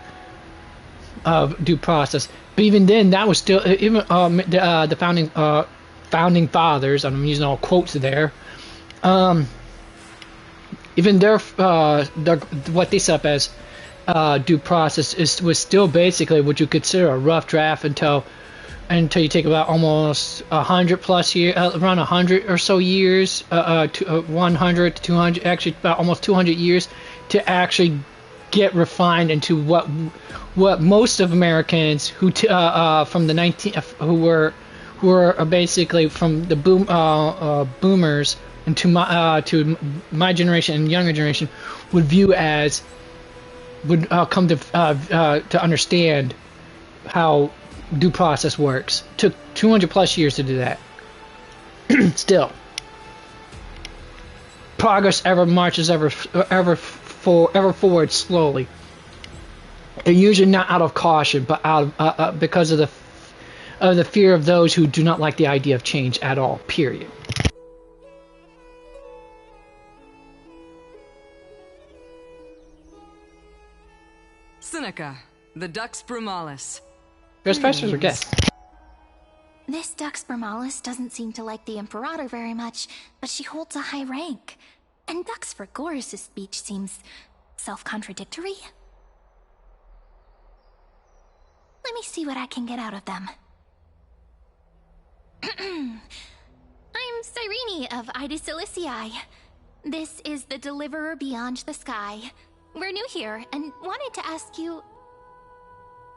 A: due process. But even then, that was still even the founding fathers. I'm using all quotes there. Even their what they set up as due process was still basically what you consider a rough draft until you take about almost 100 plus years, around 100 or so years, 100 to 200, actually about almost 200 years to actually get refined into what most of Americans who from the who were basically from the boomers and to my generation and younger generation would view as come to understand how due process works. Took 200 plus years to do that. Still, progress ever marches ever forward slowly, and usually not out of caution, but out of because of the fear of those who do not like the idea of change at all. Period.
C: Seneca, the Dux Brumalis.
A: There's questions or guests.
E: This Dux Brumalis doesn't seem to like the Imperator very much, but she holds a high rank. And Dux Fregoris' speech seems self-contradictory. Let me see what I can get out of them. I'm Cyrene of Ida Cilicii. This is the Deliverer Beyond the Sky. We're new here and wanted to ask you,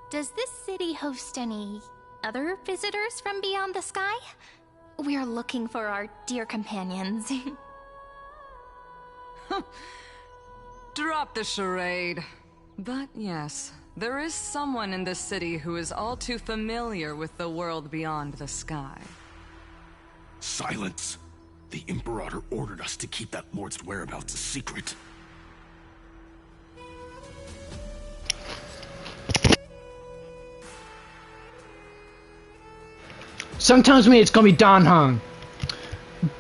E: does this city host any other visitors from beyond the sky? We're looking for our dear companions.
C: Drop the charade. But yes, there is someone in this city who is all too familiar with the world beyond the sky.
N: Silence! The Imperator ordered us to keep that Lord's whereabouts a secret.
A: Some tells me it's gonna be Don Hung.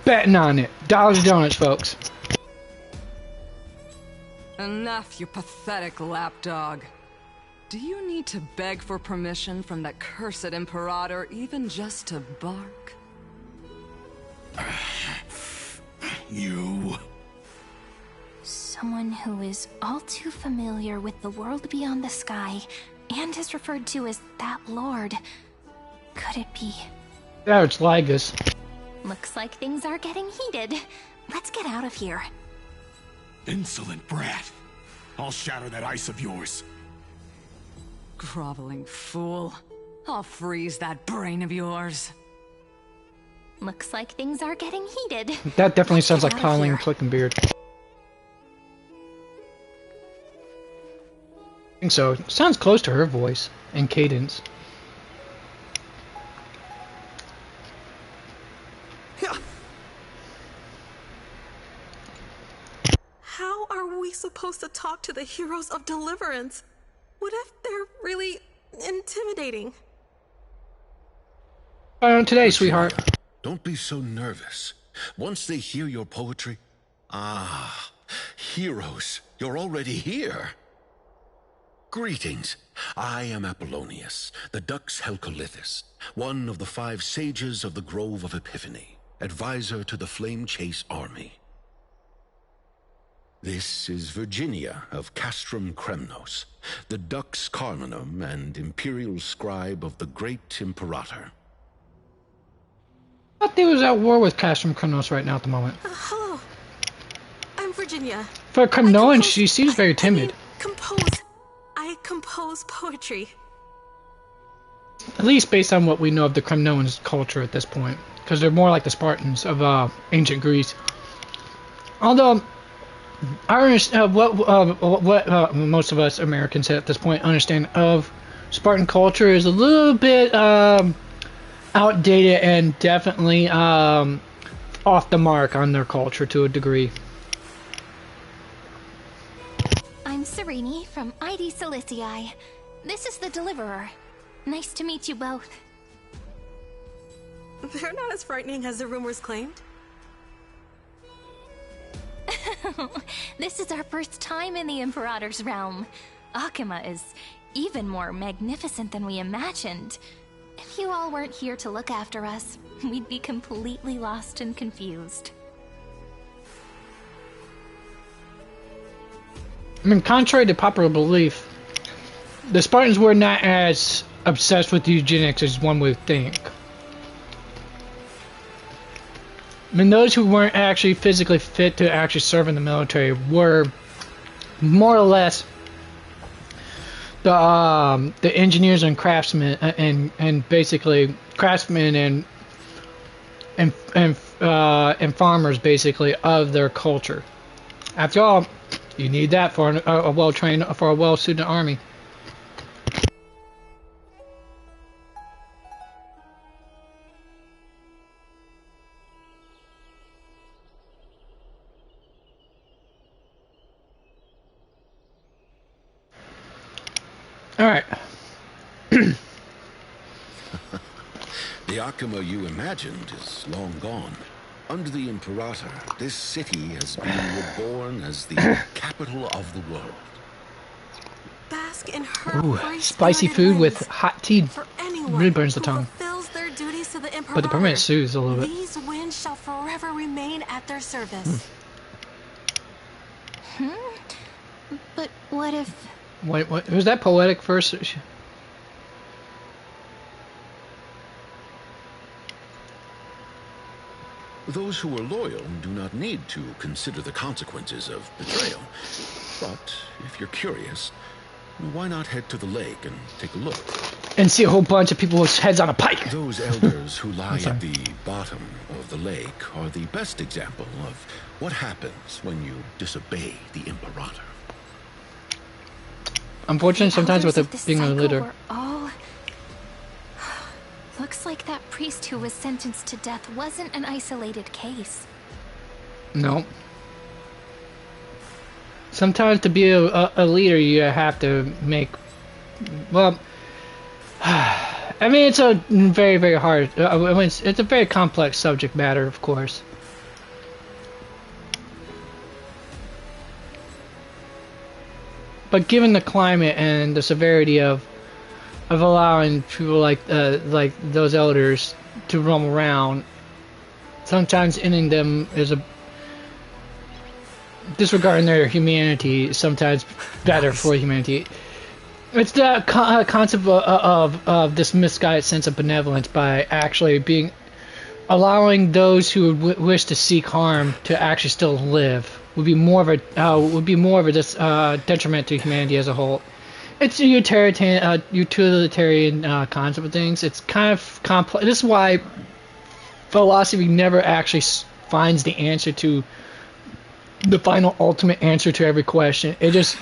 A: Betting on it. Dollars to donuts, folks.
C: Enough, you pathetic lapdog. Do you need to beg for permission from that cursed Imperator even just to bark?
N: You...
E: Someone who is all too familiar with the world beyond the sky and is referred to as that Lord. Could it be?
A: Yeah, it's Ligus.
E: Looks like things are getting heated. Let's get out of here.
N: Insolent brat. I'll shatter that ice of yours.
C: Groveling fool. I'll freeze that brain of yours.
E: Looks like things are getting heated.
A: That definitely sounds
E: Get
A: like
E: out of
A: Colleen
E: here.
A: Clickenbeard. I think so. Sounds close to her voice and cadence.
O: How are we supposed to talk to the heroes of Deliverance? What if they're really intimidating?
A: Today, sweetheart.
P: Don't be so nervous. Once they hear your poetry... Ah, heroes, you're already here. Greetings. I am Apollonius, the Dux Helcolithus, one of the 5 sages of the Grove of Epiphany, advisor to the Flame Chase army. This is Virginia of Castrum Kremnos, the Dux Carminum and imperial scribe of the great Imperator.
A: I thought they was at war with Castrum Kremnos right now at the moment.
O: Hello. I'm Virginia.
A: For a Kremnoan, she seems very timid.
O: I compose poetry.
A: At least based on what we know of the Kremnoans' culture at this point. Because they're more like the Spartans of ancient Greece. Although, I understand what most of us Americans at this point understand of Spartan culture is a little bit outdated and definitely off the mark on their culture to a degree.
E: I'm Serene from ID Silicii. This is the Deliverer. Nice to meet you both.
O: They're not as frightening as the rumors claimed.
E: This is our first time in the Imperator's realm. Akima is even more magnificent than we imagined. If you all weren't here to look after us, we'd be completely lost and confused.
A: I mean, contrary to popular belief, the Spartans were not as obsessed with eugenics as one would think. I mean, those who weren't actually physically fit to actually serve in the military were more or less the engineers and craftsmen and basically craftsmen and farmers basically of their culture. After all, you need that for a well-trained, for a well-suited army. All right.
P: The Akima you imagined is long gone. Under the Imperator, this city has been reborn as the capital of the world.
O: Bask in her
A: Ooh, spicy food with hot tea really burns the tongue.
O: fulfills their duties to the Imperator.
A: But the permanent soothes a little bit.
O: These winds shall forever remain at their service.
E: But what if...
A: What was that poetic verse?
P: Those who are loyal do not need to consider the consequences of betrayal. But if you're curious, why not head to the lake and take a look?
A: And see a whole bunch of people with heads on a pike.
P: Those elders who lie at the bottom of the lake are the best example of what happens when you disobey the Imperator.
A: Unfortunately, sometimes with it being a leader.
E: Were all... Looks like that priest who was sentenced to death wasn't an isolated case.
A: No. Sometimes to be a leader, you have to make... Well... I mean, it's a very, very hard... it's a very complex subject matter, of course. But given the climate and the severity of allowing people like those elders to roam around, sometimes ending them is a disregarding their humanity. Sometimes better for humanity. It's the concept of this misguided sense of benevolence by actually being allowing those who would wish to seek harm to actually still live would be more of a detriment to humanity as a whole. It's a utilitarian concept of things. It's kind of complex. This is why philosophy never actually finds the answer to the final ultimate answer to every question. It just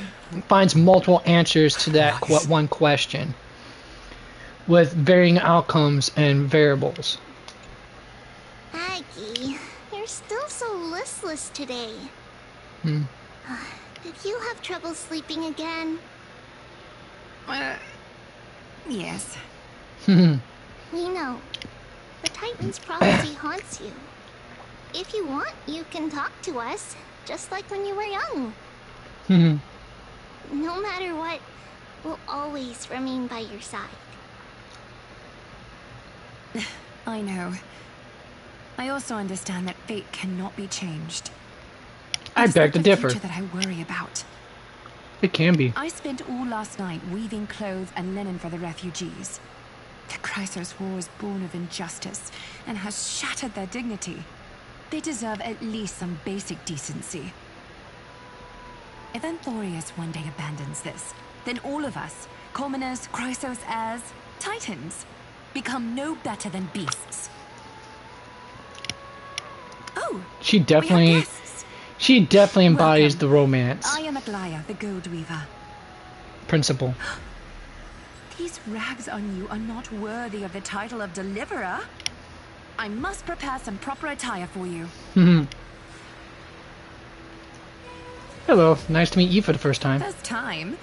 A: finds multiple answers to that one question with varying outcomes and variables.
J: Aggie, you're still so listless today. Did you have trouble sleeping again?
Q: Yes.
J: We know. The Titan's prophecy haunts you. If you want, you can talk to us, just like when you were young. No matter what, we'll always remain by your side.
Q: I know. I also understand that fate cannot be changed.
A: I beg to differ.
Q: That I worry about.
A: It can be.
Q: I spent all last night weaving clothes and linen for the refugees. The Chrysos War was born of injustice and has shattered their dignity. They deserve at least some basic decency. If Amphoreus one day abandons this, then all of us, commoners, Chrysos heirs, Titans, become no better than beasts. Oh,
A: she definitely embodies the romance.
Q: I am Aglaya, the Gold Weaver.
A: Principle.
Q: These rags on you are not worthy of the title of Deliverer. I must prepare some proper attire for you.
A: Hello, nice to meet you for the first time.
Q: First time?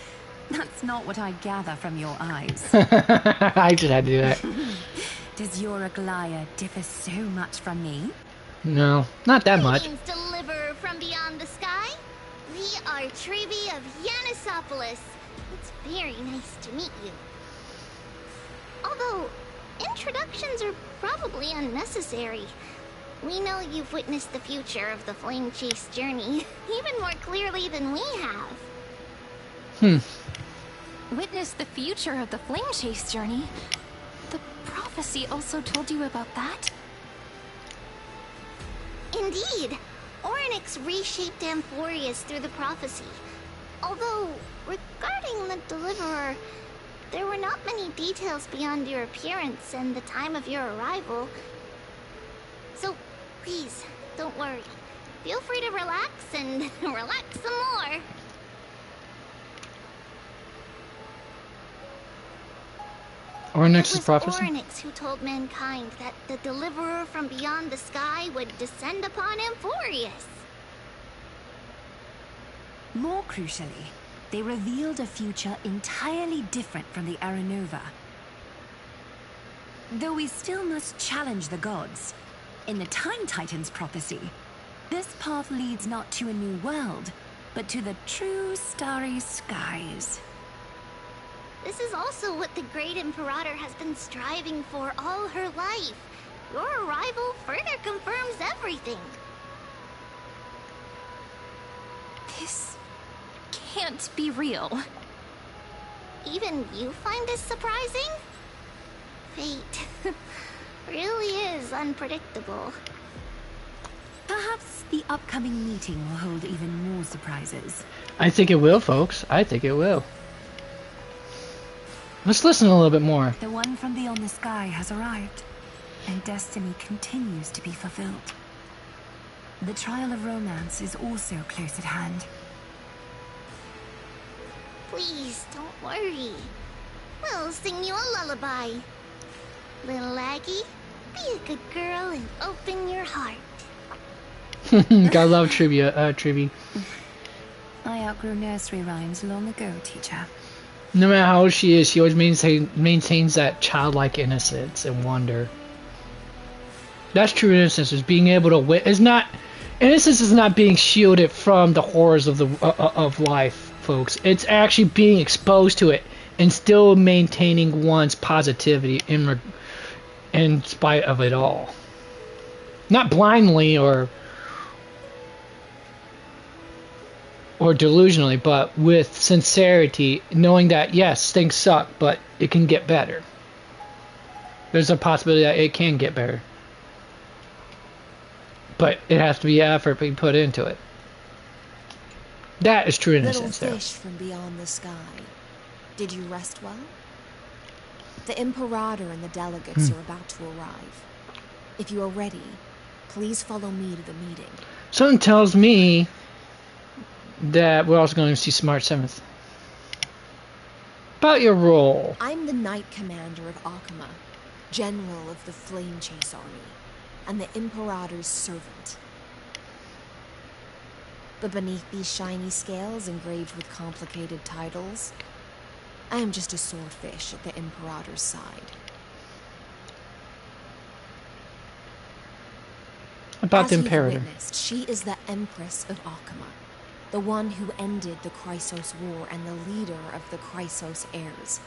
Q: That's not what I gather from your eyes.
A: I just had to do that.
Q: Does your Aglaya differ so much from me?
A: No, not that much.
J: Deliverer from beyond the sky. We are Trevi of Yanisopolis. It's very nice to meet you. Although, introductions are probably unnecessary. We know you've witnessed the future of the Flame Chase journey, even more clearly than we have.
E: Witnessed the future of the Flame Chase journey? The prophecy also told you about that?
J: Indeed. Orynyx reshaped Amphoreus through the prophecy. Although, regarding the Deliverer, there were not many details beyond your appearance and the time of your arrival. So, please, don't worry. Feel free to relax and relax some more.
A: Orynyx's prophecy?
J: It was Orynyx who told mankind that the Deliverer from beyond the sky would descend upon Amphoreus.
Q: More crucially, they revealed a future entirely different from the Aranova. Though we still must challenge the gods, in the Time Titan's prophecy, this path leads not to a new world, but to the true starry skies.
J: This is also what the Great Imperator has been striving for all her life. Your arrival further confirms everything.
E: This can't be real.
J: Even you find this surprising? Fate really is unpredictable.
Q: Perhaps the upcoming meeting will hold even more surprises.
A: I think it will, folks. I think it will. Let's listen a little bit more.
Q: The one from beyond the sky has arrived, and destiny continues to be fulfilled. The trial of romance is also close at hand.
J: Please, don't worry. We'll sing you a lullaby. Little Aggie, be a good girl and open your heart.
A: Gotta love trivia, Trivi.
Q: I outgrew nursery rhymes long ago, teacher.
A: No matter how old she is, she always maintains that childlike innocence and wonder. That's true innocence, is being able to innocence is not being shielded from the horrors of of life, folks. It's actually being exposed to it and still maintaining one's positivity in spite of it all. Not blindly or delusionally, but with sincerity, knowing that yes, things suck, but it can get better. There's a possibility that it can get better. but it has to be effort being put into it. That is true innocence there.
I: Little fish from beyond the sky. Did you rest well? The Imperator and the delegates are about to arrive. If you are ready, please follow me to the meeting.
A: Something tells me that we're also going to see Smart 7th. About your role.
I: I'm the Knight Commander of Akama, General of the Flame Chase Army, and the Imperator's servant. But beneath these shiny scales engraved with complicated titles, I am just a swordfish at the Imperator's side.
A: About
I: As
A: the
I: you've
A: Imperator.
I: witnessed, she is the Empress of Akama, the one who ended the Chrysos War and the leader of the Chrysos heirs.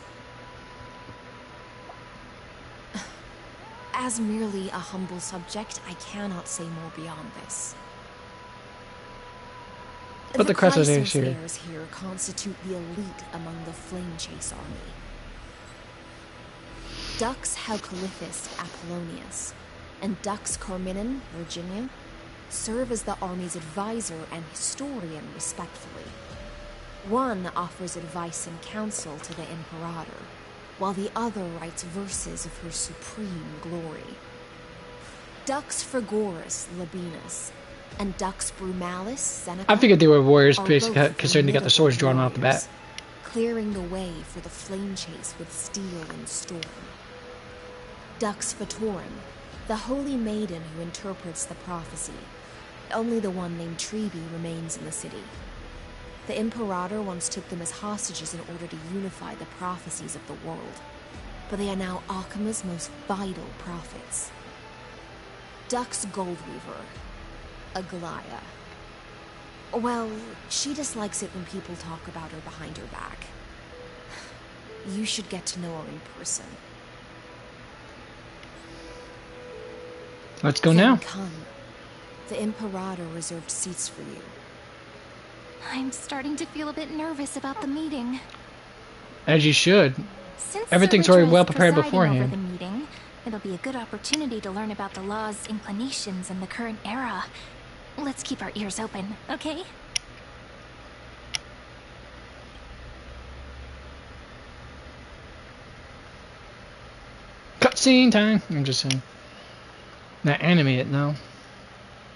I: As merely a humble subject, I cannot say more beyond this.
A: But the Chrysos heirs
I: heirs here constitute the elite among the Flame Chase Army. Dux Halcalithis Apollonius and Dux Carminin, Virginia, serve as the army's advisor and historian, respectively. One offers advice and counsel to the Imperator, while the other writes verses of her supreme glory. Dux Frigoris Labienus and Dux Brumalis Seneca.
A: I figured they were warriors, considering they got the swords drawn off the bat.
I: Clearing the way for the flame chase with steel and storm. Dux Fatorum, the holy maiden who interprets the prophecy. Only the one named Trebi remains in the city. The Imperator once took them as hostages in order to unify the prophecies of the world, but they are now Akama's most vital prophets. Dux Goldweaver, Aglaya. Well, she dislikes it when people talk about her behind her back. You should get to know her in person.
A: Let's go now.
I: Come. The Imperator reserved seats for you.
E: I'm starting to feel a bit nervous about the meeting.
A: As you should.
E: Since
A: Everything's
E: Sir
A: already
E: Richard
A: well
E: is
A: prepared
E: presiding
A: beforehand.
E: over the meeting, it'll be a good opportunity to learn about the law's inclinations in the current era. Let's keep our ears open, okay?
A: Cutscene time. I'm just saying. Not animated, no.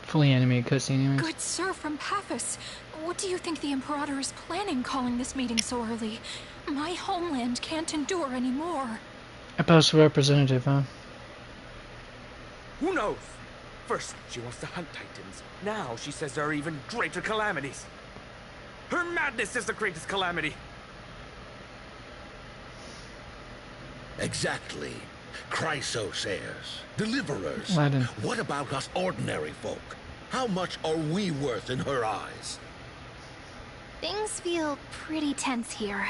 A: Fully animated cutscene, anyways.
O: Good sir from Paphos, what do you think the Imperator is planning calling this meeting so early? My homeland can't endure anymore.
A: A post representative, huh?
R: Who knows? First, she wants to hunt Titans. Now she says there are even greater calamities. Her madness is the greatest calamity.
P: Exactly. Chrysos heirs, deliverers.
A: Latin.
P: What about us ordinary folk? How much are we worth in her eyes?
E: Things feel pretty tense here.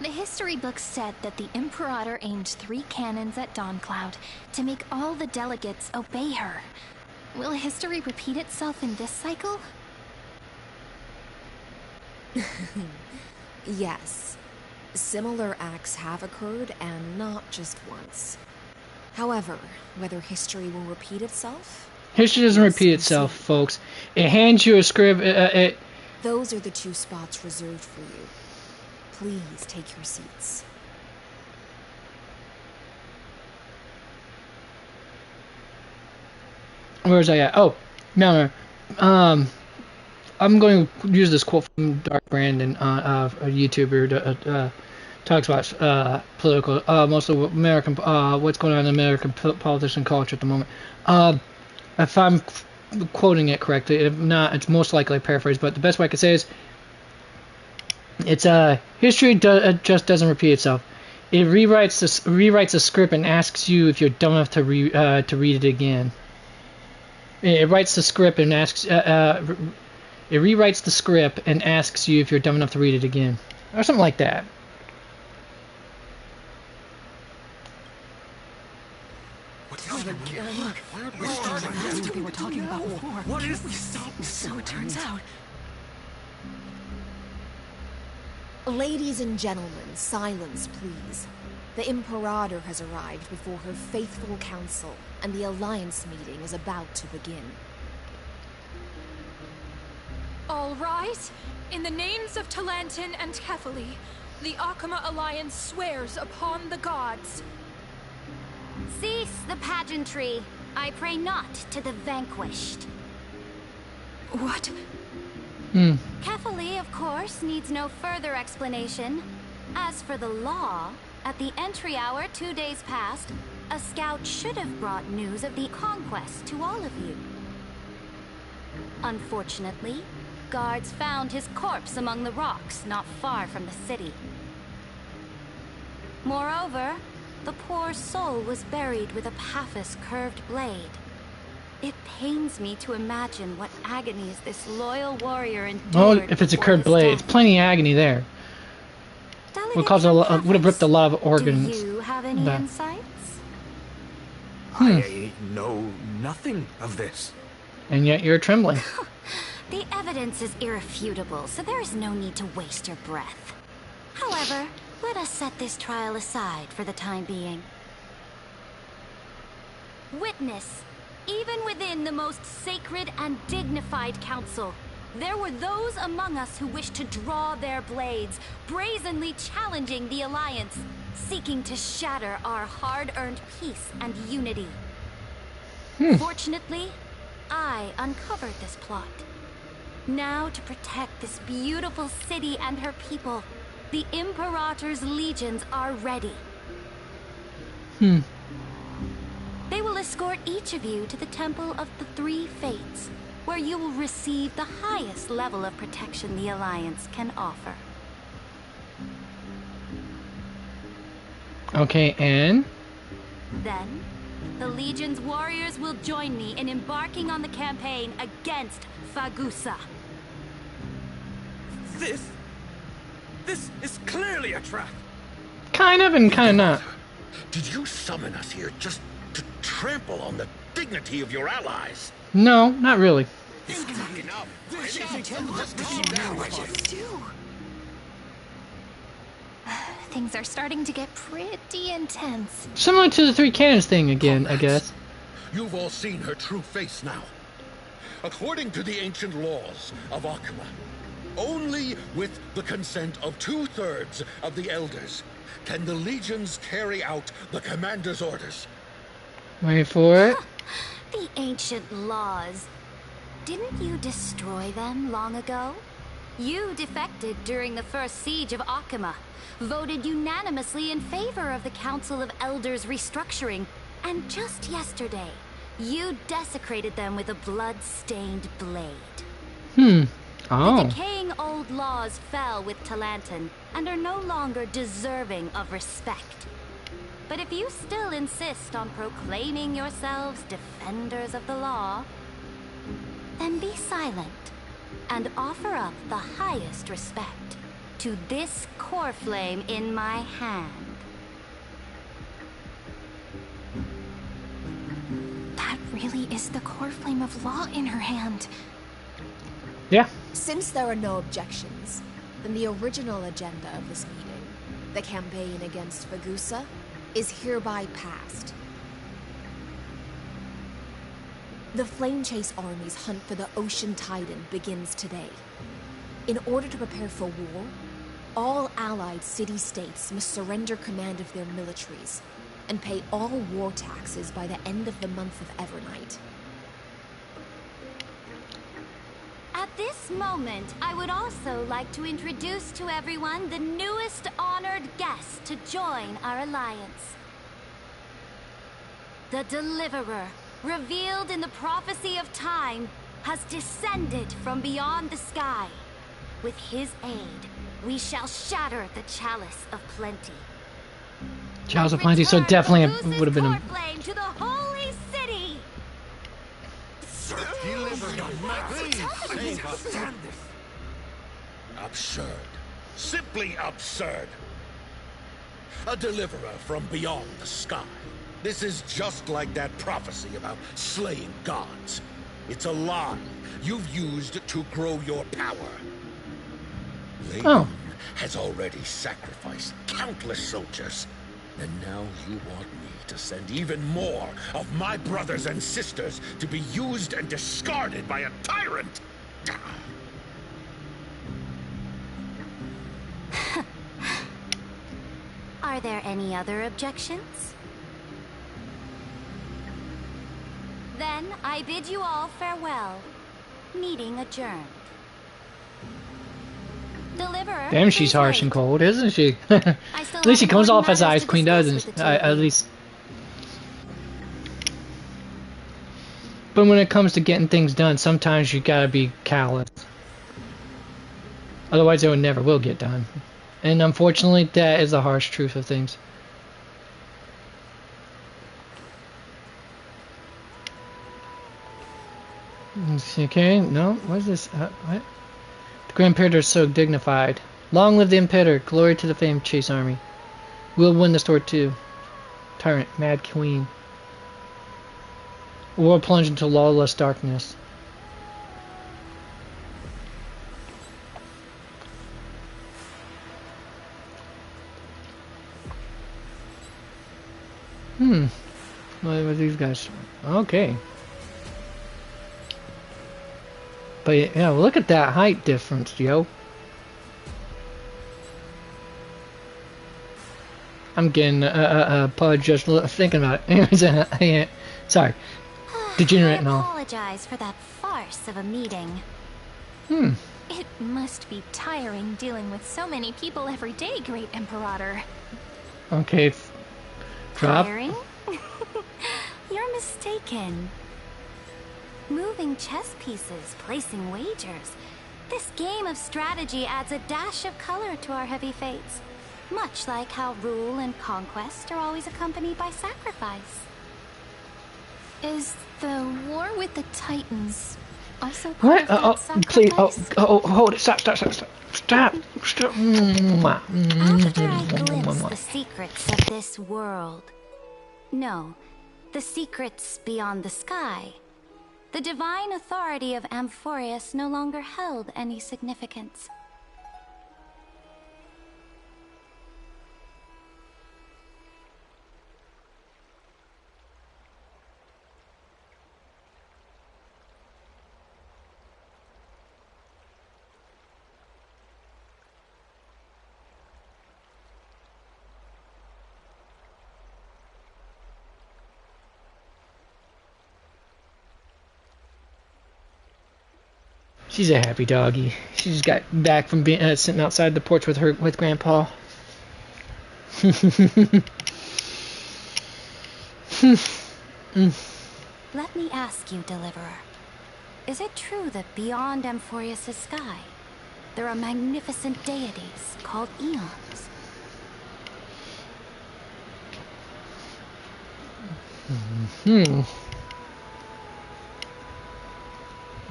E: The history books said that the Imperator aimed 3 cannons at Dawncloud to make all the delegates obey her. Will history repeat itself in this cycle?
I: Yes. Similar acts have occurred, and not just once. However, whether history will repeat itself?
A: History doesn't repeat itself, folks. It hands you a script.
I: Those are the 2 spots reserved for you. Please take your seats.
A: Where was I at? Oh, no. I'm going to use this quote from Dark Brandon, a YouTuber that talks about political, most of American, what's going on in American politics and culture at the moment. If I'm quoting it correctly, if not, it's most likely a paraphrase, but the best way I could say is, it's history just doesn't repeat itself. It rewrites the script and asks you if you're dumb enough to read it again. It writes the script and asks. It rewrites the script and asks you if you're dumb enough to read it again, or something like that.
O: They were talking about before. What is this? So it turns out.
I: Ladies and gentlemen, silence, please. The Imperator has arrived before her faithful council, and the Alliance meeting is about to begin.
S: All rise. In the names of Talantin and Kefali, the Akama Alliance swears upon the gods.
J: Cease the pageantry. I pray not to the vanquished.
S: What?
J: Kefali, of course, needs no further explanation. As for the law, at the entry hour 2 days past, a scout should have brought news of the conquest to all of you. Unfortunately, guards found his corpse among the rocks not far from the city. Moreover, the poor soul was buried with a Paphos curved blade. It pains me to imagine what agonies this loyal warrior endured.
A: Well, if it's a curved blade, it's plenty of agony there. Would have ripped a lot of organs.
J: Do you have any insights?
R: I know nothing of this.
A: And yet you're trembling.
J: The evidence is irrefutable, so there is no need to waste your breath. However, let us set this trial aside for the time being. Witness, even within the most sacred and dignified council, there were those among us who wished to draw their blades, brazenly challenging the Alliance, seeking to shatter our hard-earned peace and unity. Fortunately, I uncovered this plot. Now, to protect this beautiful city and her people, the Imperator's legions are ready. They will escort each of you to the Temple of the Three Fates, where you will receive the highest level of protection the Alliance can offer.
A: Okay, and?
J: Then, the Legion's warriors will join me in embarking on the campaign against Fagusa.
R: This is clearly a trap.
A: Kind of and kind of not.
P: Did you summon us here just to trample on the dignity of your allies?
A: No, not really.
E: Things are starting to get pretty intense.
A: Similar to the Three Cannons thing again, I guess.
P: You've all seen her true face now. According to the ancient laws of Akama, only with the consent of 2/3 of the elders can the legions carry out the commander's orders.
A: Wait for it.
J: The ancient laws. Didn't you destroy them long ago? You defected during the first siege of Akama, voted unanimously in favor of the Council of Elders restructuring, and just yesterday, you desecrated them with a blood-stained blade.
A: Oh.
J: The decaying old laws fell with Talantin and are no longer deserving of respect. But if you still insist on proclaiming yourselves defenders of the law, then be silent and offer up the highest respect to this core flame in my hand.
E: That really is the core flame of law in her hand.
A: Yeah.
I: Since there are no objections, then the original agenda of this meeting, the campaign against Fagusa, is hereby passed. The Flame Chase Army's hunt for the Ocean Titan begins today. In order to prepare for war, all allied city-states must surrender command of their militaries and pay all war taxes by the end of the month of Evernight.
J: At this moment, I would also like to introduce to everyone the newest honored guest to join our alliance. The Deliverer, revealed in the prophecy of time, has descended from beyond the sky. With his aid, we shall shatter the Chalice of Plenty.
A: Chalice of Plenty, so definitely would have been a...
J: Flame to the holy city!
P: Absurd. Simply absurd. A deliverer from beyond the sky. This is just like that prophecy about slaying gods. It's a lie you've used to grow your power. Legion has already sacrificed countless soldiers. And now you want me to send even more of my brothers and sisters to be used and discarded by a tyrant?
J: Are there any other objections? Then I bid you all farewell. Meeting adjourned. Deliverer.
A: Damn, she's harsh and cold, isn't she? At least she comes off as Ice Queen, doesn't at least. But when it comes to getting things done, sometimes you gotta be callous. Otherwise, it never will get done. And unfortunately, that is the harsh truth of things. Okay, no, what is this? What? The Grand Imperator is so dignified. Long live the Imperator, glory to the famed Chase Army. We'll win the store too. Tyrant, Mad Queen. World plunge into lawless darkness. What are these guys? Okay. But yeah, look at that height difference, yo. I'm getting pudge just thinking about it. Anyways, sorry. Degenerate and all.
J: I apologize for that farce of a meeting.
E: It must be tiring dealing with so many people every day, Great Imperator.
A: Okay. Drop.
J: Tiring? You're mistaken. Moving chess pieces, placing wagers. This game of strategy adds a dash of color to our heavy fates. Much like how rule and conquest are always accompanied by sacrifice.
E: Is the war with the Titans also part
A: What?
E: of that sacrifice?
A: Please. Hold it. Stop. Stop.
J: After I glimpse the secrets of this world. No, the secrets beyond the sky. The divine authority of Amphoreus no longer held any significance.
A: She's a happy doggy. She just got back from being sitting outside the porch with Grandpa.
J: Let me ask you, Deliverer. Is it true that beyond Amphoreus' sky, there are magnificent deities called eons?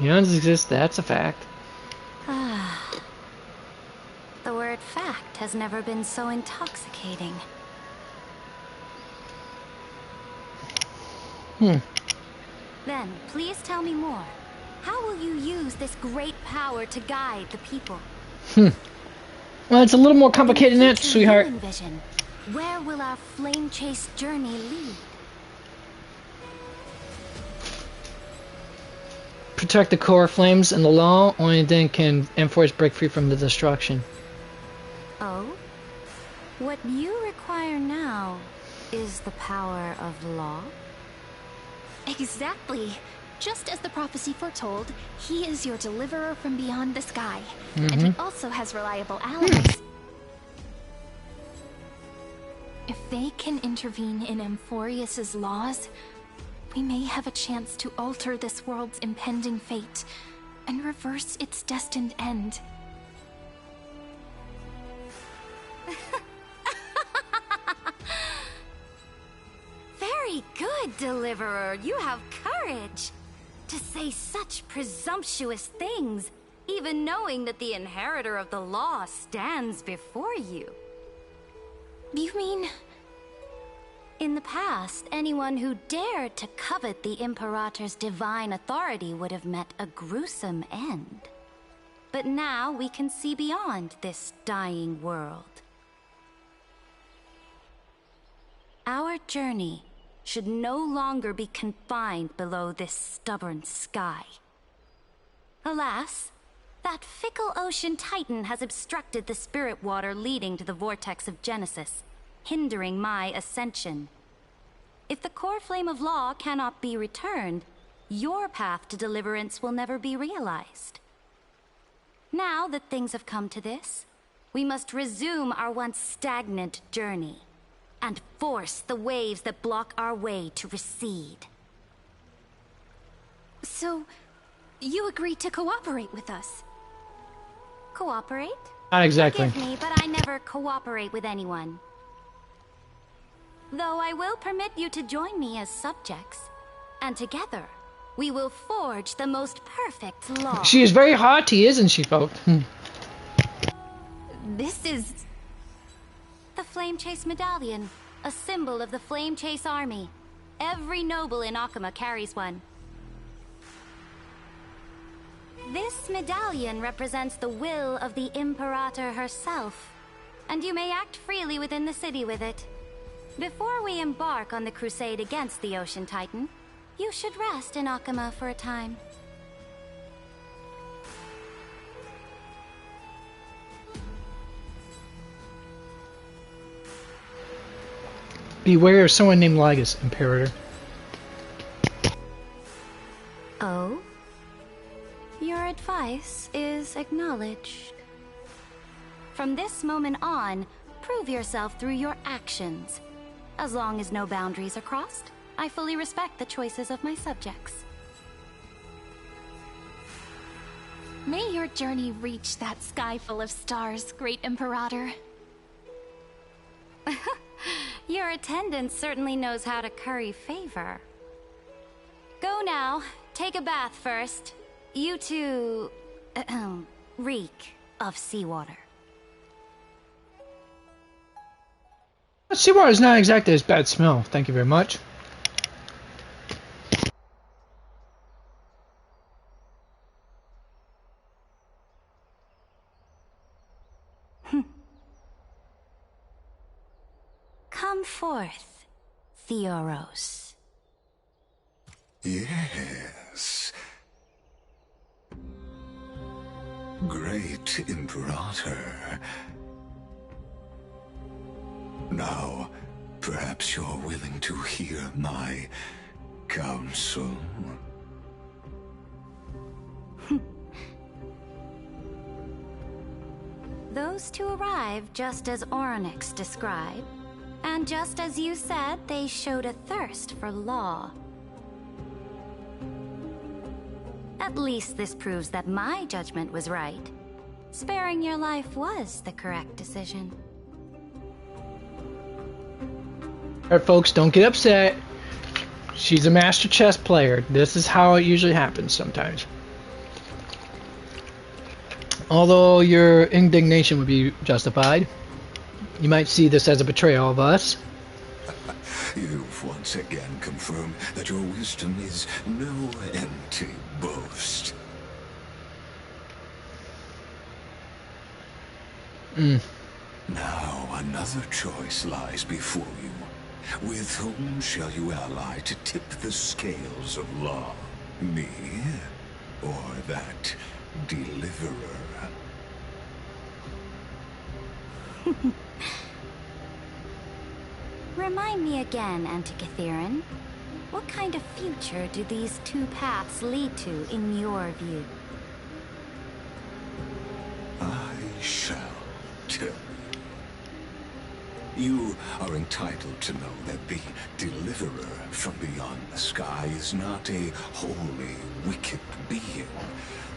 A: Eons exist, that's a fact.
J: The word fact has never been so intoxicating. Then, please tell me more. How will you use this great power to guide the people?
A: Well, it's a little more complicated than that, sweetheart.
J: Envision, where will our flame chase journey lead?
A: Protect the core flames and the law, only then can Amphoreus break free from the destruction.
J: Oh? What you require now is the power of law?
E: Exactly. Just as the prophecy foretold, he is your deliverer from beyond the sky. And he also has reliable allies. If they can intervene in Amphoreus' laws, we may have a chance to alter this world's impending fate and reverse its destined end.
J: Very good, Deliverer. You have courage to say such presumptuous things, even knowing that the inheritor of the law stands before you.
E: You mean?
J: In the past, anyone who dared to covet the Imperator's divine authority would have met a gruesome end. But now we can see beyond this dying world. Our journey should no longer be confined below this stubborn sky. Alas, that fickle ocean titan has obstructed the spirit water leading to the vortex of Genesis, hindering my ascension. If the core flame of law cannot be returned, your path to deliverance will never be realized. Now that things have come to this, we must resume our once stagnant journey and force the waves that block our way to recede.
E: So, you agreed to cooperate with us?
J: Cooperate?
A: Not exactly.
J: Forgive me, but I never cooperate with anyone. Though I will permit you to join me as subjects, and together we will forge the most perfect law.
A: She is very haughty, isn't she, folks?
J: This is the Flame Chase Medallion, a symbol of the Flame Chase Army. Every noble in Akama carries one. This medallion represents the will of the Imperator herself, and you may act freely within the city with it. Before we embark on the crusade against the Ocean Titan, you should rest in Akama for a time.
A: Beware of someone named Lygus, Imperator.
J: Oh? Your advice is acknowledged. From this moment on, prove yourself through your actions. As long as no boundaries are crossed, I fully respect the choices of my subjects.
E: May your journey reach that sky full of stars, Great Imperator.
J: Your attendant certainly knows how to curry favor. Go now. Take a bath first. You two reek of seawater.
A: Seawater is not exactly a bad smell. Thank you very much.
J: Come forth, Theoros.
H: Yes. Great Imperator. Now, perhaps you're willing to hear my counsel.
J: Those two arrived just as Orynyx described, and just as you said, they showed a thirst for law. At least this proves that my judgment was right. Sparing your life was the correct decision.
A: Alright, folks, don't get upset. She's a master chess player. This is how it usually happens sometimes. Although your indignation would be justified, you might see this as a betrayal of us.
H: You've once again confirmed that your wisdom is no empty boast. Now another choice lies before you. With whom shall you ally to tip the scales of law? Me, or that deliverer?
J: Remind me again, Antikythera. What kind of future do these two paths lead to in your view?
H: I shall tell you. You are entitled to know that the deliverer from beyond the sky is not a wholly wicked being,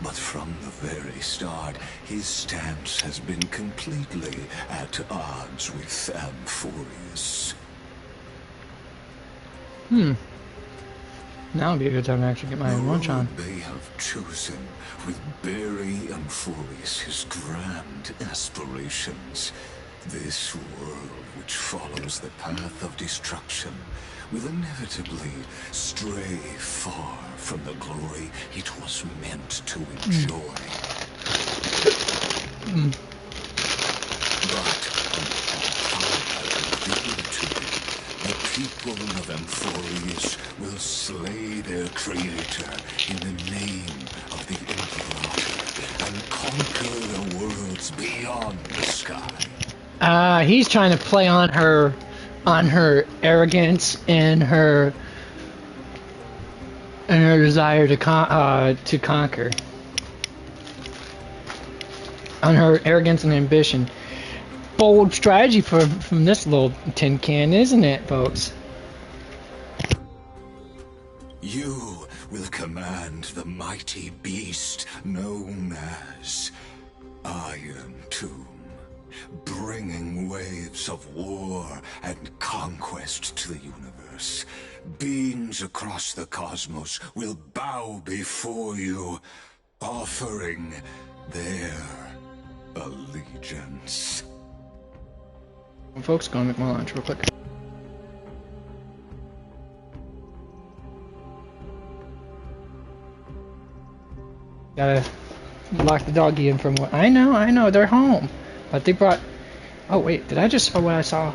H: but from the very start, his stance has been completely at odds with Amphoreus.
A: Now would be a good time to actually get my lunch on.
H: They have chosen with bury Amphoreus his grand aspirations. This world which follows the path of destruction will inevitably stray far from the glory it was meant to enjoy. But an all-power has revealed to you the people of Amphoreus will slay their creator in the name of the Imperator and conquer the worlds beyond the sky.
A: He's trying to play on her arrogance and her desire to conquer. On her arrogance and ambition. Bold strategy from this little tin can, isn't it, folks?
H: You will command the mighty beast known as Iron Tomb, bringing waves of war and conquest to the universe. Beings across the cosmos will bow before you, offering their allegiance.
A: Folks, go and make my lunch real quick. Gotta lock the doggy in from what I know, they're home. But they brought. Oh, wait, did I just saw what I saw?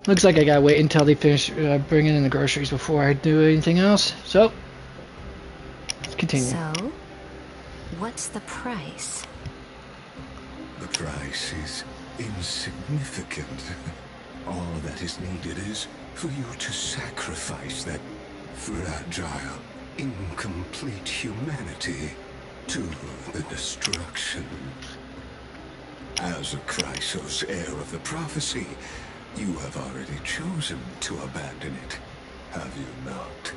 A: Looks like I gotta wait until they finish bringing in the groceries before I do anything else. So, let's continue.
G: So, what's the price?
H: The price is insignificant. All that is needed is for you to sacrifice that fragile, incomplete humanity to the destruction. As a Chrysos, heir of the prophecy, you have already chosen to abandon it, have you not?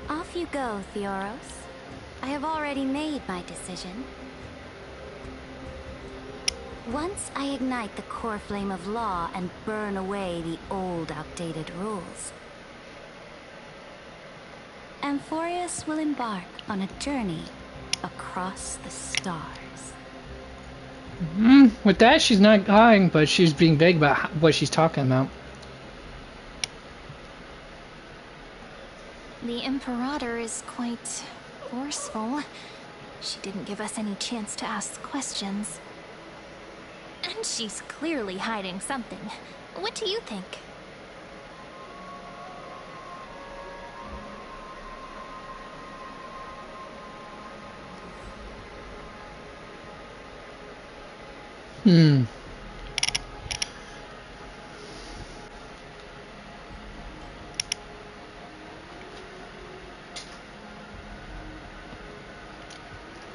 J: Off you go, Theoros. I have already made my decision. Once I ignite the core flame of law and burn away the old, outdated rules, Amphoreus will embark on a journey across the stars.
A: With that, she's not lying, but she's being vague about what she's talking about.
E: The Imperator is quite forceful. She didn't give us any chance to ask questions. And she's clearly hiding something. What do you think?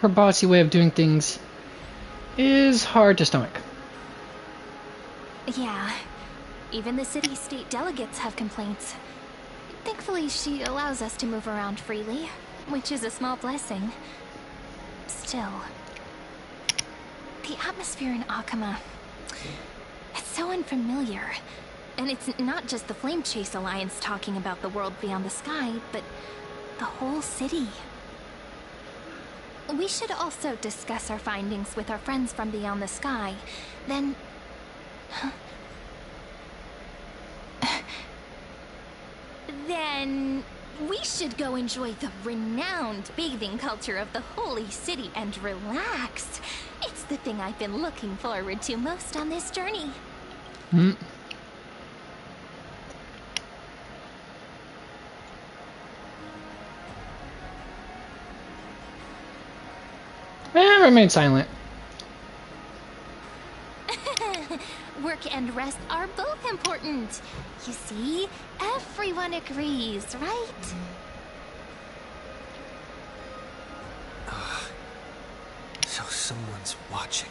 A: Her bossy way of doing things is hard to stomach.
E: Yeah, even the city-state delegates have complaints. Thankfully, she allows us to move around freely, which is a small blessing. Still, the atmosphere in Akama, it's so unfamiliar. And it's not just the Flame Chase Alliance talking about the world beyond the sky, but the whole city. We should also discuss our findings with our friends from beyond the sky. Then... Then... we should go enjoy the renowned bathing culture of the holy city and relax. It's the thing I've been looking forward to most on this journey.
A: Remain silent.
E: Work and rest are both important. You see, everyone agrees, right?
F: So someone's watching.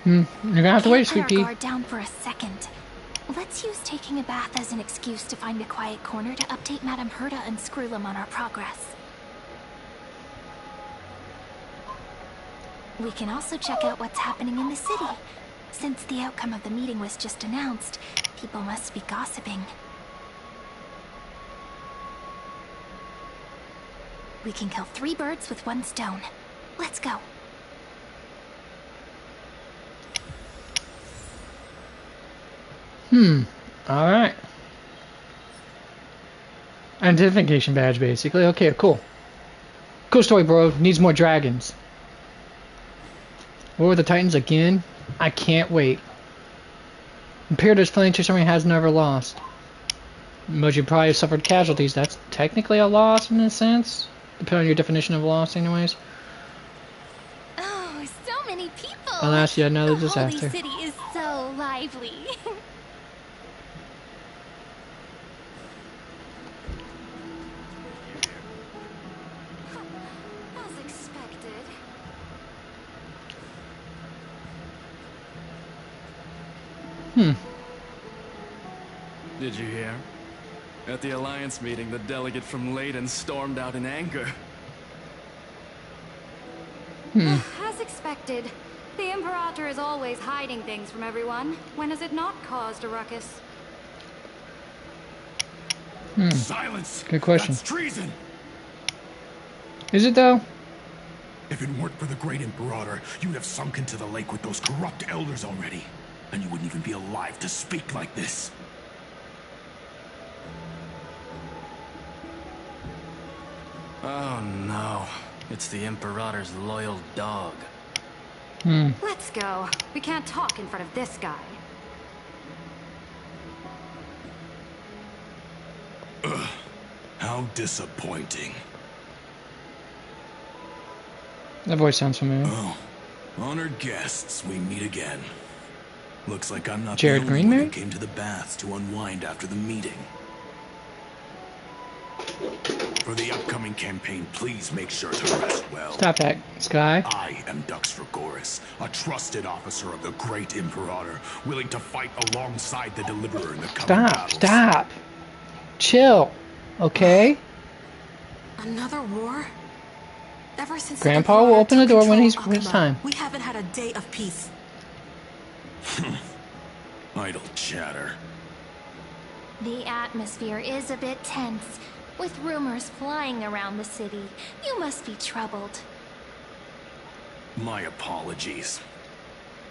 A: You're gonna have to wait,
E: Can't
A: sweet
E: put
A: pea.
E: our guard down for a second. Let's use taking a bath as an excuse to find a quiet corner to update Madame Herta and Screwlum on our progress. We can also check out what's happening in the city. Since the outcome of the meeting was just announced, people must be gossiping. We can kill 3 birds with 1 stone. Let's go.
A: Alright. Identification badge, basically. Okay, cool. Cool story, bro. Needs more dragons. War with the Titans again? I can't wait. Imperator's planetary army has never lost. But you probably suffered casualties. That's technically a loss in a sense. Depending on your definition of loss, anyways.
J: Oh, so many people!
A: Alas, yet another
J: the
A: disaster.
J: Holy City is so lively. As expected.
T: Did you hear? At the Alliance meeting, the delegate from Leyden stormed out in anger.
J: As expected. The Imperator is always hiding things from everyone. When has it not caused a ruckus?
T: Silence!
A: Good question.
T: That's treason!
A: Is it though?
N: If it weren't for the great Imperator, you'd have sunk into the lake with those corrupt elders already. And you wouldn't even be alive to speak like this.
T: Oh no. It's the Imperator's loyal dog.
J: Let's go. We can't talk in front of this guy.
N: Ugh. How disappointing.
A: That voice sounds familiar.
N: Oh. Honored guests, we meet again. Looks like I'm not
A: Jared
N: the only one
A: Greenberg?
N: who came to the baths to unwind after the meeting. For the upcoming campaign, please make sure to rest well.
A: Stop that, Sky.
N: I am Dux Regoris, a trusted officer of the great Imperator, willing to fight alongside the Deliverer in the coming battles.
A: Stop. Chill. Okay?
O: Another war? Ever since
A: Grandpa
O: the
A: will open the door when it's
O: Akuma,
A: time.
O: We haven't had a day of peace.
N: Idle chatter.
E: The atmosphere is a bit tense, with rumors flying around the city. You must be troubled.
N: My apologies.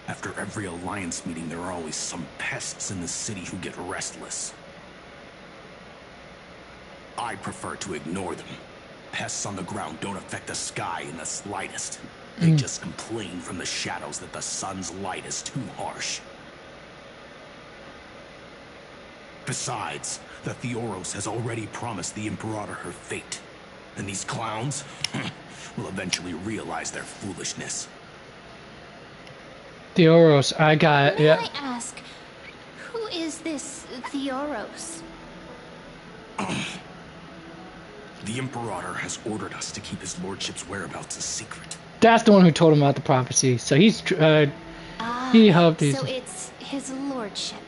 N: After every Alliance meeting, there are always some pests in the city who get restless. I prefer to ignore them. Pests on the ground don't affect the sky in the slightest. They just complain from the shadows that the sun's light is too harsh. Besides, the Theoros has already promised the Imperator her fate. And these clowns will eventually realize their foolishness.
A: Theoros, I got it.
E: May
A: Yeah.
E: I ask, who is this Theoros?
N: The Imperator has ordered us to keep his lordship's whereabouts a secret.
A: That's the one who told him about the prophecy. So he's he helped these.
E: So it's his lordship.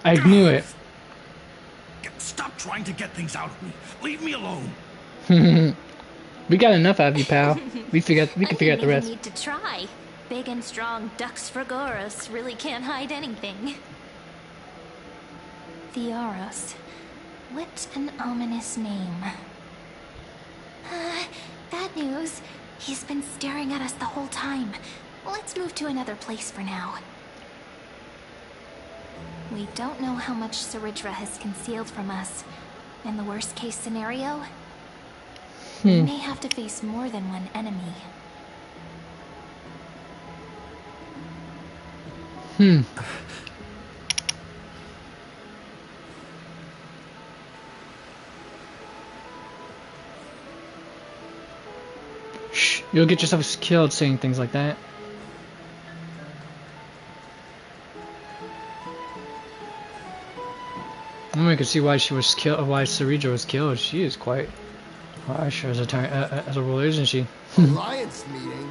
A: I knew it.
N: Stop trying to get things out of me. Leave me alone.
A: We got enough out of you, pal. We can figure out the rest.
E: You need to try. Big and strong Dux Fragoros really can't hide anything. Theoros. What an ominous name. Bad news. He's been staring at us the whole time. Let's move to another place for now. We don't know how much Saridra has concealed from us. In the worst case scenario, we may have to face more than one enemy.
A: Shh, you'll get yourself killed saying things like that. And we can see why she was killed. Why Saridra was killed. She is quite harsh as a ruler, isn't she?
U: Alliance meeting?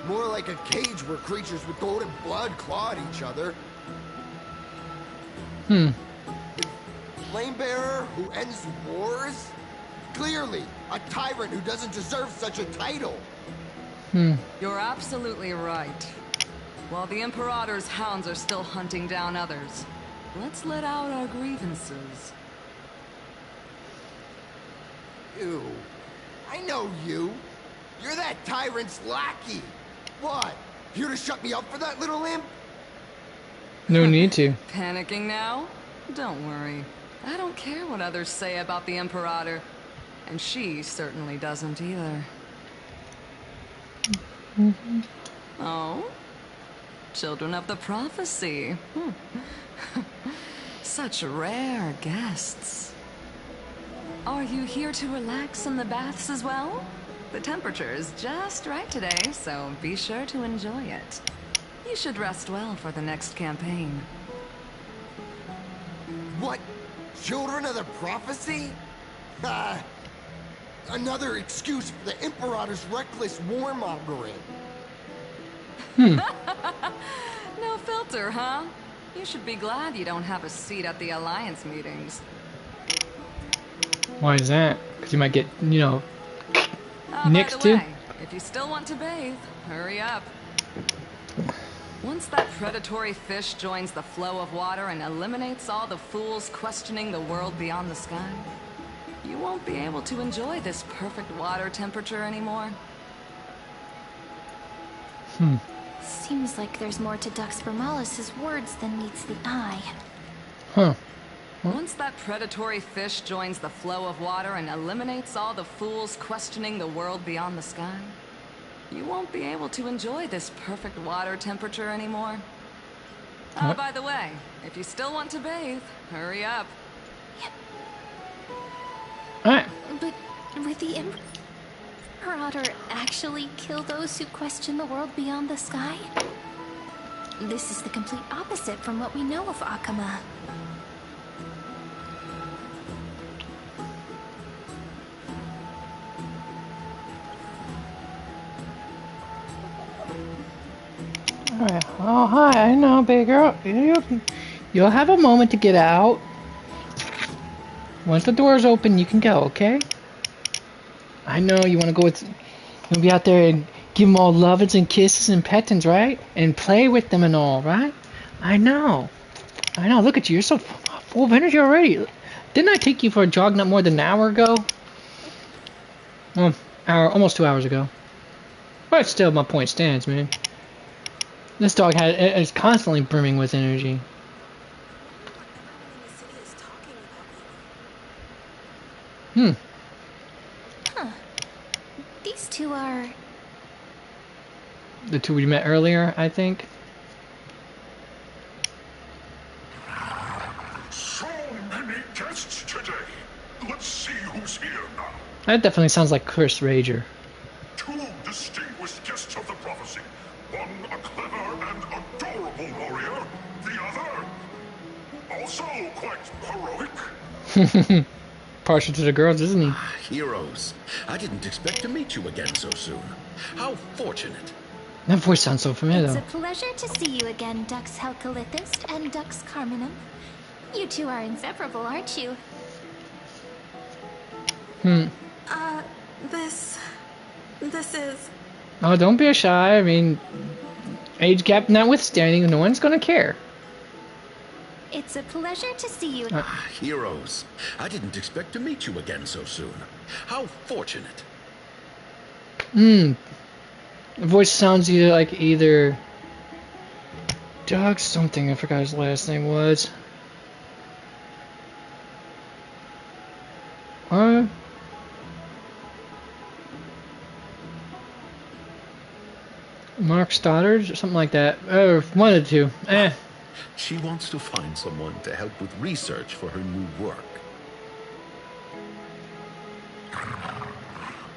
U: More like a cage where creatures with golden blood claw at each other. Flamebearer who ends wars? Clearly, a tyrant who doesn't deserve such a title.
C: You're absolutely right. While the Imperator's hounds are still hunting down others, let's let out our grievances.
U: You. I know you. You're that tyrant's lackey. What? Here to shut me up for that little imp?
A: No need to.
C: Panicking now? Don't worry. I don't care what others say about the Imperator. And she certainly doesn't either. Oh? Children of the Prophecy. Such rare guests. Are you here to relax in the baths as well? The temperature is just right today, so be sure to enjoy it. You should rest well for the next campaign.
U: What? Children of the Prophecy? Another excuse for the Imperator's reckless warmongering.
C: No filter, huh? You should be glad you don't have a seat at the Alliance meetings.
A: Why is that? Because you might get, you know,
C: next
A: to.
C: If you still want to bathe, hurry up. Once that predatory fish joins the flow of water and eliminates all the fools questioning the world beyond the sky, you won't be able to enjoy this perfect water temperature anymore.
E: Seems like there's more to Dux Vermalis' words than meets the eye.
C: Once that predatory fish joins the flow of water and eliminates all the fools questioning the world beyond the sky, you won't be able to enjoy this perfect water temperature anymore. Oh, by the way, if you still want to bathe, hurry up.
E: But would the Imperator actually kill those who question the world beyond the sky? This is the complete opposite from what we know of Akama.
A: Alright. Oh, hi. I know, big girl. You'll have a moment to get out. Once the door's open, you can go, okay? I know you want to go with... You'll be out there and give them all lovins and kisses and petings, right? And play with them and all, right? I know. Look at you. You're so full of energy already. Didn't I take you for a jog not more than an hour ago? Well, almost 2 hours ago. But still, my point stands, man. This dog is constantly brimming with energy.
E: These two are...
A: The two we met earlier, I think.
K: So many guests today. Let's see who's here now.
A: That definitely sounds like Chris Rager.
K: Two distinguished guests of the prophecy. One a clever and adorable warrior. The other also quite heroic.
A: Partial to the girls, isn't he?
P: Heroes. I didn't expect to meet you again so soon. How fortunate.
A: That voice sounds so familiar,
E: It's
A: though.
E: a pleasure to see you again, Dux Helcalithist and Dux Carminum. You two are inseparable, aren't you?
O: This is...
A: Oh, don't be shy. I mean, age gap notwithstanding, no one's gonna care.
E: It's a pleasure to see you.
P: Heroes. I didn't expect to meet you again so soon. How fortunate.
A: The voice sounds like either Doug something, I forgot his last name was. Mark Stoddard or something like that. One of the two.
P: She wants to find someone to help with research for her new work.
K: I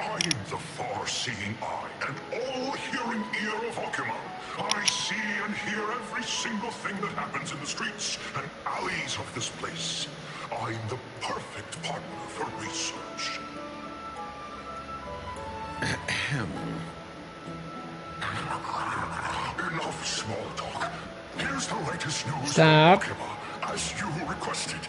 K: am the far-seeing eye and all-hearing ear of Akuma. I see and hear every single thing that happens in the streets and alleys of this place. I'm the perfect partner for research. Enough small talk. Here's the latest news
A: Stop.
K: from Okima, as you requested.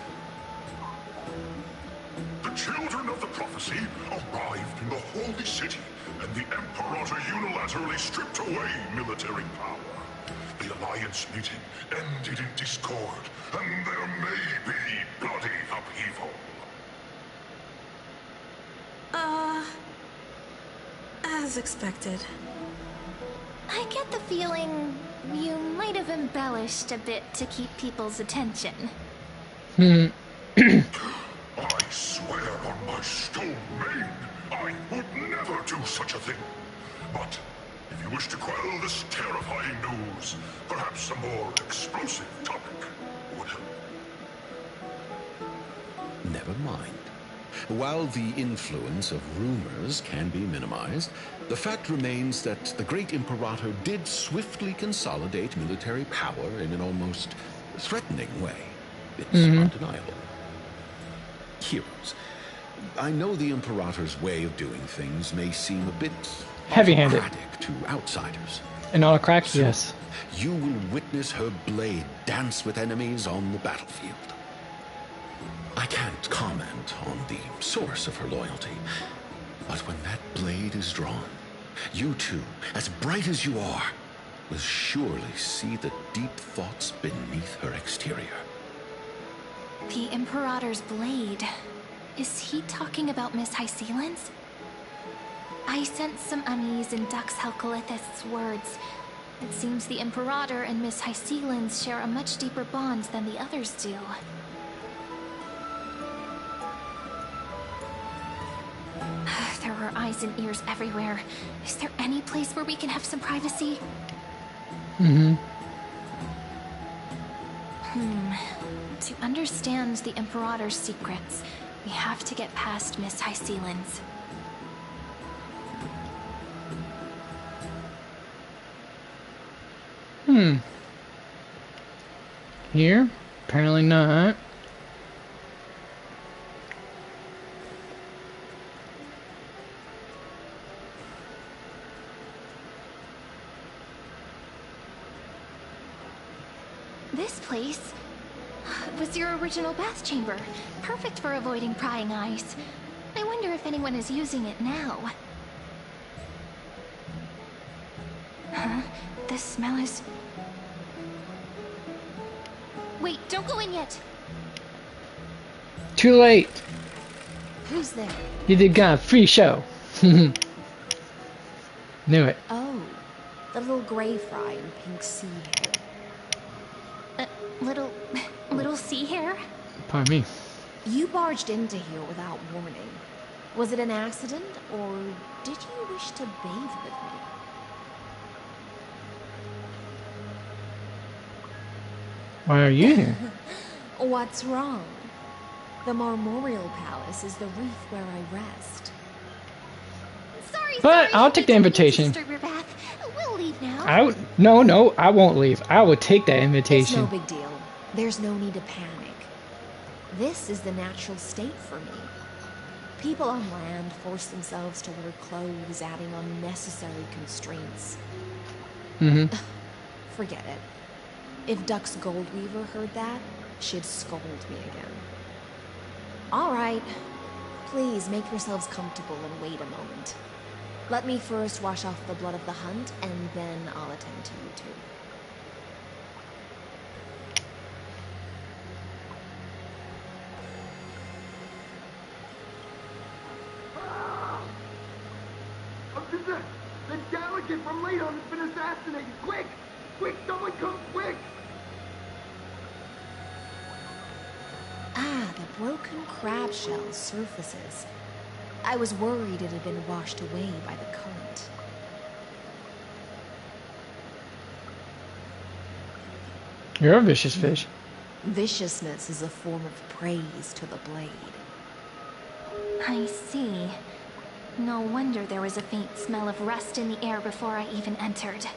K: The children of the prophecy arrived in the holy city, and the Imperator unilaterally stripped away military power. The Alliance meeting ended in discord, and there may be bloody upheaval.
O: As expected.
E: I get the feeling you might have embellished a bit to keep people's attention.
K: I swear on my stone mane, I would never do such a thing. But if you wish to quell this terrifying news, perhaps a more explosive topic would help.
B: Never mind. While the influence of rumors can be minimized, the fact remains that the great Imperator did swiftly consolidate military power in an almost threatening way. It's undeniable. Heroes, I know the Imperator's way of doing things may seem a bit
A: heavy-handed
B: autocratic to outsiders.
A: And autocratic,
B: So,
A: yes.
B: You will witness her blade dance with enemies on the battlefield. I can't comment on the source of her loyalty, but when that blade is drawn, you two, as bright as you are, will surely see the deep thoughts beneath her exterior.
E: The Imperator's blade. Is he talking about Miss Hysealand's? I sense some unease in Dux Helcolith's words. It seems the Imperator and Miss Hysealand's share a much deeper bond than the others do. There are eyes and ears everywhere. Is there any place where we can have some privacy? To understand the Imperator's secrets, we have to get past Miss Hysealand's.
A: Here? Apparently not.
E: This place was your original bath chamber. Perfect for avoiding prying eyes. I wonder if anyone is using it now. Huh? This smell is... Wait, don't go in yet.
A: Too late.
I: Who's there?
A: You did got a free show. Knew it.
I: Oh, the little gray fry in pink sea hair.
E: Little sea hair?
A: Pardon me.
I: You barged into here without warning. Was it an accident, or did you wish to bathe with me?
A: Why are you here?
I: What's wrong? The Marmorial Palace is the reef where I rest.
A: But I'll take the invitation.
E: We'll leave now.
A: No, I won't leave. I will take that invitation.
I: It's no big deal. There's no need to panic. This is the natural state for me. People on land force themselves to wear clothes, adding unnecessary constraints. Forget it. If Dux Goldweaver heard that, she'd scold me again. All right. Please make yourselves comfortable and wait a moment. Let me first wash off the blood of the hunt, and then I'll attend to you two.
U: The delegate from Ladon has been assassinated! Quick! Quick, someone come quick!
I: Ah, the broken crab shell surfaces. I was worried it had been washed away by the current.
A: You're a vicious fish.
I: Viciousness is a form of praise to the blade.
E: I see. No wonder there was a faint smell of rust in the air before I even entered.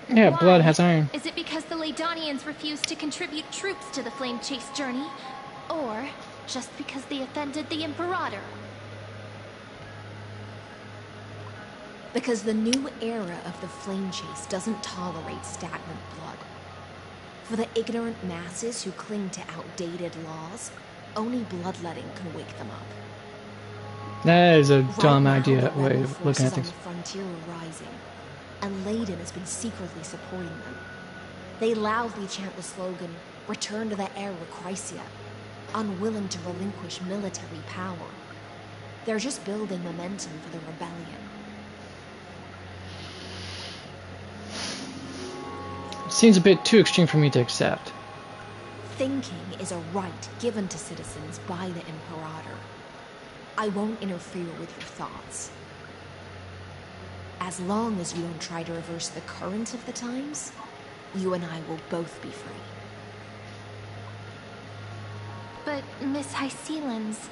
A: Yeah, blood has iron.
E: Is it because the Ladonians refused to contribute troops to the Flame Chase journey? Or just because they offended the Imperator?
I: Because the new era of the Flame Chase doesn't tolerate stagnant blood. For the ignorant masses who cling to outdated laws, only bloodletting can wake them up.
A: That is a dumb
I: Right now,
A: idea
I: the
A: way
I: rebel
A: of looking at
I: forces on
A: things.
I: the frontier are rising, and Layden has been secretly supporting them. They loudly chant the slogan, "Return to the era Chrysia," unwilling to relinquish military power. They're just building momentum for the rebellion.
A: Seems a bit too extreme for me to accept.
I: Thinking is a right given to citizens by the Imperator. I won't interfere with your thoughts. As long as you don't try to reverse the current of the times, you and I will both be free.
E: But, Miss Hycelens,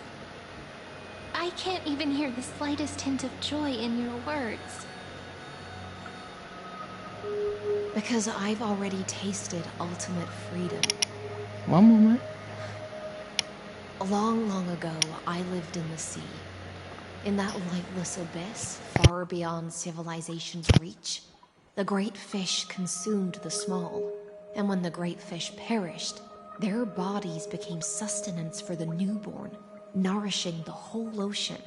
E: I can't even hear the slightest hint of joy in your words.
I: Because I've already tasted ultimate freedom.
A: One moment.
I: Long, long ago, I lived in the sea. In that lightless abyss, far beyond civilization's reach, the great fish consumed the small. And when the great fish perished, their bodies became sustenance for the newborn, nourishing the whole ocean.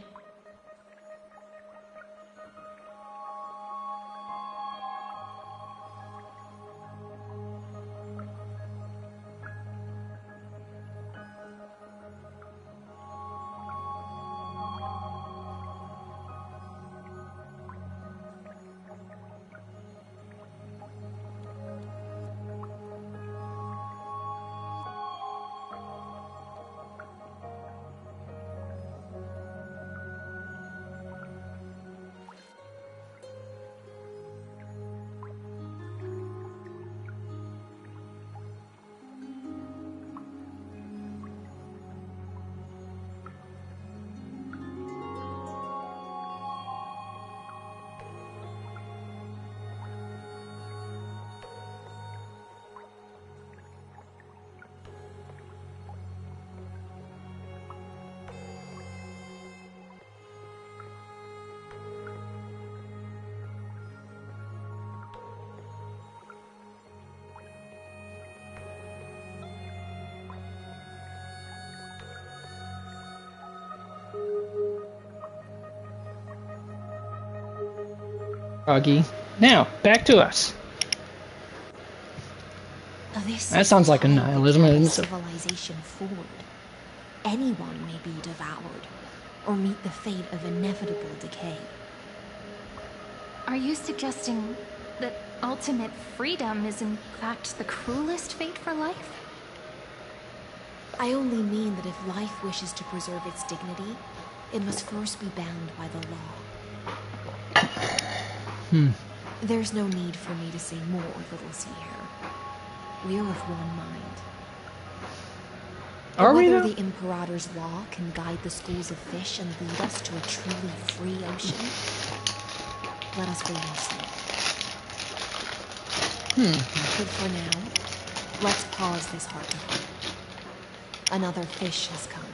A: Froggy. Now, back to us. That sounds like a nihilism, isn't it?
I: Civilization forward. Anyone may be devoured, or meet the fate of inevitable decay.
E: Are you suggesting that ultimate freedom is in fact the cruelest fate for life?
I: I only mean that if life wishes to preserve its dignity, it must first be bound by the law. There's no need for me to say more, little sea hare. We're of one mind.
A: Are we,
I: whether
A: though?
I: the Imperator's law can guide the schools of fish and lead us to a truly free ocean, let us wait and see. But for now, let's pause this heart-to-heart. Another fish has come,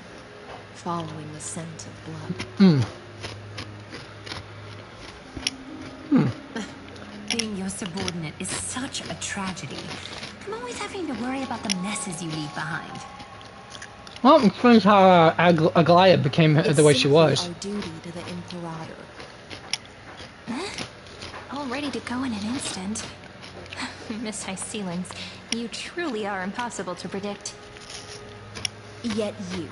I: following the scent of blood.
Q: Being your subordinate is such a tragedy. I'm always having to worry about the messes you leave behind.
A: Well, it explains how Aglaia became the way she was.
I: Our duty to the Imperator.
E: All ready to go in an instant. Miss Hycelens, you truly are impossible to predict.
I: Yet you,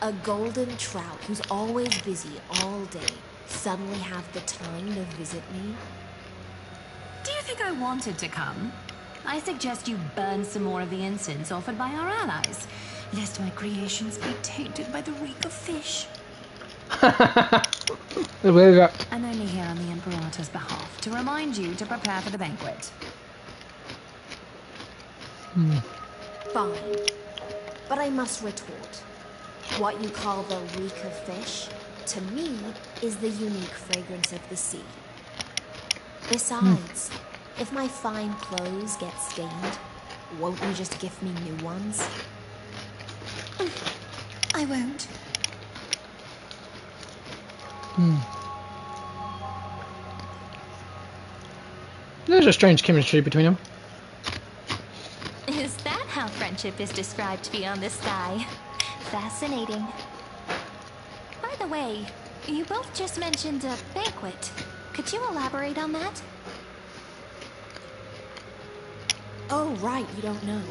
I: a golden trout who's always busy all day, suddenly have the time to visit me?
Q: Do you think I wanted to come? I suggest you burn some more of the incense offered by our allies, lest my creations be tainted by the reek of fish.
A: The way that...
Q: I'm only here on the Imperator's behalf to remind you to prepare for the banquet.
I: Fine. But I must retort. What you call the reek of fish, to me, is the unique fragrance of the sea. Besides, if my fine clothes get stained, won't you just give me new ones?
Q: I won't.
A: There's a strange chemistry between them.
E: Is that how friendship is described beyond the sky? Fascinating. By the way, you both just mentioned a banquet. Could you elaborate on that?
I: Oh, right, you don't know.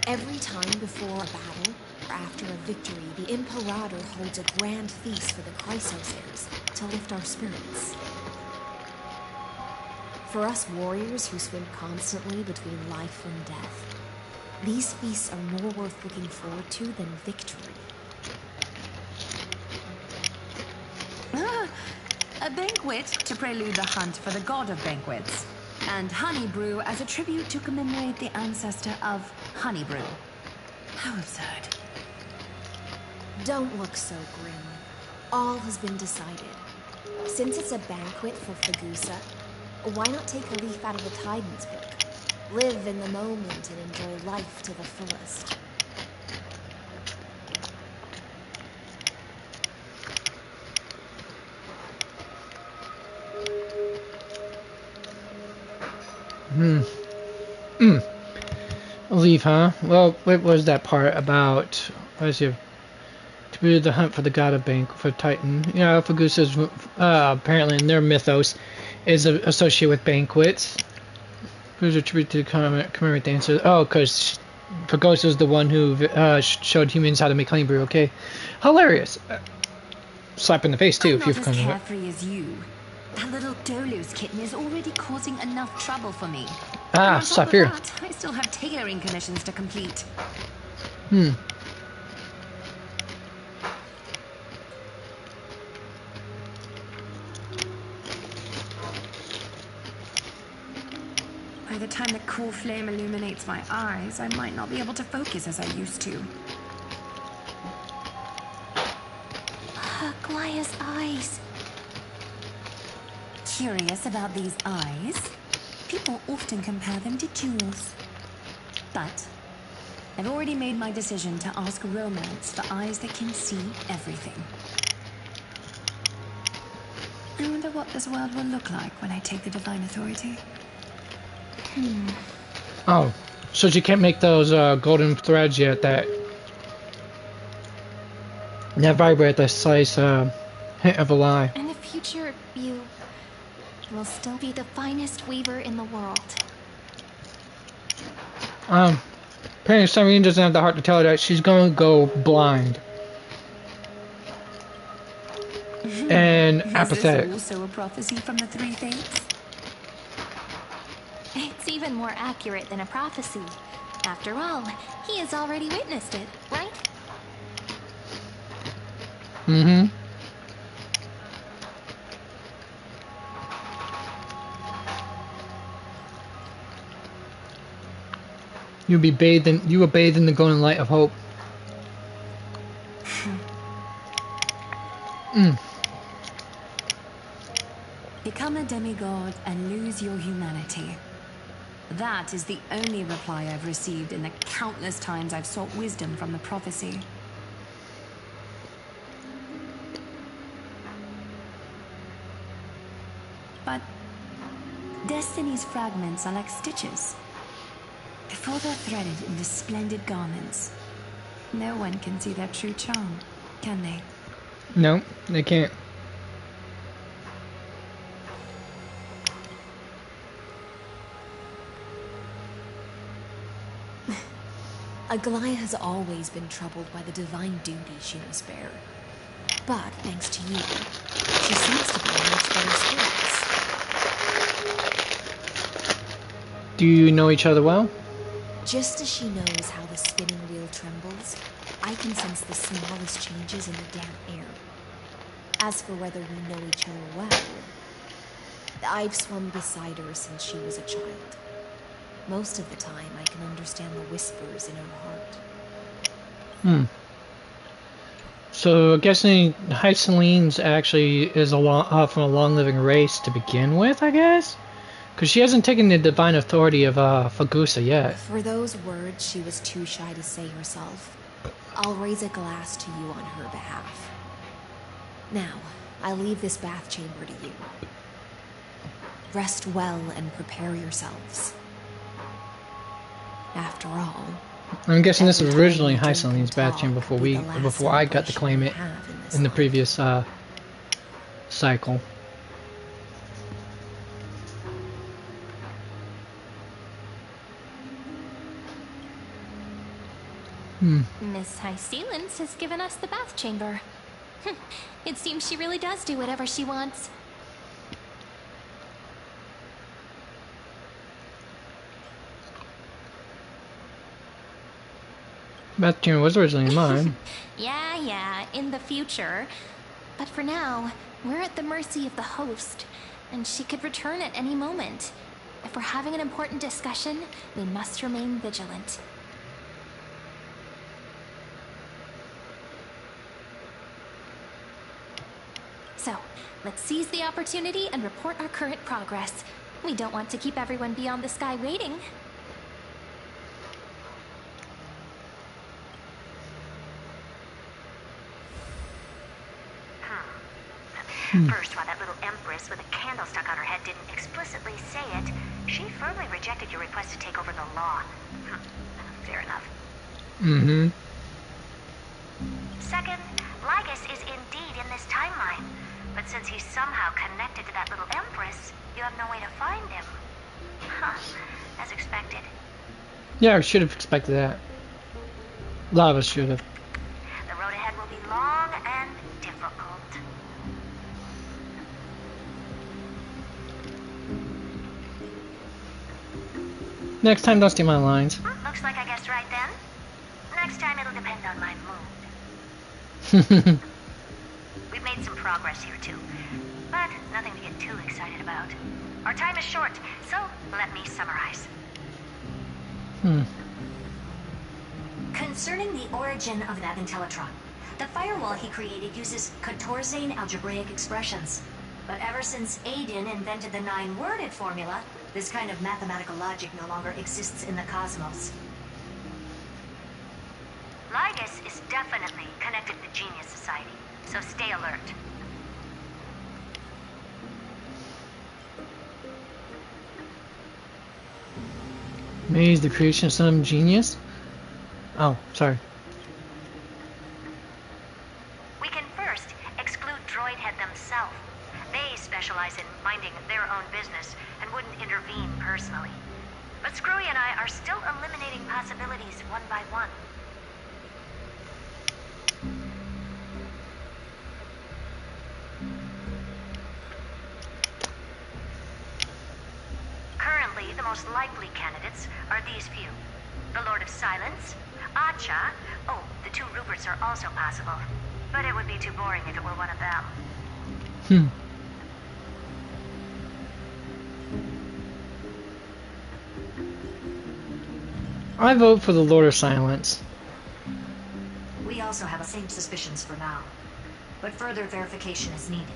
I: Every time before a battle, or after a victory, the Imperator holds a grand feast for the Chrysos heirs to lift our spirits. For us warriors who swim constantly between life and death, these feasts are more worth looking forward to than victory.
Q: A banquet to prelude the hunt for the god of banquets, and honey brew as a tribute to commemorate the ancestor of honey brew. How absurd.
I: Don't look so grim. All has been decided. Since it's a banquet for Fagusa, why not take a leaf out of the Titan's book? Live in the moment and enjoy life to the fullest.
A: Leave, huh? Well, what was that part about? What is it? To be the hunt for the god of for Titan. You know, Fagusa's apparently in their mythos is associated with banquets. Who's attributed to commemorate the answer? Oh, because Fagusa's the one who showed humans how to make honey brew. Okay, hilarious. Slap in the face too.
Q: I'm
A: if
Q: not
A: you've
Q: as carefree as you. That little Dolus kitten is already causing enough trouble for me.
A: Ah, slap here.
Q: I still have tailoring commissions to complete. By the time the cool flame illuminates my eyes, I might not be able to focus as I used to.
E: Glaya's eyes.
Q: Curious about these eyes? People often compare them to jewels. But I've already made my decision to ask Romance for eyes that can see everything. I wonder what this world will look like when I take the Divine Authority.
A: Oh, so she can't make those golden threads yet that vibrate the slice hint of a lie.
E: In the future, you will still be the finest weaver in the world.
A: Apparently Cyrene doesn't have the heart to tell her that she's gonna go blind. And apathetic.
Q: Is this also a prophecy from the Three Fates?
E: It's even more accurate than a prophecy. After all, he has already witnessed it, right?
A: You will bathe in the golden light of hope.
Q: Become a demigod and lose your humanity. That is the only reply I've received in the countless times I've sought wisdom from the prophecy. But Destiny's fragments are like stitches. Before they're threaded into splendid garments, no one can see their true charm, can they?
A: No, they can't.
I: Aglaya has always been troubled by the divine duty she must bear. But, thanks to you, she seems to be in much better spirits.
A: Do you know each other well?
I: Just as she knows how the spinning wheel trembles, I can sense the smallest changes in the damp air. As for whether we know each other well, I've swum beside her since she was a child. Most of the time, I can understand the whispers in her heart.
A: So, I'm guessing Hycelene's actually is from a long-living race to begin with, I guess? Because she hasn't taken the divine authority of Fagusa yet.
I: For those words she was too shy to say herself, I'll raise a glass to you on her behalf. Now, I leave this bath chamber to you. Rest well and prepare yourselves. After all,
A: I'm guessing this was
I: every time
A: originally
I: we drink
A: Hycene's
I: and
A: bath
I: talk
A: before
I: will be the last
A: before I got to
I: celebration
A: claim
I: we
A: it
I: have in this
A: in the
I: life.
A: previous cycle.
E: Miss Hycealens has given us the bath chamber. It seems she really does do whatever she wants.
A: Bath chamber was originally mine.
E: Yeah, in the future. But for now, we're at the mercy of the host, and she could return at any moment. If we're having an important discussion, we must remain vigilant. So, let's seize the opportunity and report our current progress. We don't want to keep everyone beyond the sky waiting.
G: First, while that little empress with a candle stuck on her head didn't explicitly say it, she firmly rejected your request to take over the law. Fair enough.
A: Mm-hmm.
G: Second, Lygus is indeed in this timeline. But since he's somehow connected to that little empress, you have no way to find him. As expected.
A: Yeah, I should have expected that. A lot of us should have.
G: The road ahead will be long and difficult.
A: Next time, don't steal my lines.
G: Looks like I guessed right then. Next time it'll depend on my mood. We've made some progress here too, but nothing to get too excited about. Our time is short, so let me summarize. Concerning the origin of that Intellitron, the firewall he created uses Katorzane algebraic expressions. But ever since Aiden invented the 9-worded formula, this kind of mathematical logic no longer exists in the cosmos. Lygus is definitely connected to the Genius Society, so stay alert.
A: Maybe he's the creation of some genius? Oh, sorry.
G: We can first exclude Droidhead themselves. They specialize in minding their own business and wouldn't intervene personally. But Screwy and I are still eliminating possibilities one by one. Currently, the most likely candidates are these few. The Lord of Silence, Acha. Oh, the 2 Ruperts are also possible. But it would be too boring if it were one of them.
A: I vote for the Lord of Silence.
G: We also have the same suspicions for now, but further verification is needed.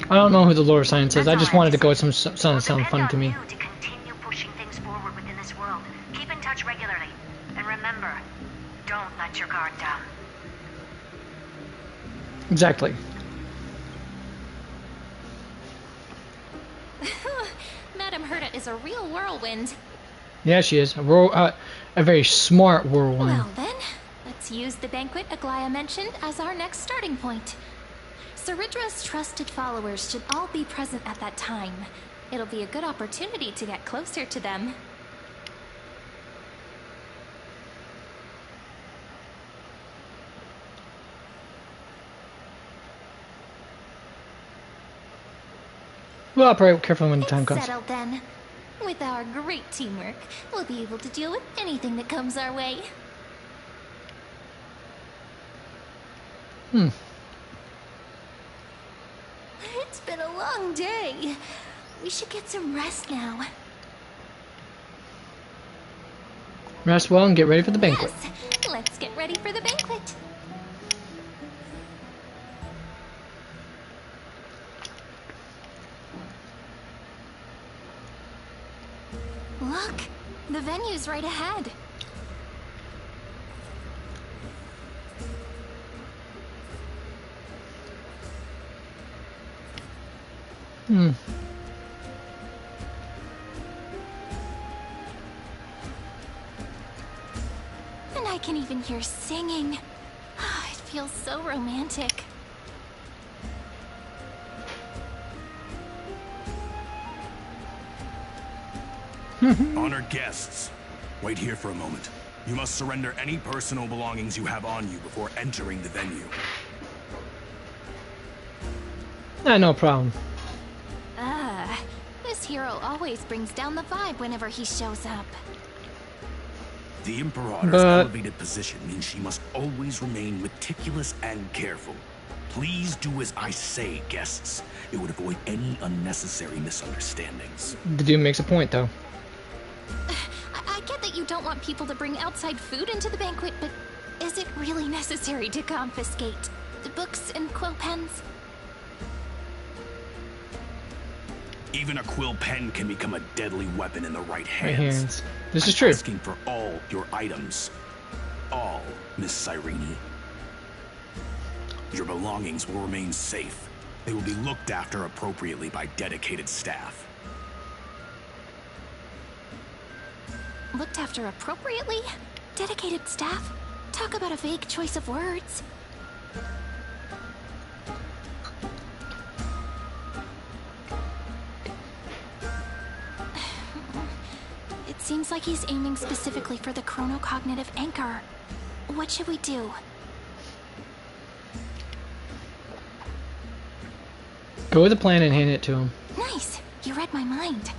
A: I don't know who the Lord of Silence is. I just wanted to go with some something that sounded fun to me.
G: You to continue pushing things forward within this world. Keep in touch regularly, and remember, don't let your guard down.
A: Exactly.
E: Madame Herta is a real whirlwind.
A: Yeah, she is. A very smart whirlwind.
E: Well then, let's use the banquet Aglaya mentioned as our next starting point. Ceridra's trusted followers should all be present at that time. It'll be a good opportunity to get closer to them.
A: We'll operate carefully when the time comes.
E: Settled then. With our great teamwork, we'll be able to deal with anything that comes our way. It's been a long day. We should get some rest now.
A: Rest well and get ready for the banquet.
E: Yes, let's get ready for the banquet. Look, the venue's right ahead.
A: Mm.
E: And I can even hear singing. It feels so romantic.
N: Honored guests, wait here for a moment. You must surrender any personal belongings you have on you before entering the venue.
A: No problem.
E: This hero always brings down the vibe whenever he shows up.
N: The Imperator's elevated position means she must always remain meticulous and careful. Please do as I say, guests. It would avoid any unnecessary misunderstandings.
A: The dude makes a point, though.
E: I get that you don't want people to bring outside food into the banquet, but is it really necessary to confiscate the books and quill pens?
N: Even a quill pen can become a deadly weapon in the right hands.
A: This is true.
N: Asking for all your items. All, Miss Cyrene. Your belongings will remain safe. They will be looked after appropriately by dedicated staff.
E: Looked after appropriately? Dedicated staff? Talk about a vague choice of words. It seems like he's aiming specifically for the chronocognitive anchor. What should we do?
A: Go with the plan and hand it to him.
E: Nice! You read my mind.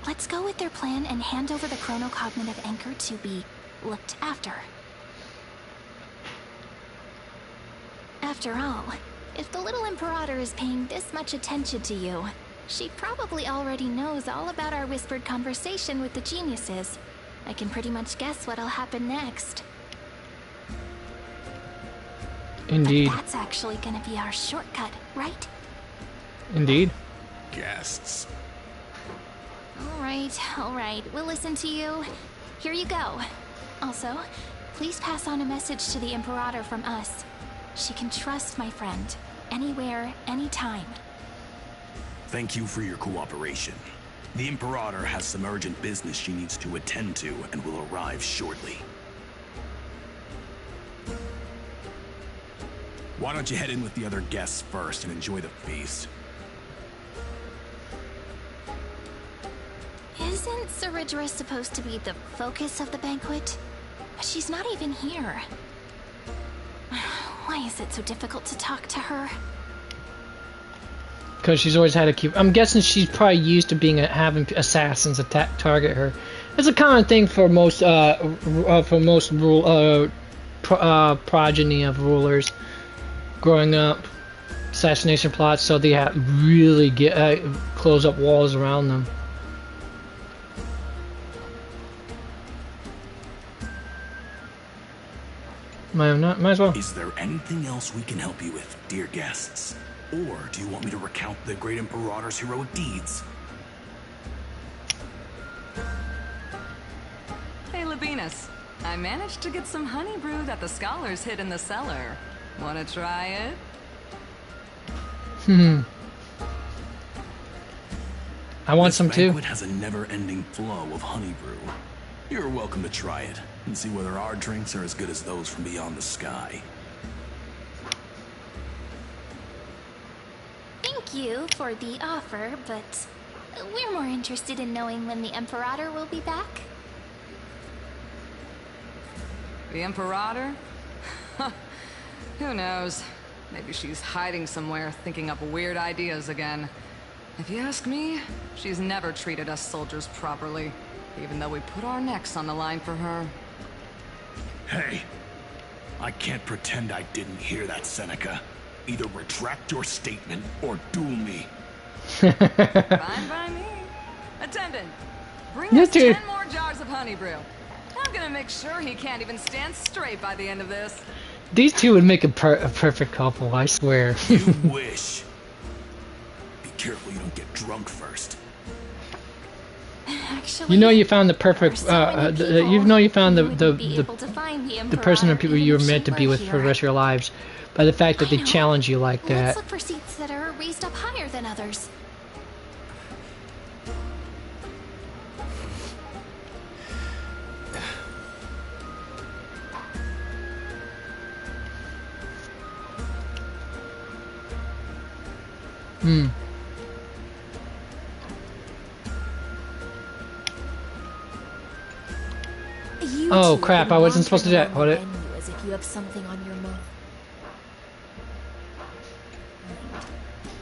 E: Let's go with their plan and hand over the chronocognitive anchor to be looked after. After all, if the little Imperator is paying this much attention to you, she probably already knows all about our whispered conversation with the geniuses. I can pretty much guess what'll happen next.
A: Indeed.
E: But that's actually gonna be our shortcut, right?
A: Indeed.
N: Guests.
E: All right, we'll listen to you. Here you go. Also, please pass on a message to the Imperator from us. She can trust my friend, anywhere, anytime.
N: Thank you for your cooperation. The Imperator has some urgent business she needs to attend to and will arrive shortly. Why don't you head in with the other guests first and enjoy the feast?
E: Isn't Ceridra supposed to be the focus of the banquet? She's not even here. Why is it so difficult to talk to her?
A: Because she's always had to keep. I'm guessing she's probably used to being having assassins target her. It's a common thing for most progeny of rulers growing up. Assassination plots, so they have really close up walls around them. Might as well.
N: Is there anything else we can help you with, dear guests? Or do you want me to recount the great Imperator's heroic deeds?
C: Hey, Labinas. I managed to get some honey brew that the scholars hid in the cellar. Wanna try it?
A: I want some too.
N: This banquet has a never-ending flow of honey brew. You're welcome to try it and see whether our drinks are as good as those from beyond the sky.
E: Thank you for the offer, but we're more interested in knowing when the Imperator will be back.
C: The Imperator? Who knows? Maybe she's hiding somewhere, thinking up weird ideas again. If you ask me, she's never treated us soldiers properly, even though we put our necks on the line for her.
N: Hey, I can't pretend I didn't hear that, Seneca. Either retract your statement or duel me.
C: Fine by me. Attendant, bring us 10 more jars of honey brew. I'm gonna make sure he can't even stand straight by the end of this.
A: These two would make a perfect couple, I swear.
N: You wish. Be careful you don't get drunk first.
E: Actually,
A: you know you found the perfect. You found the person or people you were meant to be with for the rest of your lives, by the fact that they challenge you like that.
E: Let's look for seats that are raised up higher than others.
I: You
A: Oh
I: two
A: crap,
I: have been
A: I wasn't supposed to do that.
I: wandering
A: Hold it.
I: around the venue as if you have something on your mind.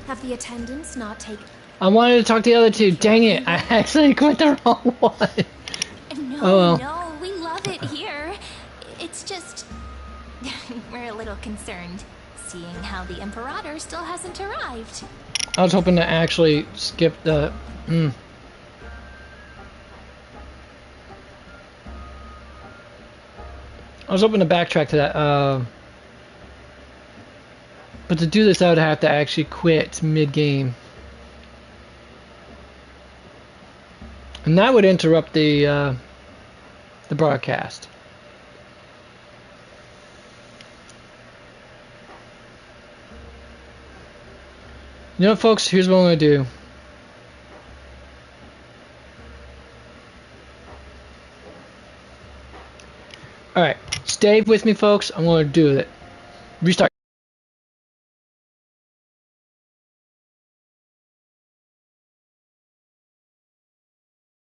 I: Have the attendants not taken...
A: I wanted to talk to the other two. Dang it, I actually clicked the wrong one.
E: No,
A: Oh well.
E: no, we love it here. It's just... we're a little concerned, seeing how the Imperator still hasn't arrived.
A: I was hoping to actually skip the... I was hoping to backtrack to that, but to do this I would have to actually quit mid-game. And that would interrupt the broadcast. You know what, folks? Here's what I'm going to do. Alright, stay with me, folks. I'm going to do it. Restart.